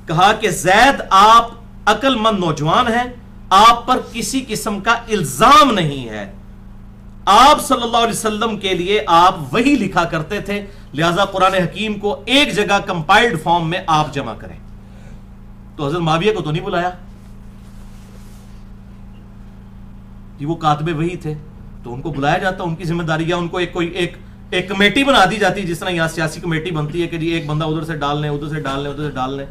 کہا کہ زید آپ عقل مند نوجوان ہیں، آپ پر کسی قسم کا الزام نہیں ہے، آپ صلی اللہ علیہ وسلم کے لیے آپ وہی لکھا کرتے تھے، لہذا قرآن حکیم کو ایک جگہ کمپائلڈ فارم میں آپ جمع کریں. تو حضرت معاویہ کو تو نہیں بلایا، وہ کاتب وہی تھے، تو ان کو بلایا جاتا، ان کی ذمہ داری، یا ان کو ایک کمیٹی بنا دی جاتی، جس طرح یہاں سیاسی کمیٹی بنتی ہے کہ جی ایک بندہ ادھر سے ڈال لیں، ادھر سے ڈال لیں، ادھر سے ڈال لیں.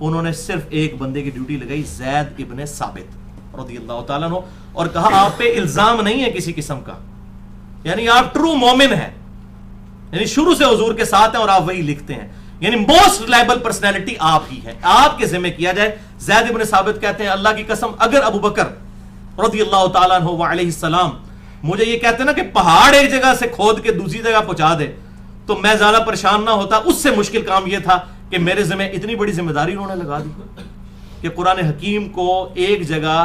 انہوں نے صرف ایک بندے کی ڈیوٹی لگائی، زید ابن ثابت رضی اللہ تعالیٰ عنہ، اور کہا آپ پہ الزام نہیں ہے کسی قسم کا، یعنی آپ ٹرو مومن ہیں، یعنی شروع سے حضور کے ساتھ ہیں اور آپ وہی لکھتے ہیں، یعنی موسٹ ریلائبل پرسنالٹی آپ ہی ہیں، آپ کے ذمہ کیا جائے. زید ابن ثابت کہتے ہیں اللہ کی قسم اگر ابو بکر رضی اللہ تعالیٰ عنہ وعلیہ السلام مجھے یہ کہتے ہیں نا کہ پہاڑ ایک جگہ سے کھود کے دوسری جگہ پہنچا دے تو میں زیادہ پریشان نہ ہوتا. اس سے مشکل کام یہ تھا کہ میرے ذمہ اتنی بڑی ذمہ داری انہوں نے لگا دی کہ قرآن حکیم کو ایک جگہ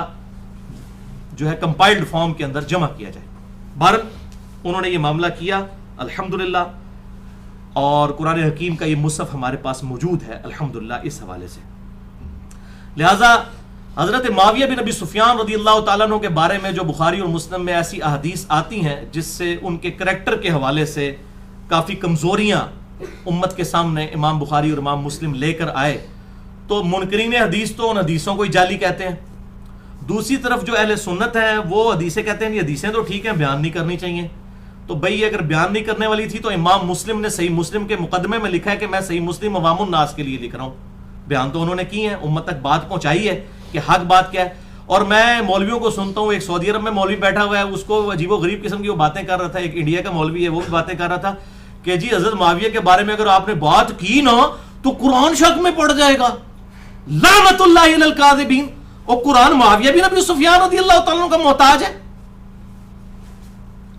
جو ہے کمپائلڈ فارم کے اندر جمع کیا جائے. بہرحال انہوں نے یہ معاملہ کیا الحمدللہ، اور قرآن حکیم کا یہ مصحف ہمارے پاس موجود ہے الحمدللہ اس حوالے سے. لہذا حضرت معاویہ بن ابی سفیان رضی اللہ تعالیٰ عنہ کے بارے میں جو بخاری اور مسلم میں ایسی احادیث آتی ہیں جس سے ان کے کریکٹر کے حوالے سے کافی کمزوریاں امت کے سامنے امام بخاری اور امام مسلم لے کر آئے، تو منکرین حدیث تو ان حدیثوں کو ہی جعلی کہتے ہیں. دوسری طرف جو اہل سنت ہیں وہ حدیثیں کہتے ہیں یہ حدیثیں تو ٹھیک ہیں، بیان نہیں کرنی چاہیے. تو بھئی اگر بیان نہیں کرنے والی تھی تو امام مسلم نے صحیح مسلم کے مقدمے میں لکھا ہے کہ میں صحیح مسلم عوام الناس کے لیے لکھ رہا ہوں. بیان تو انہوں نے کی ہیں، امت تک بات پہنچائی ہے کہ حق بات کیا ہے. اور میں مولویوں کو سنتا ہوں، ایک سعودی عرب میں مولوی بیٹھا ہوا ہے، اس کو عجیب و غریب قسم کی وہ باتیں کر رہا تھا، ایک انڈیا کا مولوی ہے وہ بھی باتیں کر رہا تھا کہ جی حضرت معاویہ کے بارے میں اگر آپ نے بات کی نا تو قرآن شک میں پڑ جائے گا، لعنت اللہ علی الکاذبین. اور قرآن معاویہ بن ابی سفیان رضی اللہ تعالیٰ عنہ کا محتاج ہے،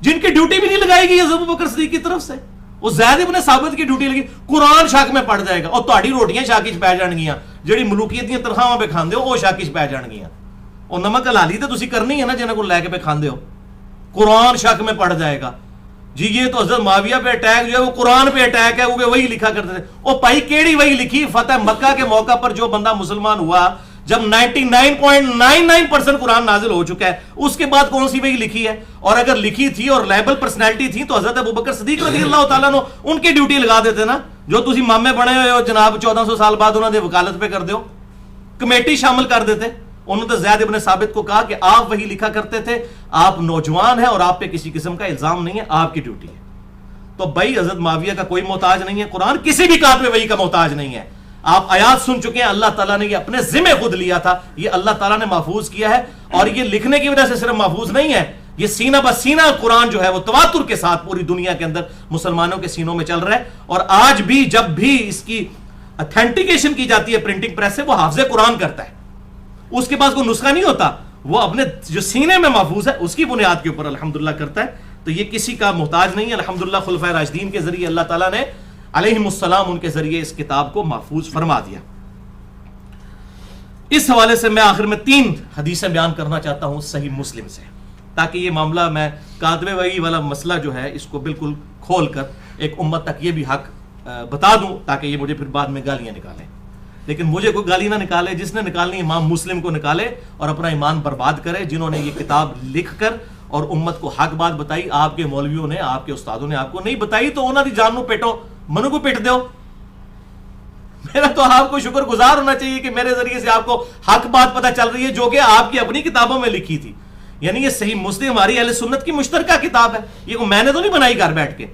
جن کی ڈیوٹی بھی نہیں لگائے گی حضرت ابوبکر صدیق کی طرف سے. وہ زید ابن ثابت کی ڈیوٹی لگی، قرآن شک میں پڑ جائے گا، اور تہاڈی روٹیاں شاکی چ پی جان گیاں، جڑی ملوکیت دیاں تنخواہاں پہ کھاندے ہو وہ شاکی چ پی جان گیاں. اور نمک حلالی تو تسی کرنی ہے نا جنہاں کو لے کے پہ کھاندے ہو. قرآن شک میں پڑ جائے گا جی، یہ تو حضرت معاویہ پہ اٹیک جو ہے وہ قرآن پہ اٹیک ہے، وہ وہی لکھا کرتے تھے. او بھائی کیڑی وہی لکھی؟ فتح مکہ کے موقع پر جو بندہ مسلمان ہوا جب 99.99% قرآن نازل ہو چکا ہے، اس کے بعد کون سی وہی لکھی ہے؟ اور اگر لکھی تھی اور لیبل پرسنالٹی تھی تو حضرت ابوبکر صدیق رضی اللہ تعالیٰ عنہ ان کی ڈیوٹی لگا دیتے نا، جو تسی مامے بنے ہوئے ہو جناب 1400 سال بعد انہوں نے وکالت پہ کر دیو، کمیٹی شامل کر دیتے. انہوں نے زید ابن ثابت کو کہا کہ آپ وہی لکھا کرتے تھے، آپ نوجوان ہیں اور آپ پہ کسی قسم کا الزام نہیں ہے، آپ کی ڈیوٹی ہے. تو بھائی حضرت معاویہ کا کوئی محتاج نہیں ہے، قرآن کسی بھی کاتب وحی کا محتاج نہیں ہے. آپ آیات سن چکے ہیں، اللہ تعالیٰ نے یہ اپنے ذمہ خود لیا تھا، یہ اللہ تعالیٰ نے محفوظ کیا ہے. اور یہ لکھنے کی وجہ سے صرف محفوظ نہیں ہے، یہ سینہ بسینہ قرآن جو ہے وہ تواتر کے ساتھ پوری دنیا کے اندر مسلمانوں کے سینوں میں چل رہا ہے. اور آج بھی جب بھی اس کی اتھینٹیکیشن کی جاتی ہے پرنٹنگ پریس سے, وہ حافظ قرآن کرتا ہے, اس کے پاس کوئی نسخہ نہیں ہوتا, وہ اپنے جو سینے میں محفوظ ہے اس کی بنیاد کے اوپر الحمدللہ کرتا ہے. تو یہ کسی کا محتاج نہیں ہے. الحمدللہ خلفائے راشدین کے ذریعے اللہ تعالیٰ نے علیہم السلام ان کے ذریعے اس کتاب کو محفوظ فرما دیا. اس حوالے سے میں آخر میں 3 حدیثیں بیان کرنا چاہتا ہوں صحیح مسلم سے, تاکہ یہ معاملہ میں کاتب وحی والا مسئلہ جو ہے اس کو بالکل کھول کر ایک امت تک یہ بھی حق بتا دوں, تاکہ یہ مجھے پھر بعد میں گالیاں نکالیں. لیکن مجھے کوئی گالی نہ نکالے, جس نے نکالنی امام مسلم کو نکالے اور اپنا ایمان برباد کرے, جنہوں نے یہ کتاب لکھ کر اور امت کو حق بات بتائی. آپ کے مولویوں نے, آپ کے استادوں نے آپ کو نہیں بتائی تو انہوں نے جان نو پیٹو, منو کو پیٹ دیو. میرا تو آپ کو شکر گزار ہونا چاہیے کہ میرے ذریعے سے آپ کو حق بات پتہ چل رہی ہے, جو کہ آپ کی اپنی کتابوں میں لکھی تھی. یعنی یہ صحیح مسلم ہماری اہل سنت کی مشترکہ کتاب ہے, یہ میں نے تو نہیں بنائی گھر بیٹھ کے.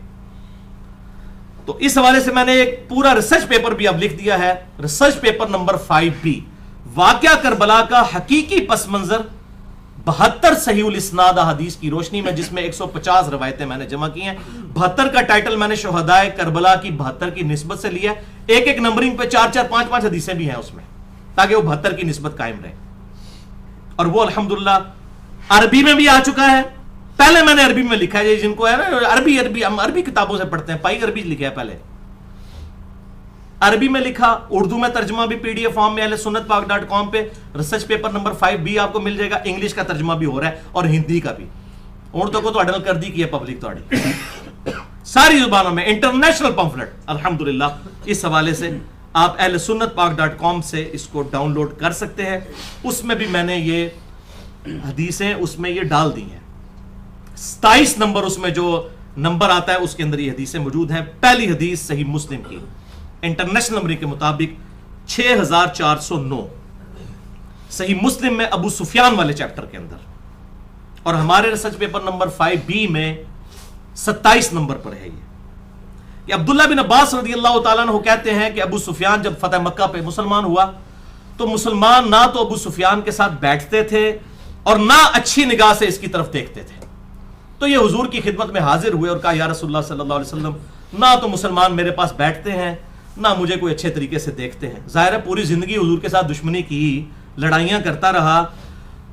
تو اس حوالے سے میں نے ایک پورا ریسرچ پیپر بھی اب لکھ دیا ہے, ریسرچ پیپر نمبر 5B, واقعہ کربلا کا حقیقی پس منظر 72 صحیح الاسناد احادیث کی روشنی میں, جس میں 150 روایتیں میں نے جمع کی ہیں. 72 کا ٹائٹل میں نے شہدائے کربلا کی 72 کی نسبت سے لیا ہے. ایک ایک نمبرنگ پہ 4-4 5-5 حدیثیں بھی ہیں اس میں, تاکہ وہ 72 کی نسبت قائم رہے. اور وہ الحمدللہ عربی میں بھی آ چکا ہے. پہلے میں نے عربی میں لکھا ہے, جن کو ہے نا عربی ہم عربی کتابوں سے پڑھتے ہیں, پائی عربی لکھا ہے, پہلے عربی میں لکھا, اردو میں ترجمہ بھی PDF فارم میں اہل سنت پاک.com پہ ریسرچ پیپر نمبر 5B آپ کو مل جائے گا. انگلش کا ترجمہ بھی ہو رہا ہے اور ہندی کا بھی. اردو کو تو اڈل کر دی کی ہے پبلک توڑی, ساری زبانوں میں انٹرنیشنل پمفلٹ الحمدللہ. اس حوالے سے آپ اہل سنت پاک.com سے اس کو ڈاؤن لوڈ کر سکتے ہیں. اس میں بھی میں نے یہ حدیثیں اس میں یہ ڈال دی ہیں. 27 نمبر اس میں جو نمبر آتا ہے اس کے اندر یہ حدیثیں موجود ہیں. پہلی حدیث صحیح مسلم کی انٹرنیشنل نمبر کے مطابق 6409 صحیح مسلم میں ابو سفیان والے چیپٹر کے اندر, اور ہمارے ریسرچ پیپر نمبر 5B میں 27 نمبر پر ہے. یہ عبداللہ بن عباس رضی اللہ تعالیٰ عنہ کہتے ہیں کہ ابو سفیان جب فتح مکہ پہ مسلمان ہوا تو مسلمان نہ تو ابو سفیان کے ساتھ بیٹھتے تھے اور نہ اچھی نگاہ سے اس کی طرف دیکھتے تھے. تو یہ حضور کی خدمت میں حاضر ہوئے اور کہا یا رسول اللہ صلی اللہ علیہ وسلم, نہ تو مسلمان میرے پاس بیٹھتے ہیں نہ مجھے کوئی اچھے طریقے سے دیکھتے ہیں. ظاہر ہے پوری زندگی حضور کے ساتھ دشمنی کی, لڑائیاں کرتا رہا.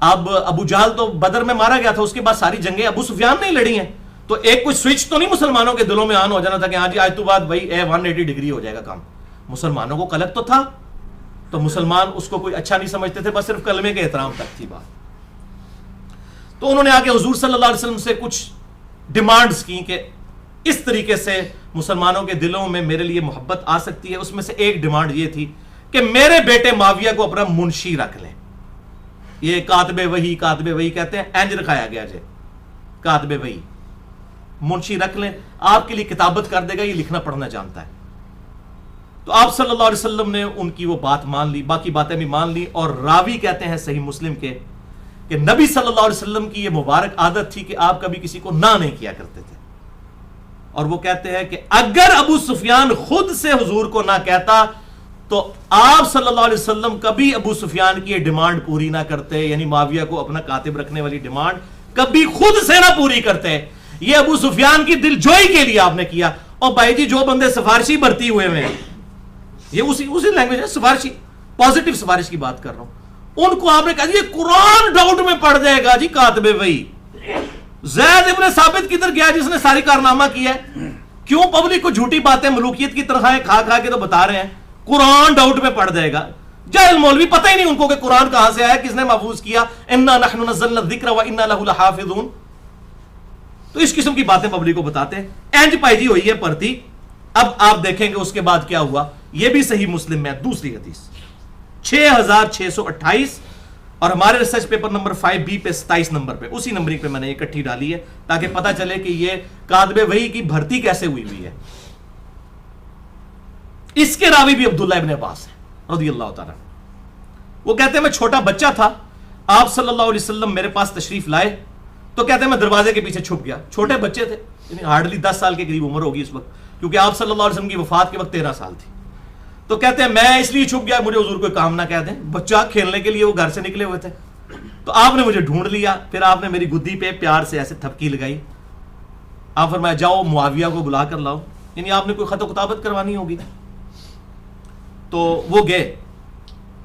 اب ابو جہل تو بدر میں مارا گیا تھا, اس کے بعد ساری جنگیں ابو سفیان نے لڑی ہیں. تو ایک کوئی سوئچ تو نہیں مسلمانوں کے دلوں میں آن ہو جانا تھا کہ ہاں جی آج تو بعد بھائی 180 ڈگری ہو جائے گا کام. مسلمانوں کو قلق تو تھا, تو مسلمان اس کو کوئی اچھا نہیں سمجھتے تھے, بس صرف کلمے کے احترام تک تھی بات. تو انہوں نے آ کے حضور صلی اللہ علیہ وسلم سے کچھ ڈیمانڈز کی کہ اس طریقے سے مسلمانوں کے دلوں میں میرے لیے محبت آ سکتی ہے. اس میں سے ایک ڈیمانڈ یہ تھی کہ میرے بیٹے معاویہ کو اپنا منشی رکھ لیں. یہ کاتب وحی کہتے ہیں, اینج رکھایا گیا جے کاتب وحی, منشی رکھ لیں, آپ کے لیے کتابت کر دے گا, یہ لکھنا پڑھنا جانتا ہے. تو آپ صلی اللہ علیہ وسلم نے ان کی وہ بات مان لی, باقی باتیں بھی مان لی. اور راوی کہتے ہیں صحیح مسلم کے کہ نبی صلی اللہ علیہ وسلم کی یہ مبارک عادت تھی کہ آپ کبھی کسی کو نہ نہیں کیا کرتے تھے. اور وہ کہتے ہیں کہ اگر ابو سفیان خود سے حضور کو نہ کہتا تو آپ صلی اللہ علیہ وسلم کبھی ابو سفیان کی یہ ڈیمانڈ پوری نہ کرتے, یعنی معاویہ کو اپنا کاتب رکھنے والی ڈیمانڈ کبھی خود سے نہ پوری کرتے. یہ ابو سفیان کی دل جوئی کے لیے آپ نے کیا. اور بھائی جی جو بندے سفارشی بھرتی ہوئے ہیں, یہ اسی لینگویج ہے, سفارشی, پازیٹیو سفارش کی بات کر رہا ہوں, ان کو آپ نے کہا یہ قرآن ڈاؤٹ میں پڑ جائے گا جی کاتب وحی. زید ابن ثابت کدھر گیا جس نے ساری کارنامہ کیا ہے؟ کیوں پبلک کو جھوٹی باتیں ملوکیت کی تنخواہیں کھا کے تو بتا رہے ہیں قرآن ڈاؤٹ میں پڑ جائے گا. جاہل مولوی پتہ ہی نہیں ان کو کہ قرآن کہاں سے آیا, کس نے محفوظ کیا, انا نحن نزلنا الذکر وانا لہ لحافظون. تو اس قسم کی باتیں پبلک کو بتاتے ہیں. اینج پائی جی ہوئی ہے پرتی. اب آپ دیکھیں گے اس کے بعد کیا ہوا. یہ بھی صحیح مسلم میں دوسری حدیث 6628, اور ہمارے ریسرچ پیپر نمبر 5B پہ 27 نمبر پہ, اسی نمبرنگ پہ میں نے اکٹھی ڈالی ہے تاکہ پتہ چلے کہ یہ کاتب وحی کی بھرتی کیسے ہوئی ہے. اس کے راوی بھی عبداللہ ابن عباس ہے رضی اللہ تعالیٰ. وہ کہتے ہیں میں چھوٹا بچہ تھا, آپ صلی اللہ علیہ وسلم میرے پاس تشریف لائے تو کہتے ہیں میں دروازے کے پیچھے چھپ گیا. چھوٹے بچے تھے, یعنی ہارڈلی 10 سال کے قریب عمر ہوگی اس وقت, کیونکہ آپ صلی اللہ علیہ وسلم کی وفات کے وقت 13 سال تھی. تو کہتے ہیں میں اس لیے چھپ گیا, مجھے حضور کوئی کام نہ کہہ دیں. بچہ کھیلنے کے لیے وہ گھر سے نکلے ہوئے تھے, تو آپ نے مجھے ڈھونڈ لیا، پھر آپ نے میری گدی پہ پیار سے ایسے تھپکی لگائی، آپ فرمایا جاؤ معاویہ کو بلا کر لاؤ، یعنی آپ نے کوئی خط و کتابت کروانی ہوگی۔ تو وہ گئے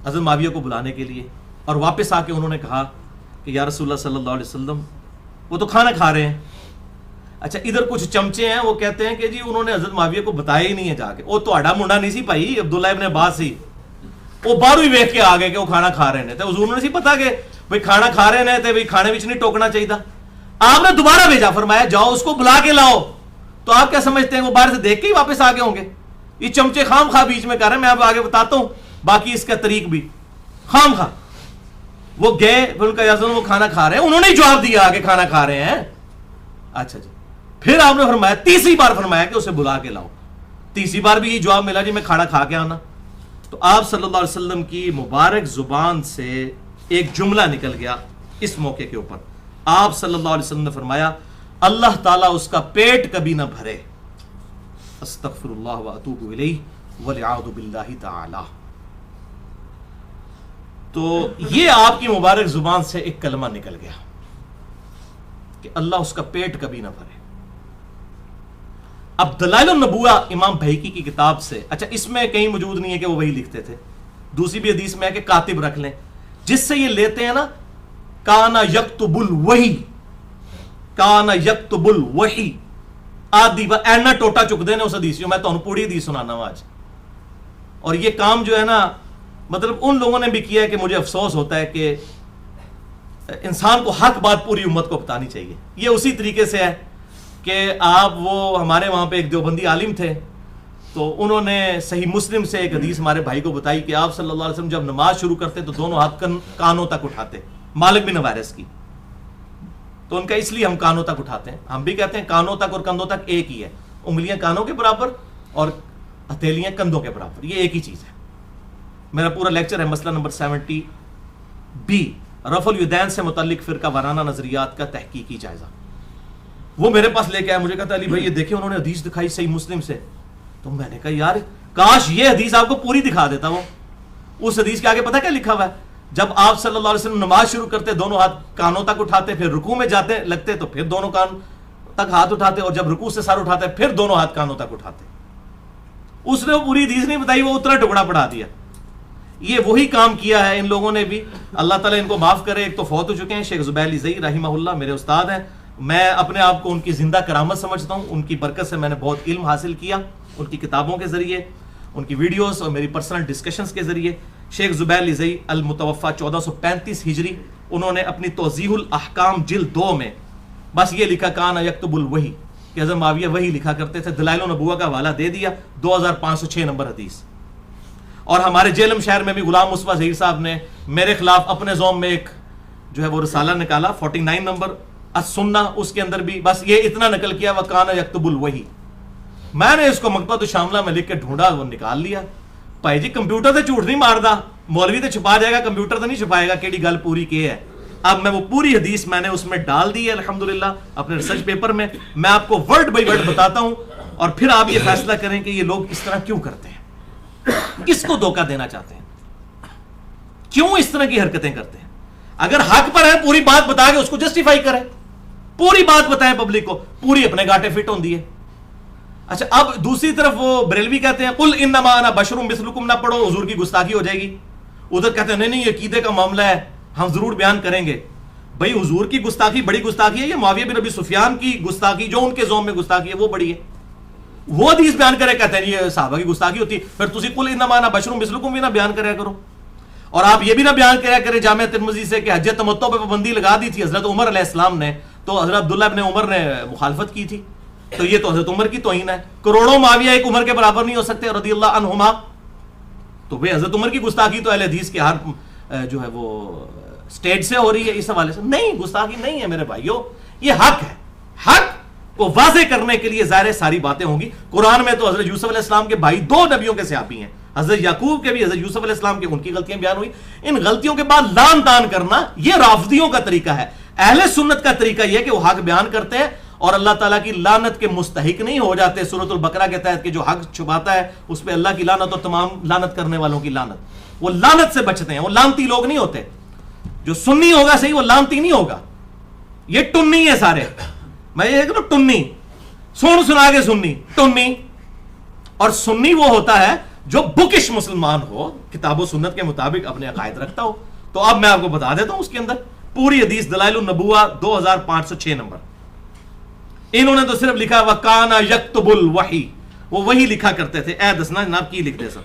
حضرت معاویہ کو بلانے کے لیے، اور واپس آ کے انہوں نے کہا کہ یا رسول اللہ صلی اللہ علیہ وسلم وہ تو کھانا کھا رہے ہیں۔ اچھا ادھر کچھ چمچے ہیں وہ کہتے ہیں کہ جی انہوں نے حضرت معاویہ کو بتایا ہی نہیں ہے جا کے، وہ تو آڈا منڈا نہیں سی پائی عبداللہ ابن عباس ہی، وہ باہر ہی ویکھ کے آ گئے کہ وہ کھانا کھا رہے ہیں، حضور نے سی پتا کہ بھئی کھانا کھا رہے ہیں، بھئی کھانے وچ نہیں ٹوکنا چاہیے تھا۔ آپ نے دوبارہ بھیجا، فرمایا جاؤ اس کو بلا کے لاؤ۔ تو آپ کیا سمجھتے ہیں وہ باہر سے دیکھ کے ہی واپس آ گئے ہوں گے؟ یہ چمچے خام خواہ بیچ میں کر رہے ہیں، میں آپ آگے بتاتا ہوں باقی اس کا طریق بھی خام خواہ۔ وہ گئے، پھر ان کا یاسن وہ کھانا کھا رہے ہیں، انہوں نے جواب دیا کہ کھانا کھا رہے ہیں۔ اچھا جی، پھر آپ نے فرمایا تیسری بار فرمایا کہ اسے بلا کے لاؤ، تیسری بار بھی یہ جواب ملا جی میں کھانا کھا کے آنا۔ تو آپ صلی اللہ علیہ وسلم کی مبارک زبان سے ایک جملہ نکل گیا اس موقع کے اوپر، آپ صلی اللہ علیہ وسلم نے فرمایا اللہ تعالیٰ اس کا پیٹ کبھی نہ بھرے، استغفر اللہ واتوب الیہ والعیاذ باللہ تعالی۔ تو یہ آپ کی مبارک زبان سے ایک کلمہ نکل گیا کہ اللہ اس کا پیٹ کبھی نہ بھرے۔ اب دلائل النبوہ امام بہقی کی کتاب سے، اچھا اس میں کہیں موجود نہیں ہے کہ وہ وہی لکھتے تھے، دوسری بھی حدیث میں ہے کہ کاتب رکھ لیں، جس سے یہ لیتے ہیں نا کانا یکتب الوحی، کانا یکتب الوحی آدھی اینا ٹوٹا چک دینے اس حدیث میں تو پوری حدیث سنانا ہوں آج۔ اور یہ کام جو ہے نا مطلب ان لوگوں نے بھی کیا ہے کہ مجھے افسوس ہوتا ہے کہ انسان کو حق بات پوری امت کو بتانی چاہیے۔ یہ اسی طریقے سے ہے کہ آپ وہ ہمارے وہاں پہ ایک دیوبندی عالم تھے، تو انہوں نے صحیح مسلم سے ایک حدیث ہمارے بھائی کو بتائی کہ آپ صلی اللہ علیہ وسلم جب نماز شروع کرتے تو دونوں ہاتھ کانوں تک اٹھاتے، مالک بن حویرث کی، تو ان کا اس لیے ہم کانوں تک اٹھاتے ہیں، ہم بھی کہتے ہیں کانوں تک اور کندھوں تک ایک ہی ہے، انگلیاں کانوں کے برابر اور ہتھیلیاں کندھوں کے برابر، یہ ایک ہی چیز ہے۔ میرا پورا لیکچر ہے مسئلہ نمبر 70 بی، رفع الیدین سے متعلق فرقہ وارانہ نظریات کا تحقیقی جائزہ۔ وہ میرے پاس لے کے آیا، مجھے کہتا علی بھائی یہ دیکھیں انہوں نے حدیث دکھائی صحیح مسلم سے، تو میں نے کہا یار کاش یہ حدیث آپ کو پوری دکھا دیتا۔ وہ اس حدیث کے آگے پتہ کیا لکھا ہوا ہے، جب آپ صلی اللہ علیہ وسلم نماز شروع کرتے دونوں ہاتھ کانوں تک اٹھاتے، پھر رکوع میں جاتے لگتے تو پھر دونوں کان تک ہاتھ اٹھاتے، اور جب رکوع سے سر اٹھاتے پھر دونوں ہاتھ کانوں تک اٹھاتے۔ اس نے وہ پوری حدیث نہیں بتائی، وہ اتنا ٹکڑا پڑھا دیا۔ یہ وہی کام کیا ہے ان لوگوں نے بھی، اللہ تعالیٰ ان کو معاف کرے۔ ایک تو فوت ہو چکے ہیں شیخ زبیر علی زئی رحمہ اللہ، میرے استاد ہیں، میں اپنے آپ کو ان کی زندہ کرامت سمجھتا ہوں، ان کی برکت سے میں نے بہت علم حاصل کیا، ان کی کتابوں کے ذریعے، ان کی ویڈیوز اور میری پرسنل ڈسکشنز کے ذریعے۔ شیخ زبیر علی زئی المتوفا 1435 ہجری، انہوں نے اپنی توضیح الاحکام جلد 2 میں بس یہ لکھا کانا یکتب الوحی کہ حضرت معاویہ وہی لکھا کرتے تھے، دلائل النبوہ کا حوالہ دے دیا، 2506 نمبر حدیث۔ اور ہمارے جیلم شہر میں بھی غلام مصطفیٰ ظہیر صاحب نے میرے خلاف اپنے زوم میں ایک جو ہے وہ رسالہ نکالا 49 نمبر السنہ، اس کے اندر بھی بس یہ اتنا نقل کیا وکانا یکتب الوحی۔ میں نے اس کو مکتبۃ الشاملہ میں لکھ کے ڈھونڈا، وہ نکال لیا۔ بھائی جی کمپیوٹر سے جھوٹ نہیں ماردا، مولوی تو چھپا جائے گا، کمپیوٹر تو نہیں چھپائے گا کیڑی گل پوری کی ہے۔ اب میں وہ پوری حدیث میں نے اس میں ڈال دی ہے الحمدللہ اپنے ریسرچ پیپر میں، میں آپ کو ورڈ بائی ورڈ بتاتا ہوں، اور پھر آپ یہ فیصلہ کریں کہ یہ لوگ اس طرح کیوں کرتے ہیں، کس کو دھوکہ دینا چاہتے ہیں، کیوں اس طرح کی حرکتیں کرتے ہیں۔ اگر حق پر ہے پوری بات بتا کے اس کو جسٹیفائی کریں، پوری بات بتائیں پبلک کو، پوری اپنے گاٹے فٹ ہوندی ہے۔ اچھا اب دوسری طرف وہ بریلوی کہتے ہیں قل انما انا بشر مثلکم، نہ پڑھو حضور کی گستاخی ہو جائے گی۔ ادھر کہتے ہیں نہیں یہ عقیدے کا معاملہ ہے، ہم ضرور بیان کریں گے۔ بھائی حضور کی گستاخی بڑی گستاخی ہے یا معاویہ بن ابی سفیان کی گستاخی جو ان کے زوم میں گستاخی ہے وہ بڑی ہے؟ وہ حدیث بیان کرے کہتے ہیں یہ صحابہ کی گستاخی ہوتی ہے، پھر تسی قل انما انا بشر مثلکم بھی نہ بیان کریا کرو۔ اور آپ یہ بھی نہ بیان کریا کرے جامعہ ترمذی سے کہ حج تمتع پہ پابندی لگا دی تھی حضرت عمر علیہ السلام نے، تو حضرت عبداللہ ابن عمر نے مخالفت کی تھی، تو یہ تو حضرت عمر کی توہین ہے۔ کروڑوں معاویہ ایک عمر کے برابر نہیں ہو سکتے رضی اللہ عنہما، تو بھئی حضرت عمر کی گستاخی تو اہل حدیث کے ہر جو ہے وہ سٹیج سے ہو رہی ہے، اس حوالے سے نہیں، گستاخی نہیں ہے میرے بھائیو، یہ حق ہے۔ حق کو واضح کرنے کے لیے ظاہر ساری باتیں ہوں گی۔ قرآن میں تو حضرت یوسف علیہ السلام کے بھائی 2 نبیوں کے صحابی ہیں، حضرت یعقوب کے بھی، حضرت یوسف علیہ السلام کے، ان کی غلطیاں بیان ہوئی۔ ان غلطیوں کے بعد لان تان کرنا یہ رافضیوں کا طریقہ ہے۔ اہل سنت کا طریقہ یہ کہ وہ حق بیان کرتے ہیں اور اللہ تعالیٰ کی لعنت کے مستحق نہیں ہو جاتے۔ سورۃ البقرہ کے تحت کہ جو حق چھپاتا ہے اس پہ اللہ کی لعنت اور تمام لعنت کرنے والوں کی لعنت، وہ لعنت سے بچتے ہیں، وہ لعنتی لوگ نہیں ہوتے۔ جو سنی ہوگا صحیح وہ لانتی نہیں ہوگا. یہ ٹنی ہے سارے, میں یہ کہوں ٹنی, سنا کے سنی ٹنی. اور سنی وہ ہوتا ہے جو بکش مسلمان ہو, کتاب و سنت کے مطابق اپنے عقائد رکھتا ہو. تو اب میں آپ کو بتا دیتا ہوں اس کے اندر پوری حدیث دلائل النبوہ 2506 نمبر. انہوں نے تو صرف لکھا وَكَانَ يَكْتُبُ الْوَحِي, وہ وہی لکھا کرتے تھے. اے دسنا جناب کی لکھ دے سر.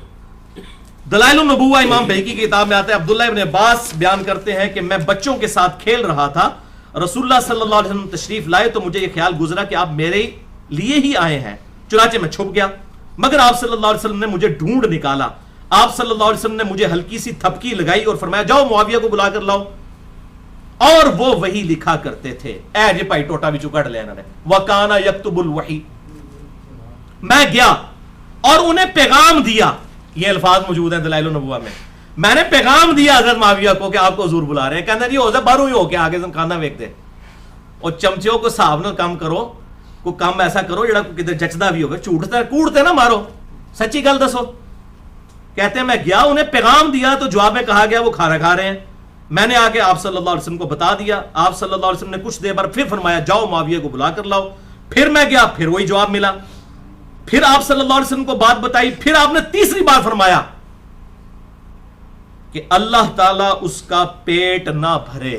دلائل النبوہ امام بہقی کی کتاب میں آتا ہے, عبداللہ ابن عباس بیان کرتے ہیں کہ میں بچوں کے ساتھ کھیل رہا تھا, رسول اللہ صلی اللہ علیہ وسلم تشریف لائے تو مجھے یہ خیال گزرا کہ آپ میرے لیے ہی آئے ہیں, چنانچہ میں چھپ گیا, مگر آپ صلی اللہ علیہ وسلم نے مجھے ڈھونڈ نکالا. آپ صلی اللہ علیہ وسلم نے مجھے ہلکی سی تھپکی لگائی اور فرمایا جاؤ معاویہ کو بلا کر لاؤ, اور وہ وہی لکھا کرتے تھے. اے جی پائی ٹوٹا بھی چکڑ لے انہوں نے, وَكَانَ يَكْتُبُ الْوَحِي. میں گیا اور انہیں پیغام دیا, یہ الفاظ موجود ہیں دلائل النبوہ میں نے پیغام دیا حضرت معاویہ کو کہ آپ کو حضور بلا رہے ہیں. کہنا جی ہو جائے باہروں ہی ہو کے آگے کھانا ویک دے, اور چمچوں کو صاحب نہ کام کرو, کوئی کام ایسا کرو جڑا کدھر جچدا بھی ہوگا. جھوٹتا کوڑتے نہ مارو, سچی گل دسو. کہتے ہیں میں گیا, انہیں پیغام دیا تو جواب میں کہا گیا وہ کھانا کھا رہے ہیں. میں نے آ کے آپ صلی اللہ علیہ وسلم کو بتا دیا. آپ صلی اللہ علیہ وسلم نے کچھ دیر بعد پھر فرمایا جاؤ معاویہ کو بلا کر لاؤ. پھر میں گیا, پھر وہی جواب ملا. پھر آپ صلی اللہ علیہ وسلم کو بات بتائی. پھر آپ نے تیسری بار فرمایا کہ اللہ تعالیٰ اس کا پیٹ نہ بھرے.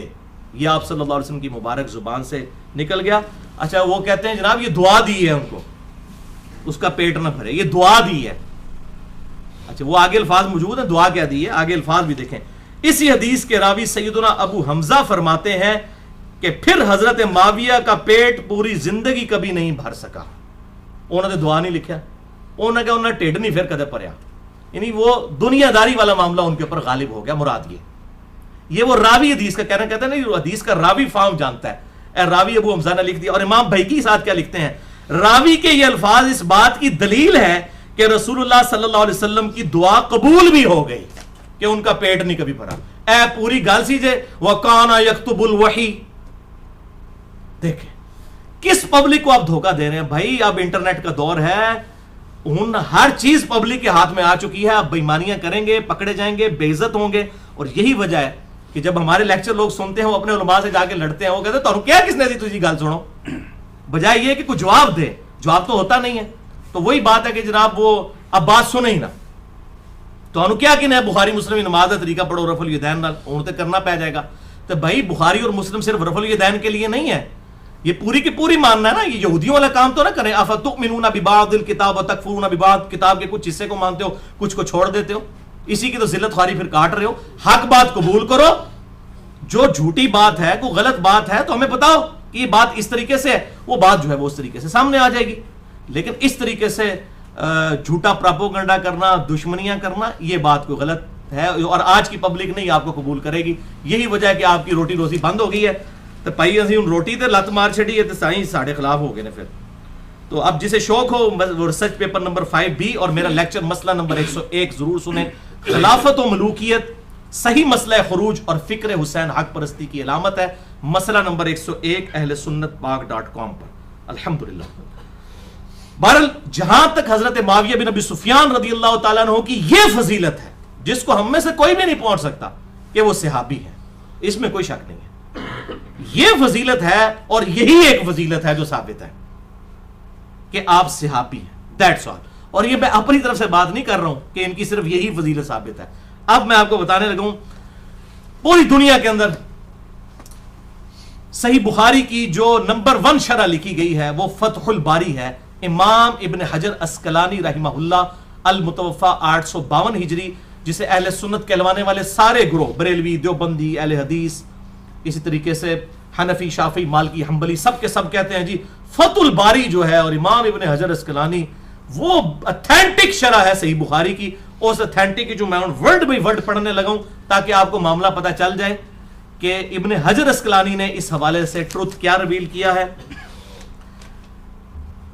یہ آپ صلی اللہ علیہ وسلم کی مبارک زبان سے نکل گیا. اچھا وہ کہتے ہیں جناب یہ دعا دی ہے ان کو, اس کا پیٹ نہ بھرے, یہ دعا دی ہے. اچھا وہ آگے الفاظ موجود ہیں, دعا کیا دی ہے, آگے الفاظ بھی دیکھیں. اسی حدیث کے راوی سیدنا ابو حمزہ فرماتے ہیں کہ پھر حضرت معاویہ کا پیٹ پوری زندگی کبھی نہیں بھر سکا. انہوں نے دعا نہیں لکھا, انہوں نے کہا انہوں نے ٹیڈ نہیں پھر کدے پریا, یعنی وہ دنیا داری والا معاملہ ان کے اوپر غالب ہو گیا. مراد یہ وہ راوی حدیث کا کہنا, کہتے ہیں نا حدیث کا راوی فارم جانتا ہے. اے راوی ابو حمزہ نے لکھ دیا. اور امام بہقی ساتھ کیا لکھتے ہیں, راوی کے یہ الفاظ اس بات کی دلیل ہے کہ رسول اللہ صلی اللہ علیہ وسلم کی دعا قبول بھی ہو گئی کہ ان کا پیٹ نہیں کبھی بھرا. اے پوری گل سیجے وَكَانَ يَكْتُبُ الْوَحِي. دیکھیں کس پبلک کو آپ دھوکہ دے رہے ہیں بھائی. اب انٹرنیٹ کا دور ہے, ہر چیز پبلک کے ہاتھ میں آ چکی ہے. اب بےایمانیاں کریں گے, پکڑے جائیں گے, بے عزت ہوں گے. اور یہی وجہ ہے کہ جب ہمارے لیکچر لوگ سنتے ہیں وہ اپنے علماء سے جا کے لڑتے ہیں, وہ کہتے ہیں تو کیا کس نے دی تجھے گل سنو, بجائے یہ کہ کوئی جواب دے. جواب تو ہوتا نہیں ہے. تو وہی بات ہے کہ جناب وہ اب بات سنے ہی نہ, تو کیا کہ بخاری مسلم نماز کا طریقہ پڑھو رفع الیدین نال, اون تے کرنا پہ جائے گا. تو بھائی بخاری اور مسلم صرف رفع الیدین کے لیے نہیں ہے, یہ پوری کی پوری ماننا ہے نا. یہ یہودیوں والا کام تو نہ کریں. افتؤمنون ببعض الکتاب وتکفرون ببعض, کتاب کے کچھ حصے کو مانتے ہو, کچھ کو چھوڑ دیتے ہو. اسی کی تو ذلت خواری پھر کاٹ رہے ہو. حق بات قبول کرو, جو جھوٹی بات ہے, کوئی غلط بات ہے تو ہمیں بتاؤ کہ یہ بات اس طریقے سے ہے, وہ بات جو ہے وہ اس طریقے سے سامنے آ جائے گی. لیکن اس طریقے سے جھوٹا پراپوگنڈا کرنا, دشمنیاں کرنا, یہ بات کو غلط ہے. اور آج کی پبلک نہیں آپ کو قبول کرے گی. یہی وجہ ہے کہ آپ کی روٹی روزی بند ہو گئی ہے. تو پائی اسی ان روٹی تے لت مار چھڑی ہے تو سائیں ساڑھے خلاف ہو گئے نے. پھر تو اب جسے شوق ہو وہ ریسرچ پیپر نمبر 5B اور میرا لیکچر مسئلہ نمبر 101 ضرور سنیں. خلافت و ملوکیت, صحیح مسئلہ خروج اور فکر حسین حق پرستی کی علامت ہے. مسئلہ نمبر 101 اہل سنت پاک.com پر. الحمدللہ. بہرحال جہاں تک حضرت معاویہ بن ابی سفیان رضی اللہ تعالیٰ عنہ کی یہ فضیلت ہے جس کو ہم میں سے کوئی بھی نہیں پہنچ سکتا کہ وہ صحابی ہیں, اس میں کوئی شک نہیں ہے. یہ فضیلت ہے اور یہی ایک فضیلت ہے جو ثابت ہے کہ آپ صحابی ہیں. That's all. اور یہ میں اپنی طرف سے بات نہیں کر رہا ہوں کہ ان کی صرف یہی فضیلت ثابت ہے. اب میں آپ کو بتانے لگا ہوں پوری دنیا کے اندر صحیح بخاری کی جو نمبر 1 شرح لکھی گئی ہے وہ فتح الباری ہے. امام ابن حجر اسقلانی رحمہ اللہ, المتوفى 852 ہجری, جسے اہل سنت کہلوانے والے سارے گروہ, بریلوی, دیوبندی, اہل حدیث, اسی طریقے سے حنفی, شافعی, مالکی, حنبلی, سب کے سب کہتے ہیں جی فتح الباری جو ہے. اور امام ابن حجر اسقلانی وہ اتھینٹک شرح ہے صحیح بخاری کی. اس اتھینٹک کی جو میں ورڈ بائی ورڈ پڑھنے لگا ہوں تاکہ آپ کو معاملہ پتہ چل جائے کہ ابن حجر اسقلانی نے اس حوالے سے ٹروتھ کیا ریویل کیا ہے.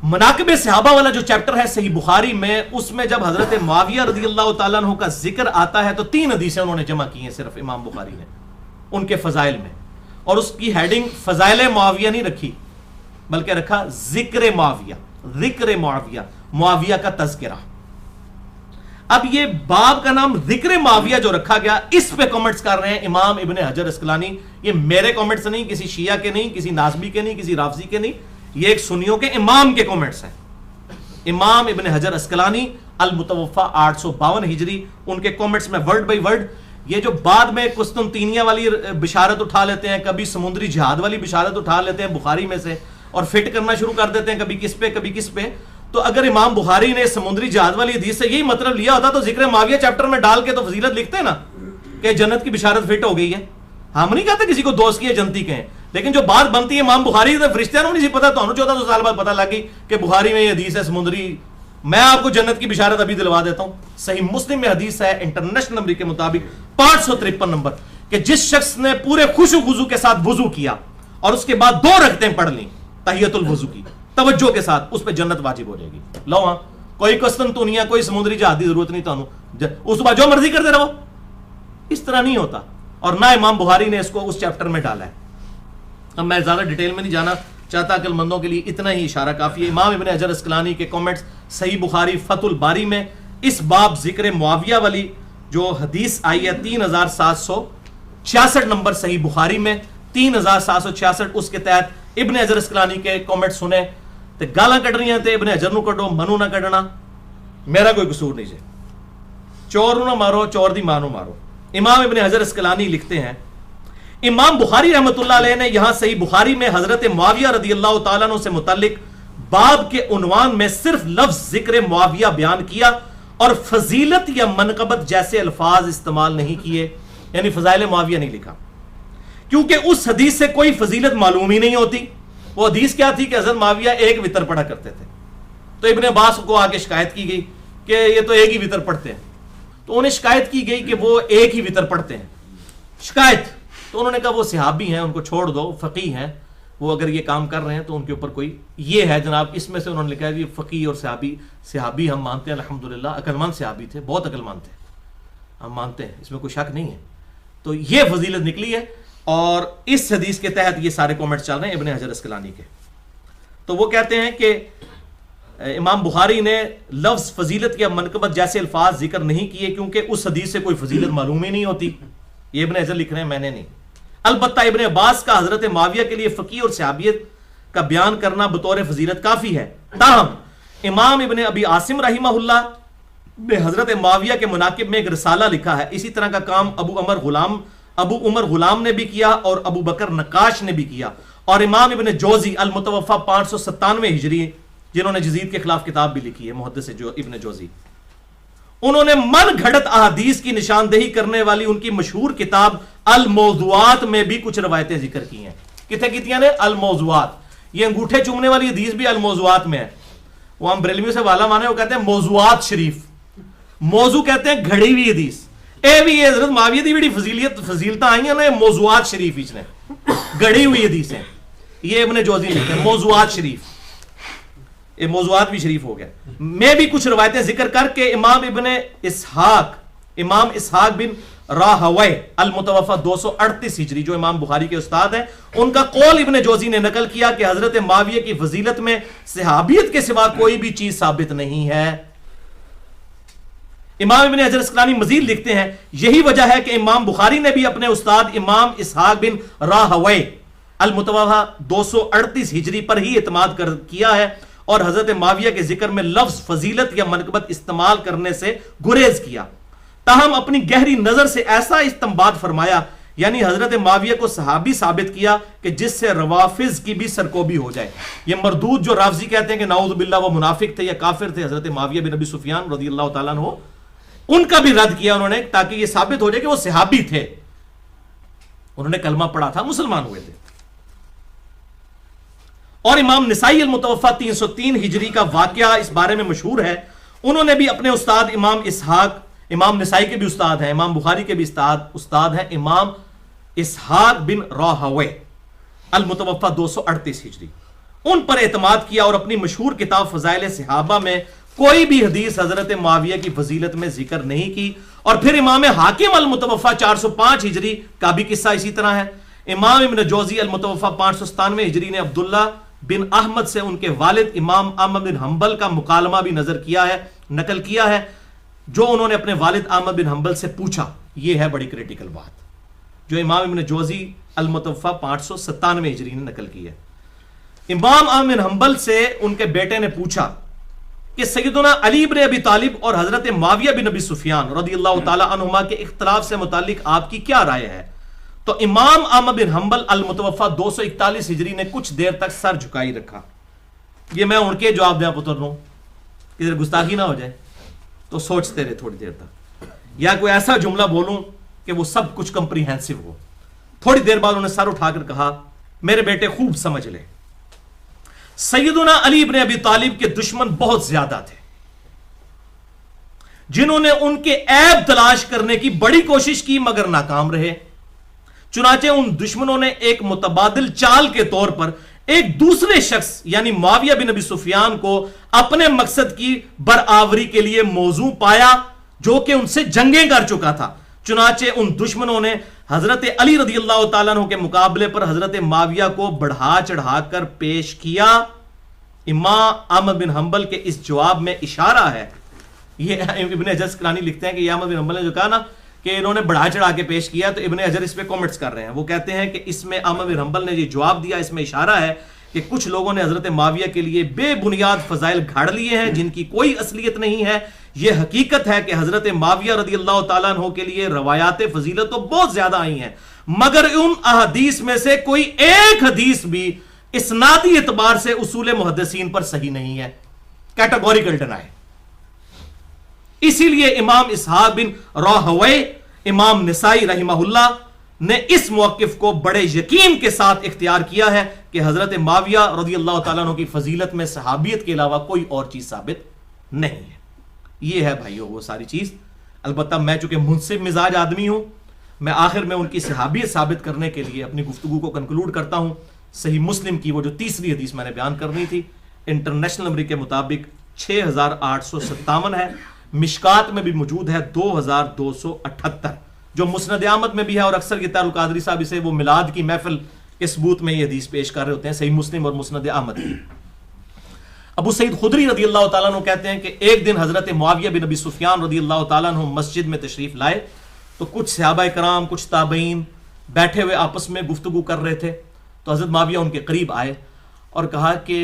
مناقب صحابہ والا جو چیپٹر ہے صحیح بخاری میں, اس میں جب حضرت معاویہ رضی اللہ تعالیٰ عنہ کا ذکر آتا ہے تو 3 حدیثیں انہوں نے جمع کی ہیں صرف امام بخاری نے ان کے فضائل میں. اور اس کی ہیڈنگ فضائل معاویہ نہیں رکھی بلکہ رکھا ذکر معاویہ, ذکر معاویہ, معاویہ کا تذکرہ. اب یہ باب کا نام ذکر معاویہ جو رکھا گیا، اس پہ کامنٹس کر رہے ہیں امام ابن حجر اسقلانی. یہ میرے کامنٹس نہیں، کسی شیعہ کے نہیں، کسی ناصبی کے نہیں، کسی رافضی کے نہیں، یہ ایک سنیوں کے امام کے کامنٹس ہیں. امام ابن حجر اسقلانی المتوفا 852 ہجری، ان کے کامنٹس میں ورڈ بائی ورڈ. یہ جو بعد میں قسطنطینیہ والی بشارت اٹھا لیتے ہیں، کبھی سمندری جہاد والی بشارت اٹھا لیتے ہیں بخاری میں سے اور فٹ کرنا شروع کر دیتے ہیں کبھی کس پہ کبھی کس پہ. تو اگر امام بخاری نے سمندری جہاد والی حدیث سے یہی مطلب لیا ہوتا تو ذکر معاویہ چیپٹر میں ڈال کے تو فضیلت لکھتے ہیں نا کہ جنت کی بشارت فٹ ہو گئی ہے. ہم نہیں کہتے کسی کو دوست کی ہے جنتی کہیں، لیکن جو بات بنتی ہے امام بخاری سے فرشتیاں نہیں پتا، تو 1400 سال بعد پتا لگ گئی کہ بخاری میں یہ حدیث ہے سمندری. میں آپ کو جنت کی بشارت ابھی دلوا دیتا ہوں. صحیح مسلم میں حدیث ہے انٹرنیشنل نمبر کے مطابق 553 نمبر کہ جس شخص نے پورے خشوع خضوع کے ساتھ وضو کیا اور اس کے بعد 2 رکعتیں پڑھ لیں تحیت الوضو کی توجہ کے ساتھ، اس پہ جنت واجب ہو جائے گی. لو ہاں، کوئی قسطنطنیہ کوئی سمندری جہاد کی ضرورت نہیں تانوں، اس بعد جو مرضی کرتے رہو. اس طرح نہیں ہوتا، اور نہ امام بخاری نے اس کو اس چیپٹر میں ڈالا ہے. اب میں زیادہ ڈیٹیل میں نہیں جانا چاہتا، عقل مندوں کے لیے اتنا ہی اشارہ کافی ہے. امام ابن حجر اسقلانی کے کامنٹس صحیح بخاری فتح الباری میں اس باب ذکر معاویہ والی جو حدیث آئی ہے 3766 نمبر صحیح بخاری میں 3766، اس کے تحت ابن حجر اسقلانی کے کامنٹ سنے تے گالاں کڈنیاں تے ابن حجر نو کڈو، منو نہ کڈنا، میرا کوئی قصور نہیں جے. چور نہ مارو، چور دی ماں نو مارو. امام ابن حجر اسقلانی لکھتے ہیں امام بخاری رحمۃ اللہ علیہ نے یہاں صحیح بخاری میں حضرت معاویہ رضی اللہ تعالیٰ عنہ سے متعلق باب کے عنوان میں صرف لفظ ذکر معاویہ بیان کیا اور فضیلت یا منقبت جیسے الفاظ استعمال نہیں کیے، یعنی فضائل معاویہ نہیں لکھا، کیونکہ اس حدیث سے کوئی فضیلت معلوم ہی نہیں ہوتی. وہ حدیث کیا تھی کہ حضرت معاویہ ایک وتر پڑھا کرتے تھے. تو ابن عباس کو آ کے شکایت کی گئی کہ یہ تو ایک ہی وتر پڑھتے ہیں. تو انہیں شکایت کی گئی کہ وہ ایک ہی وتر پڑھتے ہیں، شکایت. تو انہوں نے کہا وہ صحابی ہیں، ان کو چھوڑ دو، فقیہ ہیں وہ، اگر یہ کام کر رہے ہیں تو ان کے اوپر کوئی یہ ہے جناب. اس میں سے انہوں نے لکھا ہے کہ فقیہ اور صحابی ہم مانتے ہیں الحمدللہ، عقل مند صحابی تھے، بہت عقل مند تھے، ہم مانتے ہیں، اس میں کوئی شک نہیں ہے. تو یہ فضیلت نکلی ہے، اور اس حدیث کے تحت یہ سارے کامنٹس چل رہے ہیں ابن حجر اسقلانی کے. تو وہ کہتے ہیں کہ امام بخاری نے لفظ فضیلت یا منقبت جیسے الفاظ ذکر نہیں کیے کیونکہ اس حدیث سے کوئی فضیلت معلوم ہی نہیں ہوتی. یہ ابن حجر لکھ رہے ہیں، میں نے نہیں. البتہ ابن عباس کا حضرت معاویہ کے لیے فقیہ اور صحابیت کا بیان کرنا بطور فضیلت کافی ہے. تاہم امام ابن ابی عاصم رحمہ اللہ نے حضرت معاویہ کے مناقب میں ایک رسالہ لکھا ہے. اسی طرح کا کام ابو عمر غلام نے بھی کیا اور ابو بکر نقاش نے بھی کیا. اور امام ابن جوزی المتوفا 597 ہجری، جنہوں نے جزید کے خلاف کتاب بھی لکھی ہے، محدث ابن جوزی، انہوں نے من گھڑت احادیث کی نشاندہی کرنے والی ان کی مشہور کتاب الموضوعات میں بھی کچھ روایتیں ذکر کی ہیں. کتنے کتنی نے؟ الموضوعات. یہ انگوٹھے چومنے والی حدیث بھی الموضوعات میں ہے. وہ ہم بریلویوں سے والا مانے، وہ کہتے ہیں موضوعات شریف، موضوع کہتے ہیں گھڑی ہوئی حدیث. اے بھی حضرت معاویہ دی بڑی فضیلتاں آئی ہیں نا، موضوعات شریف اس نے گھڑی ہوئی حدیث ہیں. یہ ابن جوزی لکھتے ہیں موضوعات شریف، یہ موضوعات بھی شریف ہو گیا. میں بھی کچھ روایتیں ذکر کر کے امام اسحاق بن راہوے المتوفا 238 ہجری، جو امام بخاری کے استاد ہیں، ان کا قول ابن جوزی نے نقل کیا کہ حضرت معاویہ کی فضیلت میں صحابیت کے سوا کوئی بھی چیز ثابت نہیں ہے. امام ابن حجر اسقلانی مزید لکھتے ہیں یہی وجہ ہے کہ امام بخاری نے بھی اپنے استاد امام اسحاق بن راہوے المتوفا 238 ہجری پر ہی اعتماد کیا ہے اور حضرت معاویہ کے ذکر میں لفظ فضیلت یا منقبت استعمال کرنے سے گریز کیا. تاہم اپنی گہری نظر سے ایسا استنباط فرمایا، یعنی حضرت معاویہ کو صحابی ثابت کیا کہ جس سے روافظ کی بھی سرکوبی ہو جائے. یہ مردود جو رافضی کہتے ہیں کہ نعوذ باللہ وہ منافق تھے یا کافر تھے، حضرت معاویہ بن ابی سفیان رضی اللہ تعالیٰ عنہ، ان کا بھی رد کیا انہوں نے تاکہ یہ ثابت ہو جائے کہ وہ صحابی تھے، انہوں نے کلمہ پڑھا تھا، مسلمان ہوئے تھے. اور امام نسائی المتوفا 303 ہجری کا واقعہ اس بارے میں مشہور ہے. انہوں نے بھی اپنے استاد امام نسائی کے بھی استاد ہیں، امام بخاری کے بھی استاد ہیں، امام اسحاق بن راہوے المتوفا 238 ہجری، ان پر اعتماد کیا اور اپنی مشہور کتاب فضائل صحابہ میں کوئی بھی حدیث حضرت معاویہ کی فضیلت میں ذکر نہیں کی. اور پھر امام حاکم المتوفا 405 ہجری کا بھی قصہ اسی طرح ہے. امام ابن جوزی المتوفا 597 ہجری نے عبداللہ بن احمد سے ان کے والد امام احمد بن حنبل کا مکالمہ بھی نقل کیا ہے جو انہوں نے اپنے والد احمد بن حنبل سے پوچھا، یہ ہے بڑی کریٹیکل بات جو امام ابن جوزی المتوفی 597 ہجری نے نقل کی ہے۔ امام احمد بن حنبل سے ان کے بیٹے نے پوچھا کہ سیدنا علی بن ابی طالب اور حضرت معاویہ بن ابی سفیان رضی اللہ تعالی عنہما کے اختلاف سے متعلق آپ کی کیا رائے ہے؟ تو امام احمد بن حنبل المتوفی 241 ہجری نے کچھ دیر تک سر جھکائی رکھا۔ یہ میں ان کے جواب دیا پتر رہوں ادھر گستاخی نہ ہو جائے، تو سوچتے رہے تھوڑی دیر تک، یا کوئی ایسا جملہ بولوں کہ وہ سب کچھ کمپریہنسو ہو۔ تھوڑی دیر بعد انہوں نے سر اٹھا کر کہا، میرے بیٹے خوب سمجھ لے، سیدنا علی بن ابی طالب کے دشمن بہت زیادہ تھے جنہوں نے ان کے عیب تلاش کرنے کی بڑی کوشش کی مگر ناکام رہے۔ چنانچہ ان دشمنوں نے ایک متبادل چال کے طور پر ایک دوسرے شخص یعنی معاویہ بن ابی سفیان کو اپنے مقصد کی برآوری کے لیے موزوں پایا جو کہ ان سے جنگیں کر چکا تھا۔ چنانچہ ان دشمنوں نے حضرت علی رضی اللہ تعالیٰ عنہ کے مقابلے پر حضرت معاویہ کو بڑھا چڑھا کر پیش کیا۔ امام احمد بن حنبل کے اس جواب میں اشارہ ہے، یہ ابن حجر اسقلانی لکھتے ہیں کہ یہ احمد بن حنبل نے جو کہا نا کہ انہوں نے بڑھا چڑھا کے پیش کیا، تو ابن حجر اس پہ کومنٹس کر رہے ہیں۔ وہ کہتے ہیں کہ اس میں احمد بن حنبل نے یہ جواب دیا، اس میں اشارہ ہے کہ کچھ لوگوں نے حضرت معاویہ کے لیے بے بنیاد فضائل گھاڑ لیے ہیں جن کی کوئی اصلیت نہیں ہے۔ یہ حقیقت ہے کہ حضرت معاویہ رضی اللہ تعالیٰ عنہ کے لیے روایات فضیلت تو بہت زیادہ آئی ہیں، مگر ان احادیث میں سے کوئی ایک حدیث بھی اسنادی اعتبار سے اصول محدثین پر صحیح نہیں ہے، کیٹیگوریکل ڈینائی۔ اسی لیے امام اسحاق بن راہوے، امام نسائی رحمہ اللہ نے اس موقف کو بڑے یقین کے ساتھ اختیار کیا ہے کہ حضرت معاویہ رضی اللہ تعالیٰ عنہ کی فضیلت میں صحابیت کے علاوہ کوئی اور چیز ثابت نہیں ہے۔ یہ ہے بھائیو وہ ساری چیز۔ البتہ میں چونکہ منصف مزاج آدمی ہوں، میں آخر میں ان کی صحابیت ثابت کرنے کے لیے اپنی گفتگو کو کنکلوڈ کرتا ہوں۔ صحیح مسلم کی وہ جو تیسری حدیث میں نے بیان کرنی تھی، انٹرنیشنل نمبر کے مطابق 6857 ہے، مشکات میں بھی موجود ہے 2278، جو مسند احمد میں بھی ہے، اور اکثر یہ طاہر القادری صاحب اسے وہ میلاد کی محفل کے ثبوت میں یہ حدیث پیش کر رہے ہوتے ہیں، صحیح مسلم اور مسند احمد کی۔ ابو سعید خدری رضی اللہ تعالیٰ عنہ کہتے ہیں کہ ایک دن حضرت معاویہ بن ابی سفیان رضی اللہ تعالیٰ عنہ مسجد میں تشریف لائے تو کچھ صحابہ کرام، کچھ تابعین بیٹھے ہوئے آپس میں گفتگو کر رہے تھے، تو حضرت معاویہ ان کے قریب آئے اور کہا کہ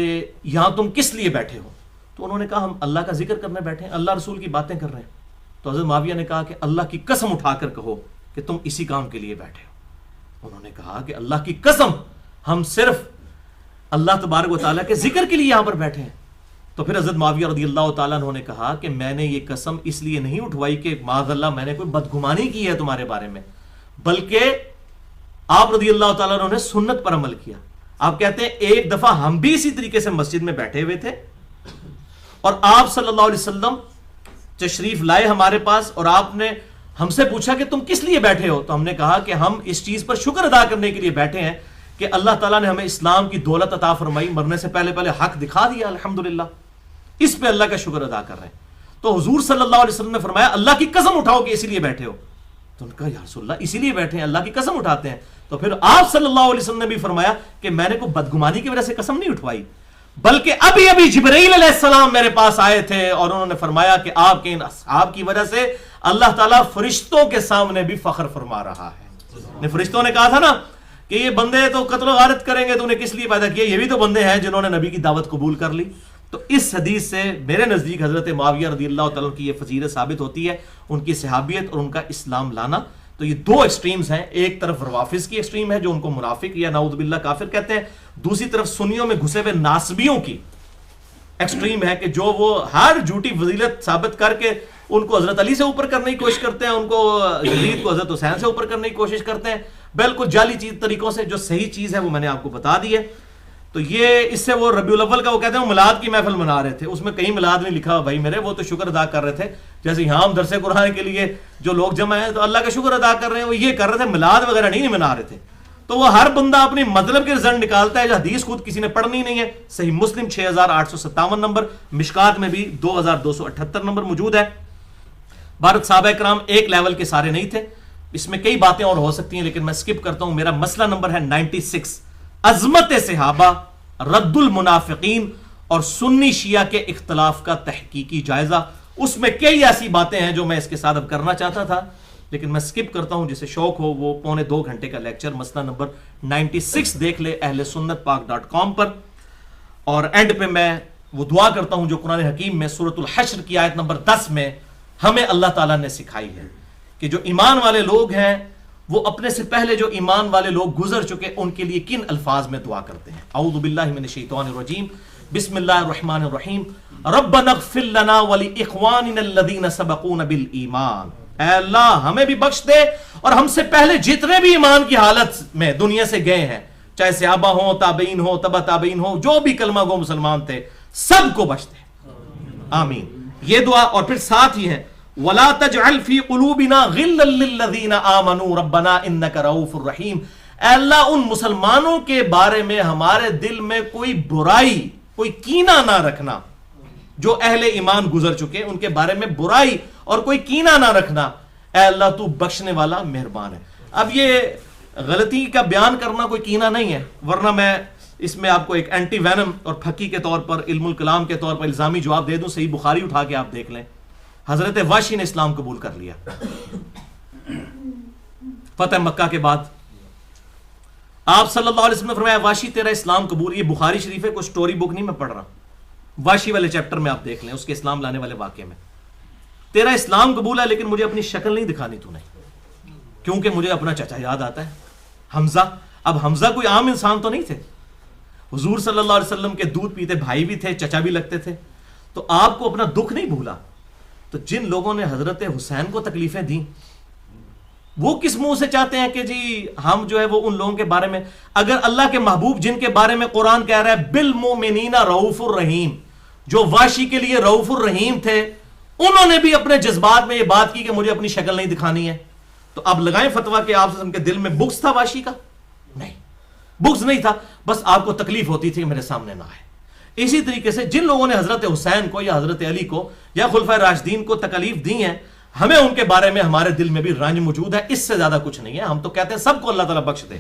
یہاں تم کس لیے بیٹھے ہو؟ تو انہوں نے کہا ہم اللہ کا ذکر کرنے بیٹھے ہیں، اللہ رسول کی باتیں کر رہے ہیں۔ تو حضرت معاویہ نے کہا کہ اللہ کی قسم اٹھا کر کہو کہ تم اسی کام کے لیے بیٹھے ہو۔ انہوں نے کہا کہ اللہ کی قسم ہم صرف اللہ تبارک و تعالیٰ کے ذکر کے لیے یہاں پر بیٹھے ہیں۔ تو پھر حضرت معاویہ رضی اللہ تعالیٰ عنہ نے کہا کہ میں نے یہ قسم اس لیے نہیں اٹھوائی کہ معاذ اللہ میں نے کوئی بدگمانی کی ہے تمہارے بارے میں، بلکہ آپ رضی اللہ تعالیٰ عنہ نے سنت پر عمل کیا۔ آپ کہتے ہیں ایک دفعہ ہم بھی اسی طریقے سے مسجد میں بیٹھے ہوئے تھے اور آپ صلی اللہ علیہ وسلم تشریف لائے ہمارے پاس، اور آپ نے ہم سے پوچھا کہ تم کس لیے بیٹھے ہو؟ تو ہم نے کہا کہ ہم اس چیز پر شکر ادا کرنے کے لیے بیٹھے ہیں کہ اللہ تعالیٰ نے ہمیں اسلام کی دولت عطا فرمائی، مرنے سے پہلے پہلے حق دکھا دیا، الحمدللہ، اس پہ اللہ کا شکر ادا کر رہے ہیں۔ تو حضور صلی اللہ علیہ وسلم نے فرمایا اللہ کی قسم اٹھاؤ کہ اسی لیے بیٹھے ہو۔ تو ان کا یا رسول اللہ اسی لیے بیٹھے ہیں، اللہ کی قسم اٹھاتے ہیں۔ تو پھر آپ صلی اللہ علیہ وسلم نے بھی فرمایا کہ میں نے کوئی بدگمانی کی وجہ سے قسم نہیں اٹھوائی، بلکہ ابھی ابھی جبرائیل علیہ السلام میرے پاس آئے تھے اور انہوں نے فرمایا کہ آپ کے ان اصحاب کی وجہ سے اللہ تعالیٰ فرشتوں کے سامنے بھی فخر فرما رہا ہے۔ فرشتوں نے کہا تھا نا کہ یہ بندے تو قتل و غارت کریں گے، تو انہیں کس لیے پیدا کیا؟ یہ بھی تو بندے ہیں جنہوں نے نبی کی دعوت قبول کر لی۔ تو اس حدیث سے میرے نزدیک حضرت معاویہ رضی اللہ تعالیٰ کی یہ فضیلت ثابت ہوتی ہے، ان کی صحابیت اور ان کا اسلام لانا۔ تو یہ دو ایکسٹریمز ہیں، ایک طرف روافظ کی ایکسٹریم ہے جو ان کو منافق یا نعوذ باللہ کافر کہتے ہیں، دوسری طرف سنیوں میں گھسے ہوئے ناصبیوں کی ایکسٹریم ہے کہ جو وہ ہر جھوٹی فضیلت ثابت کر کے ان کو حضرت علی سے اوپر کرنے کی کوشش کرتے ہیں، ان کو یزید کو حضرت حسین سے اوپر کرنے کی کوشش کرتے ہیں، بالکل جعلی طریقوں سے۔ جو صحیح چیز ہے وہ میں نے آپ کو بتا دی ہے۔ تو یہ اس سے وہ ربیع الاول کا وہ کہتے ہیں وہ میلاد کی محفل منا رہے تھے، اس میں کہیں میلاد نہیں لکھا بھائی میرے، وہ تو شکر ادا کر رہے تھے جیسے یہاں ہم درس قرآن کے لیے جو لوگ جمع ہیں تو اللہ کا شکر ادا کر رہے ہیں، وہ یہ کر رہے تھے، میلاد وغیرہ نہیں منا رہے تھے۔ تو وہ ہر بندہ اپنی مطلب کے رزلٹ نکالتا ہے، جو حدیث خود کسی نے پڑھنی نہیں ہے۔ صحیح مسلم 6857 نمبر، مشکات میں بھی 2278 نمبر موجود ہے۔ بھارت صحابہ کرام ایک لیول کے سارے نہیں تھے، اس میں کئی باتیں اور ہو سکتی ہیں لیکن میں سکپ کرتا ہوں۔ میرا مسئلہ نمبر ہے 96، عظمت صحابہ، رد المنافقین اور سنی شیعہ کے اختلاف کا تحقیقی جائزہ، اس میں کئی ایسی باتیں ہیں جو میں اس کے ساتھ اب کرنا چاہتا تھا لیکن میں سکپ کرتا ہوں. جسے شوق ہو وہ 1.25 گھنٹے کا لیکچر مسئلہ نمبر 96 دیکھ لے اہل سنت پاک.com پر. اور اینڈ پہ میں وہ دعا کرتا ہوں جو قرآن حکیم میں سورۃ الحشر کی آیت نمبر 10 میں ہمیں اللہ تعالیٰ نے سکھائی ہے کہ جو ایمان والے لوگ ہیں وہ اپنے سے پہلے جو ایمان والے لوگ گزر چکے ان کے لیے کن الفاظ میں دعا کرتے ہیں. اعوذ باللہ من الشیطان الرجیم بسم اللہ الرحمن الرحیم ربنا اغفر لنا ولاخواننا الذین سبقونا بالایمان. اے اللہ ہمیں بھی بخش دے اور ہم سے پہلے جتنے بھی ایمان کی حالت میں دنیا سے گئے ہیں, چاہے صحابہ ہوں, تابعین ہوں, تبع تابعین ہوں, جو بھی کلمہ گو مسلمان تھے, سب کو بخش دے. آمین. یہ دعا. اور پھر ساتھ ہی ہے وَلَا تَجْعَلْ فِي قُلُوبِنَا غِلًّا لِّلَّذِينَ آمَنُوا رَبَّنَا إِنَّكَ رَءُوفٌ رَحِيمٌ. اے اللہ ان مسلمانوں کے بارے میں ہمارے دل میں کوئی برائی, کوئی کینہ نہ رکھنا. جو اہل ایمان گزر چکے ان کے بارے میں برائی اور کوئی کینہ نہ رکھنا. اے اللہ تو بخشنے والا مہربان ہے. اب یہ غلطی کا بیان کرنا کوئی کینہ نہیں ہے, ورنہ میں اس میں آپ کو ایک اینٹی وینم اور پھکی کے طور پر, علم الکلام کے طور پر الزامی جواب دے دوں. صحیح بخاری اٹھا کے آپ دیکھ لیں, حضرت واشی نے اسلام قبول کر لیا فتح مکہ کے بعد. آپ صلی اللہ علیہ وسلم نے فرمایا واشی تیرا اسلام قبول. یہ بخاری شریف ہے, کوئی سٹوری بک نہیں میں پڑھ رہا, واشی والے چیپٹر میں آپ دیکھ لیں, اس کے اسلام لانے والے واقعے میں. تیرا اسلام قبول ہے لیکن مجھے اپنی شکل نہیں دکھانی تو نہیں, کیونکہ مجھے اپنا چچا یاد آتا ہے حمزہ. اب حمزہ کوئی عام انسان تو نہیں تھے, حضور صلی اللہ علیہ وسلم کے دودھ پیتے بھائی بھی تھے, چچا بھی لگتے تھے. تو آپ کو اپنا دکھ نہیں بھولا. تو جن لوگوں نے حضرت حسین کو تکلیفیں دیں وہ کس منہ سے چاہتے ہیں کہ جی ہم جو ہے وہ ان لوگوں کے بارے میں, اگر اللہ کے محبوب جن کے بارے میں قرآن کہہ رہا ہے بالمؤمنین رؤوف الرحیم, جو واشی کے لیے رؤوف الرحیم تھے, انہوں نے بھی اپنے جذبات میں یہ بات کی کہ مجھے اپنی شکل نہیں دکھانی ہے. تو اب لگائیں فتویٰ کہ آپ کے دل میں بغض تھا واشی کا؟ نہیں, بغض نہیں تھا, بس آپ کو تکلیف ہوتی تھی کہ میرے سامنے نہ آئے. اسی طریقے سے جن لوگوں نے حضرت حسین کو یا حضرت علی کو یا خلفائے راشدین کو تکلیف دی ہیں, ہمیں ان کے بارے میں ہمارے دل میں بھی رنج موجود ہے. اس سے زیادہ کچھ نہیں ہے. ہم تو کہتے ہیں سب کو اللہ تعالیٰ بخش دے,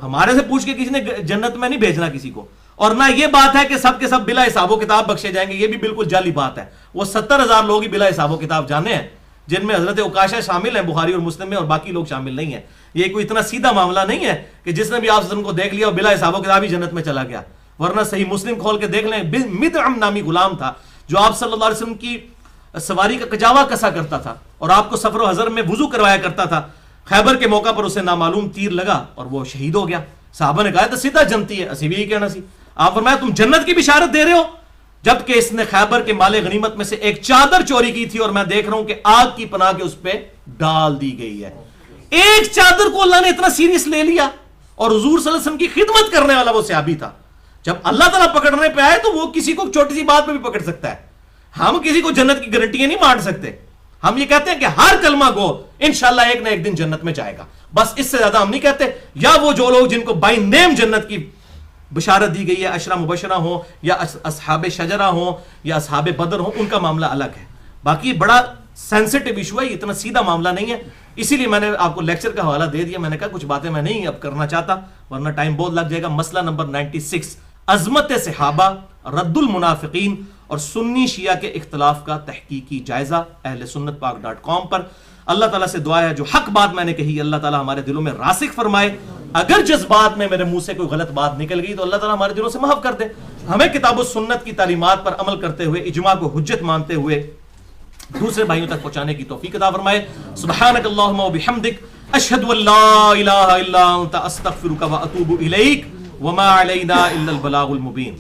ہمارے سے پوچھ کے کسی نے جنت میں نہیں بھیجنا کسی کو. اور نہ یہ بات ہے کہ سب کے سب بلا حساب و کتاب بخشے جائیں گے, یہ بھی بالکل جعلی بات ہے. وہ 70,000 لوگ ہی بلا حساب و کتاب جانے ہیں, جن میں حضرت عکاشہ شامل ہیں بخاری اور مسلم میں, اور باقی لوگ شامل نہیں ہیں. یہ کوئی اتنا سیدھا معاملہ نہیں ہے کہ جس نے بھی آپ کو دیکھ لیا اور بلا حساب و کتاب ہی جنت میں چلا گیا. ورنہ صحیح مسلم کھول کے دیکھ لیں, مدعم نامی غلام تھا جو آپ صلی اللہ علیہ وسلم کی سواری کا کجاوا کسا کرتا تھا اور آپ کو سفر و حضر میں وضو کروایا کرتا تھا. خیبر کے موقع پر اسے نامعلوم تیر لگا اور وہ شہید ہو گیا. صحابہ نے کہا تو سیدھا جنتی ہے, اسی بھی یہی کہنا سی. آپ فرمایا تم جنت کی بشارت دے رہے ہو, جبکہ اس نے خیبر کے مال غنیمت میں سے ایک چادر چوری کی تھی اور میں دیکھ رہا ہوں کہ آگ کی پناہ کے اس پہ ڈال دی گئی ہے. ایک چادر کو اللہ نے اتنا سیریس لے لیا, اور حضور صلی اللہ علیہ وسلم کی خدمت کرنے والا وہ صحابی تھا. جب اللہ تعالیٰ پکڑنے پہ آئے تو وہ کسی کو چھوٹی سی بات پہ بھی پکڑ سکتا ہے. ہم کسی کو جنت کی گارنٹیاں نہیں مانگ سکتے. ہم یہ کہتے ہیں کہ ہر کلمہ گو انشاءاللہ ایک نہ ایک دن جنت میں جائے گا, بس اس سے زیادہ ہم نہیں کہتے. یا وہ جو لوگ جن کو بائی نیم جنت کی بشارت دی گئی ہے, عشرہ مبشرہ ہوں یا اصحاب شجرہ ہوں یا اصحاب بدر ہوں, ان کا معاملہ الگ ہے. باقی بڑا سینسٹیو ایشو ہے, اتنا سیدھا معاملہ نہیں ہے. اسی لیے میں نے آپ کو لیکچر کا حوالہ دے دیا. میں نے کہا کچھ باتیں میں نہیں اب کرنا چاہتا ورنہ ٹائم بہت لگ جائے گا. مسئلہ نمبر 96 عظمت صحابہ, رد المنافقین اور سنی شیعہ کے اختلاف کا تحقیقی جائزہ اہل سنت پاک.com پر. اللہ تعالیٰ سے دعا ہے جو حق بات میں نے کہی اللہ تعالیٰ ہمارے دلوں میں راسخ فرمائے. اگر جذبات میں میرے منہ سے کوئی غلط بات نکل گئی تو اللہ تعالیٰ ہمارے دلوں سے محو کر دے. ہمیں کتاب و سنت کی تعلیمات پر عمل کرتے ہوئے, اجماع کو حجت مانتے ہوئے دوسرے بھائیوں تک پہنچانے کی توفیق عطا فرمائے. سبحانک اللہم و بحمدک, اشہد ان لا الہ الا انت, استغفرک و اتوب الیک, وما علینا الا البلاغ المبین.